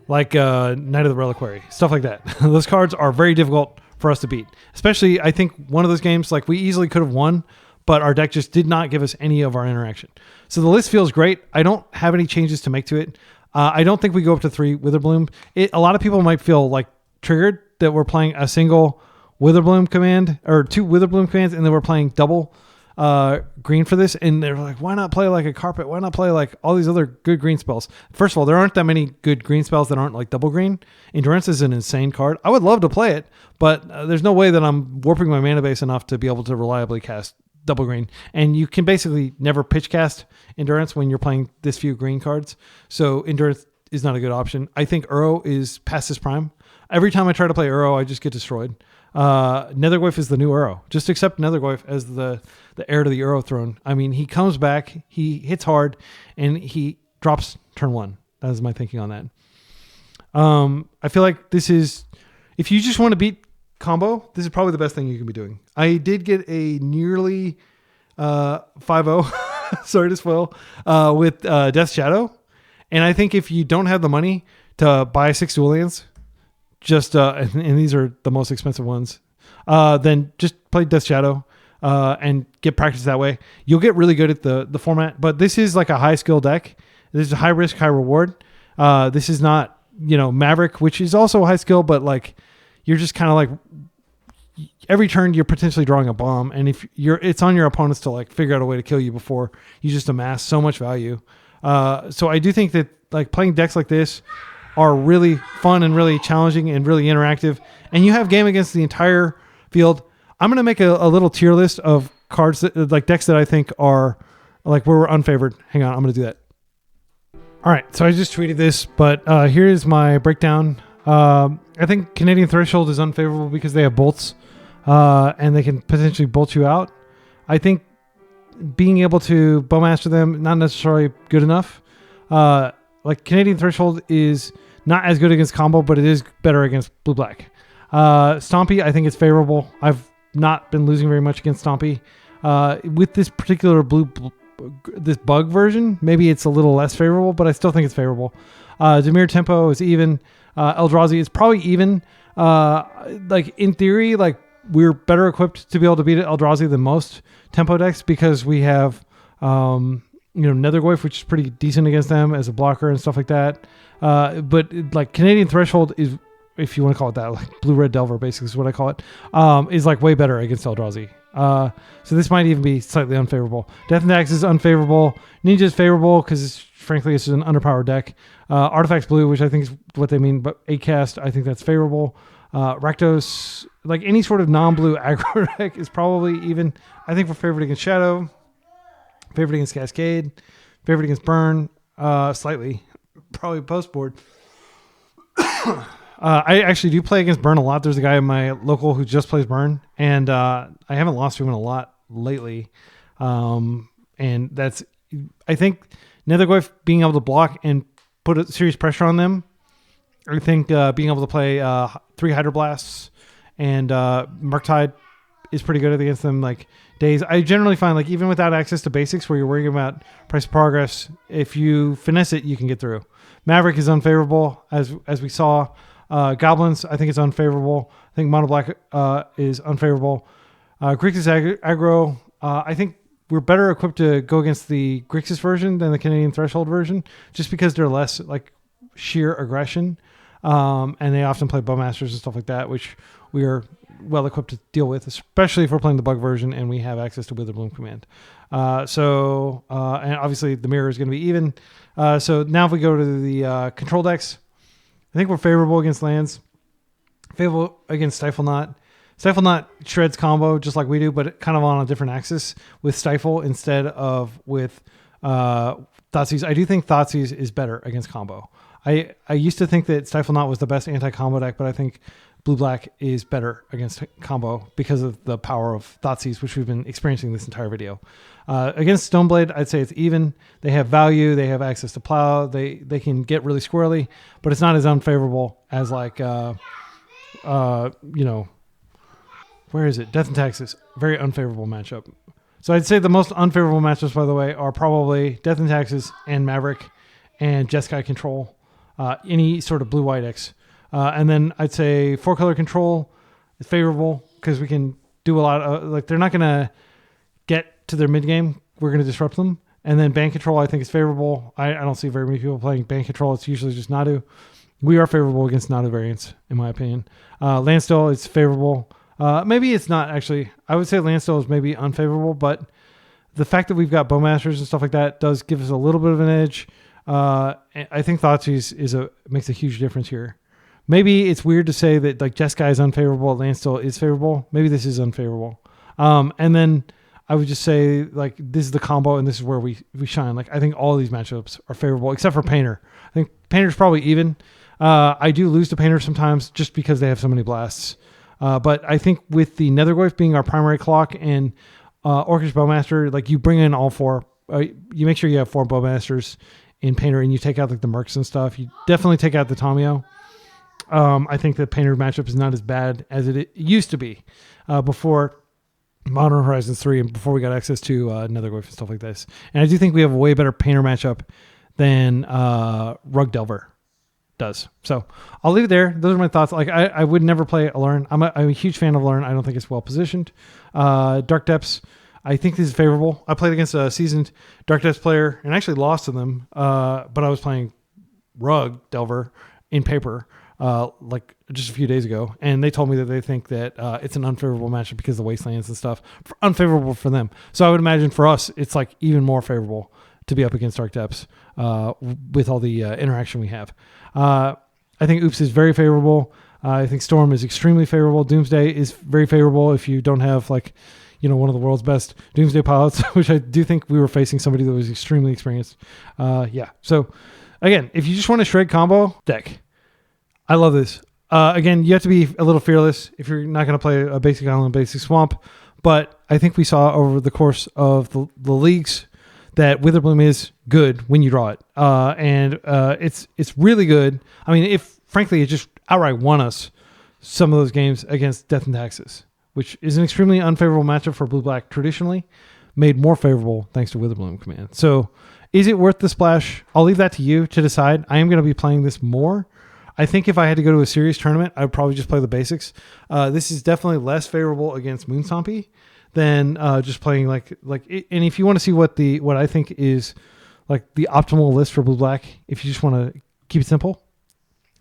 Speaker 1: Night of the Reliquary, stuff like that. Those cards are very difficult for us to beat. Especially, I think one of those games, we easily could have won, but our deck just did not give us any of our interaction. So the list feels great. I don't have any changes to make to it. I don't think we go up to 3 Witherbloom. A lot of people might feel triggered that we're playing a single Witherbloom command or 2 Witherbloom commands, and then we're playing double green for this. And they're like, why not play a carpet? Why not play all these other good green spells? First of all, there aren't that many good green spells that aren't double green. Endurance is an insane card. I would love to play it, but there's no way that I'm warping my mana base enough to be able to reliably cast double green. And you can basically never pitch cast Endurance when you're playing this few green cards. So Endurance is not a good option. I think Uro is past his prime. Every time I try to play Uro, I just get destroyed. Nethergoyf is the new Uro. Just accept Nethergoyf as the heir to the Uro throne. I mean, he comes back, he hits hard, and he drops turn 1. That is my thinking on that. I feel like this is, if you just want to beat combo, this is probably the best thing you can be doing. I did get a nearly 5-0, sorry to spoil, with Death Shadow. And I think if you don't have the money to buy 6 dual lands, and these are the most expensive ones, then just play Death Shadow and get practice that way. You'll get really good at the format, but this is a high skill deck. This is a high risk, high reward. This is not, Maverick, which is also high skill, but you're just kind of every turn you're potentially drawing a bomb, and if it's on your opponents to figure out a way to kill you before you just amass so much value. So I do think that playing decks like this are really fun and really challenging and really interactive, and you have game against the entire field. I'm going to make a little tier list of cards that like decks that I think are like where we're unfavored. Hang on, I'm going to do that. All right, so I just tweeted this, but here's my breakdown. I think Canadian Threshold is unfavorable because they have bolts, and they can potentially bolt you out. I think being able to Bowmaster them, not necessarily good enough. Like Canadian Threshold is not as good against combo, but it is better against blue-black. Stompy, I think it's favorable. I've not been losing very much against Stompy. With this particular this bug version, maybe it's a little less favorable, but I still think it's favorable. Dimir Tempo is even. Eldrazi is probably even. Like in theory, like we're better equipped to be able to beat Eldrazi than most Tempo decks because we have, Nethergoyf, which is pretty decent against them as a blocker and stuff like that. But like Canadian Threshold is, if you want to call it that, like Blue-Red Delver basically is what I call it, is like way better against Eldrazi. So this might even be slightly unfavorable. Death and Tax is unfavorable. Ninja is favorable because frankly it's an underpowered deck. Artifacts Blue, which I think is what they mean, but 8-cast, I think that's favorable. Rakdos, like any sort of non-blue aggro deck is probably even. I think we're favored against Shadow, favored against Cascade, favored against Burn, slightly, probably post-board. I actually do play against Burn a lot. There's a guy in my local who just plays Burn, and I haven't lost to him a lot lately. And that's, I think, Nethergoyf being able to block and put a serious pressure on them. I think being able to play 3 hydroblasts and Murktide is pretty good against them. Like days, I generally find like even without access to basics, where you're worrying about price of progress, if you finesse it, you can get through. Maverick is unfavorable, as we saw. Goblins, I think it's unfavorable. I think Mono Black is unfavorable. Grixis aggro, I think we're better equipped to go against the Grixis version than the Canadian Threshold version, just because they're less like sheer aggression, and they often play Bowmasters and stuff like that, which we are well equipped to deal with, especially if we're playing the bug version and we have access to Witherbloom Command. And obviously the mirror is going to be even. So now if we go to the control decks, I think we're favorable against lands, favorable against Stifle Knot. Stifle Knot shreds combo just like we do, but kind of on a different axis with Stifle instead of with Thoughtseize. I do think Thoughtseize is better against combo. I used to think that Stifle Knot was the best anti-combo deck, but I think Blue-Black is better against combo because of the power of Thoughtseize, which we've been experiencing this entire video. Against Stoneblade, I'd say it's even. They have value. They have access to plow. They can get really squirrely, but it's not as unfavorable as like, where is it? Death and Taxes. Very unfavorable matchup. So I'd say the most unfavorable matchups, by the way, are probably Death and Taxes and Maverick and Jeskai Control. Any sort of blue-white X. And then I'd say 4-color Control is favorable because we can do a lot of, like, they're not going to get to their mid-game. We're going to disrupt them. And then Bane Control, I think, is favorable. I don't see very many people playing Bane Control. It's usually just Nadu. We are favorable against Nadu variants, in my opinion. Landstill is favorable. Maybe it's not, actually. I would say Landstill is maybe unfavorable, but the fact that we've got Bowmasters and stuff like that does give us a little bit of an edge. I think Thoughtseize makes a huge difference here. Maybe it's weird to say that like Jeskai is unfavorable, Landstill is favorable. Maybe this is unfavorable. And then I would just say like this is the combo and this is where we shine. Like I think all of these matchups are favorable except for Painter. I think Painter's probably even. I do lose to Painter sometimes just because they have so many blasts. But I think with the Nethergoyf being our primary clock and Orcish Bowmaster, like you bring in all 4. You make sure you have 4 Bowmasters in Painter and you take out like the Mercs and stuff. You definitely take out the Tamiyo. I think the Painter matchup is not as bad as it used to be before Modern Horizons 3 and before we got access to Nethergoyf and stuff like this. And I do think we have a way better Painter matchup than Rug Delver does. So I'll leave it there. Those are my thoughts. Like I would never play Alern. I'm a huge fan of Alern. I don't think it's well positioned. Dark Depths, I think this is favorable. I played against a seasoned Dark Depths player and actually lost to them. But I was playing Rug Delver in paper like just a few days ago, and they told me that they think that it's an unfavorable matchup because of the Wastelands and stuff. Unfavorable for them. So I would imagine for us, it's like even more favorable to be up against Dark Depths with all the interaction we have. I think Oops is very favorable. I think Storm is extremely favorable. Doomsday is very favorable if you don't have like, one of the world's best Doomsday pilots, which I do think we were facing somebody that was extremely experienced. So again, if you just want a shred combo deck, I love this. Again, you have to be a little fearless if you're not going to play a basic island, basic swamp. But I think we saw over the course of the leagues that Witherbloom is good when you draw it. And it's really good. I mean, frankly, it just outright won us some of those games against Death and Taxes, which is an extremely unfavorable matchup for blue-black traditionally, made more favorable thanks to Witherbloom Command. So is it worth the splash? I'll leave that to you to decide. I am going to be playing this more. I think if I had to go to a serious tournament, I would probably just play the basics. This is definitely less favorable against Moon Stompy than just playing like and if you want to see what I think is like the optimal list for blue-black, if you just want to keep it simple,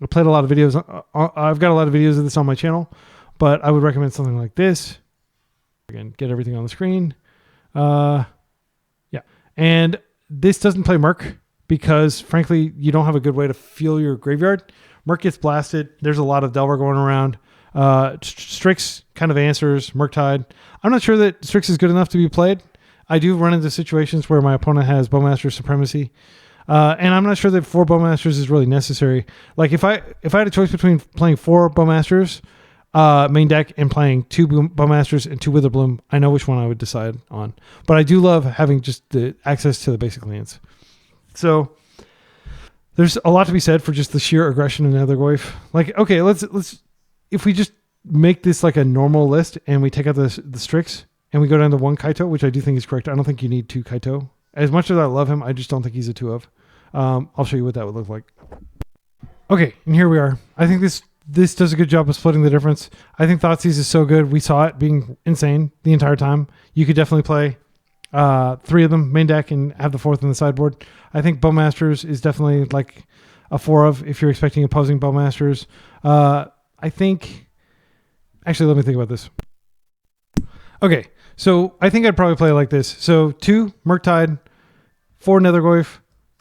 Speaker 1: I played a lot of videos. I've got a lot of videos of this on my channel, but I would recommend something like this. Again, get everything on the screen. And this doesn't play Merc because, frankly, you don't have a good way to feel your graveyard. Merc gets blasted. There's a lot of Delver going around. Strix kind of answers Murktide. I'm not sure that Strix is good enough to be played. I do run into situations where my opponent has Bowmasters supremacy. And I'm not sure that 4 Bowmasters is really necessary. Like if I had a choice between playing 4 Bowmasters main deck and playing 2 Bowmasters and 2 Witherbloom, I know which one I would decide on. But I do love having just the access to the basic lands. So there's a lot to be said for just the sheer aggression in Nethergoyf. Like, okay, let's if we just make this like a normal list and we take out the Strix and we go down to 1 Kaito, which I do think is correct. I don't think you need 2 Kaito. As much as I love him, I just don't think he's a 2 of. I'll show you what that would look like. Okay, and here we are. I think this does a good job of splitting the difference. I think Thoughtseize is so good. We saw it being insane the entire time. You could definitely play 3 of them main deck and have the 4th in the sideboard. I think Bowmasters is definitely like a 4 of if you're expecting opposing Bowmasters. I think... Actually, let me think about this. Okay, so I think I'd probably play it like this. So 2 Murktide, 4 Nethergoyf,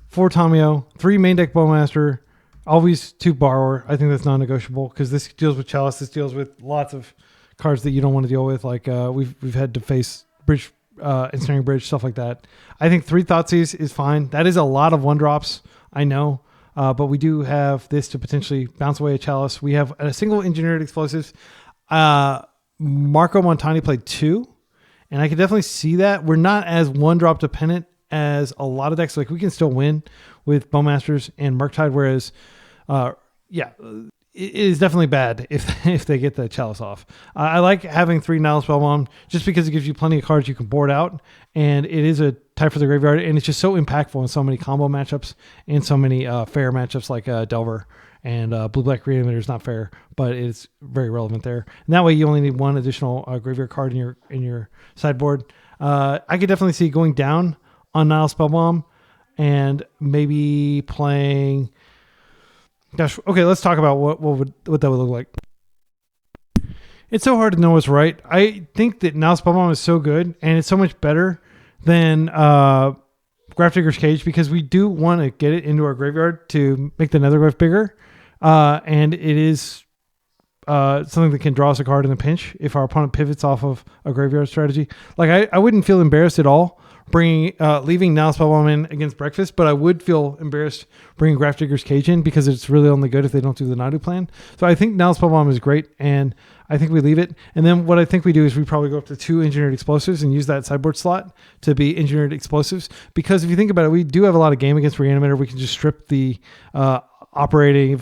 Speaker 1: 4 Tamiyo, 3 main deck Bowmaster, always 2 Borrower. I think that's non-negotiable because this deals with Chalice. This deals with lots of cards that you don't want to deal with. Like we've had to face Bridge, Ensnaring Bridge, stuff like that. I think 3 Thoughtseize is fine. That is a lot of 1-drops, I know. But we do have this to potentially bounce away a Chalice. We have a single Engineered Explosives. Marco Montani played 2, and I could definitely see that. We're not as 1-drop dependent as a lot of decks. Like we can still win with Bowmasters and Murktide, whereas it is definitely bad if they get the Chalice off. I like having 3 Nile Spellbomb just because it gives you plenty of cards you can board out, and it is a type for the graveyard, and it's just so impactful in so many combo matchups and so many fair matchups like Delver. And blue-black Reanimator is not fair, but it's very relevant there. And that way, you only need 1 additional graveyard card in your sideboard. I could definitely see going down on Nile Spellbomb and maybe playing. Gosh, okay, let's talk about what that would look like. It's so hard to know what's right. I think that Nile Spellbomb is so good, and it's so much better than Grafdigger's Cage because we do want to get it into our graveyard to make the Nethergoyf bigger. And it is something that can draw us a card in a pinch if our opponent pivots off of a graveyard strategy. Like I wouldn't feel embarrassed at all leaving Nile Spellbomb in against Breakfast, but I would feel embarrassed bringing Grafdigger's Cage in because it's really only good if they don't do the Nadu plan. So I think Nile Spellbomb is great, and I think we leave it. And then what I think we do is we probably go up to 2 Engineered Explosives and use that sideboard slot to be Engineered Explosives. Because if you think about it, we do have a lot of game against Reanimator. We can just strip the operating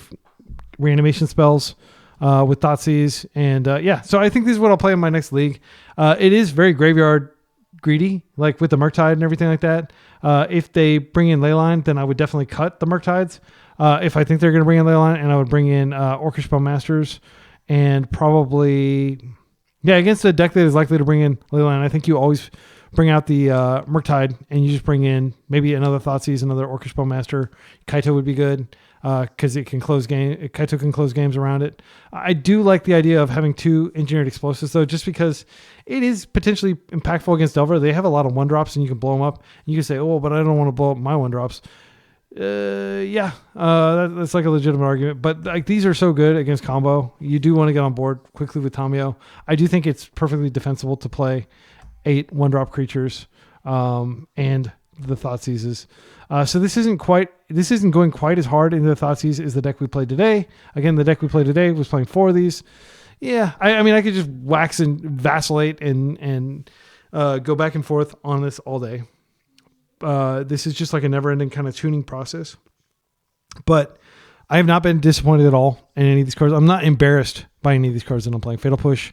Speaker 1: reanimation spells with Thoughtseize. And so I think this is what I'll play in my next league. It is very graveyard greedy, like with the Murktide and everything like that. If they bring in Leyline, then I would definitely cut the Murktides. If I think they're going to bring in Leyline, and I would bring in Orcish Bowmasters, and probably against a deck that is likely to bring in Leyline, I think you always bring out the Murktide and you just bring in maybe another Thoughtseize, another Orcish Bowmaster. Kaito would be good because it can close Kaito can close games around it. I do like the idea of having 2 Engineered Explosives though, just because it is potentially impactful against Delver. They have a lot of 1-drops and you can blow them up. And you can say, oh, but I don't want to blow up my 1-drops. That's like a legitimate argument, but like these are so good against combo. You do want to get on board quickly with Tamiyo. I do think it's perfectly defensible to play 8 1-drop creatures, and the Thoughtseizes. So this isn't going quite as hard into the Thoughtseize as the deck we played today. Again, the deck we played today was playing 4 of these. Yeah, I mean, I could just wax and vacillate and go back and forth on this all day. This is just like a never-ending kind of tuning process. But I have not been disappointed at all in any of these cards. I'm not embarrassed by any of these cards that I'm playing. Fatal Push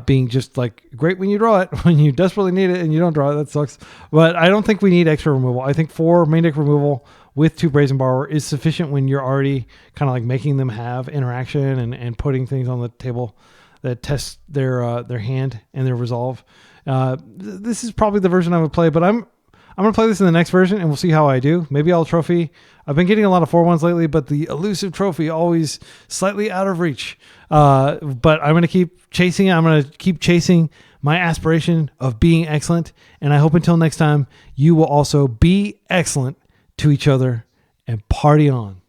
Speaker 1: being just like great when you draw it, when you desperately need it and you don't draw it, that sucks. But I don't think we need extra removal. I think 4 main deck removal with 2 Brazen Borrower is sufficient when you're already kind of like making them have interaction and putting things on the table that test their hand and their resolve. This is probably the version I would play, but I'm going to play this in the next version and we'll see how I do. Maybe I'll trophy. I've been getting a lot of 4-1s lately, but the elusive trophy always slightly out of reach. But I'm going to keep chasing it. I'm going to keep chasing my aspiration of being excellent. And I hope until next time, you will also be excellent to each other and party on.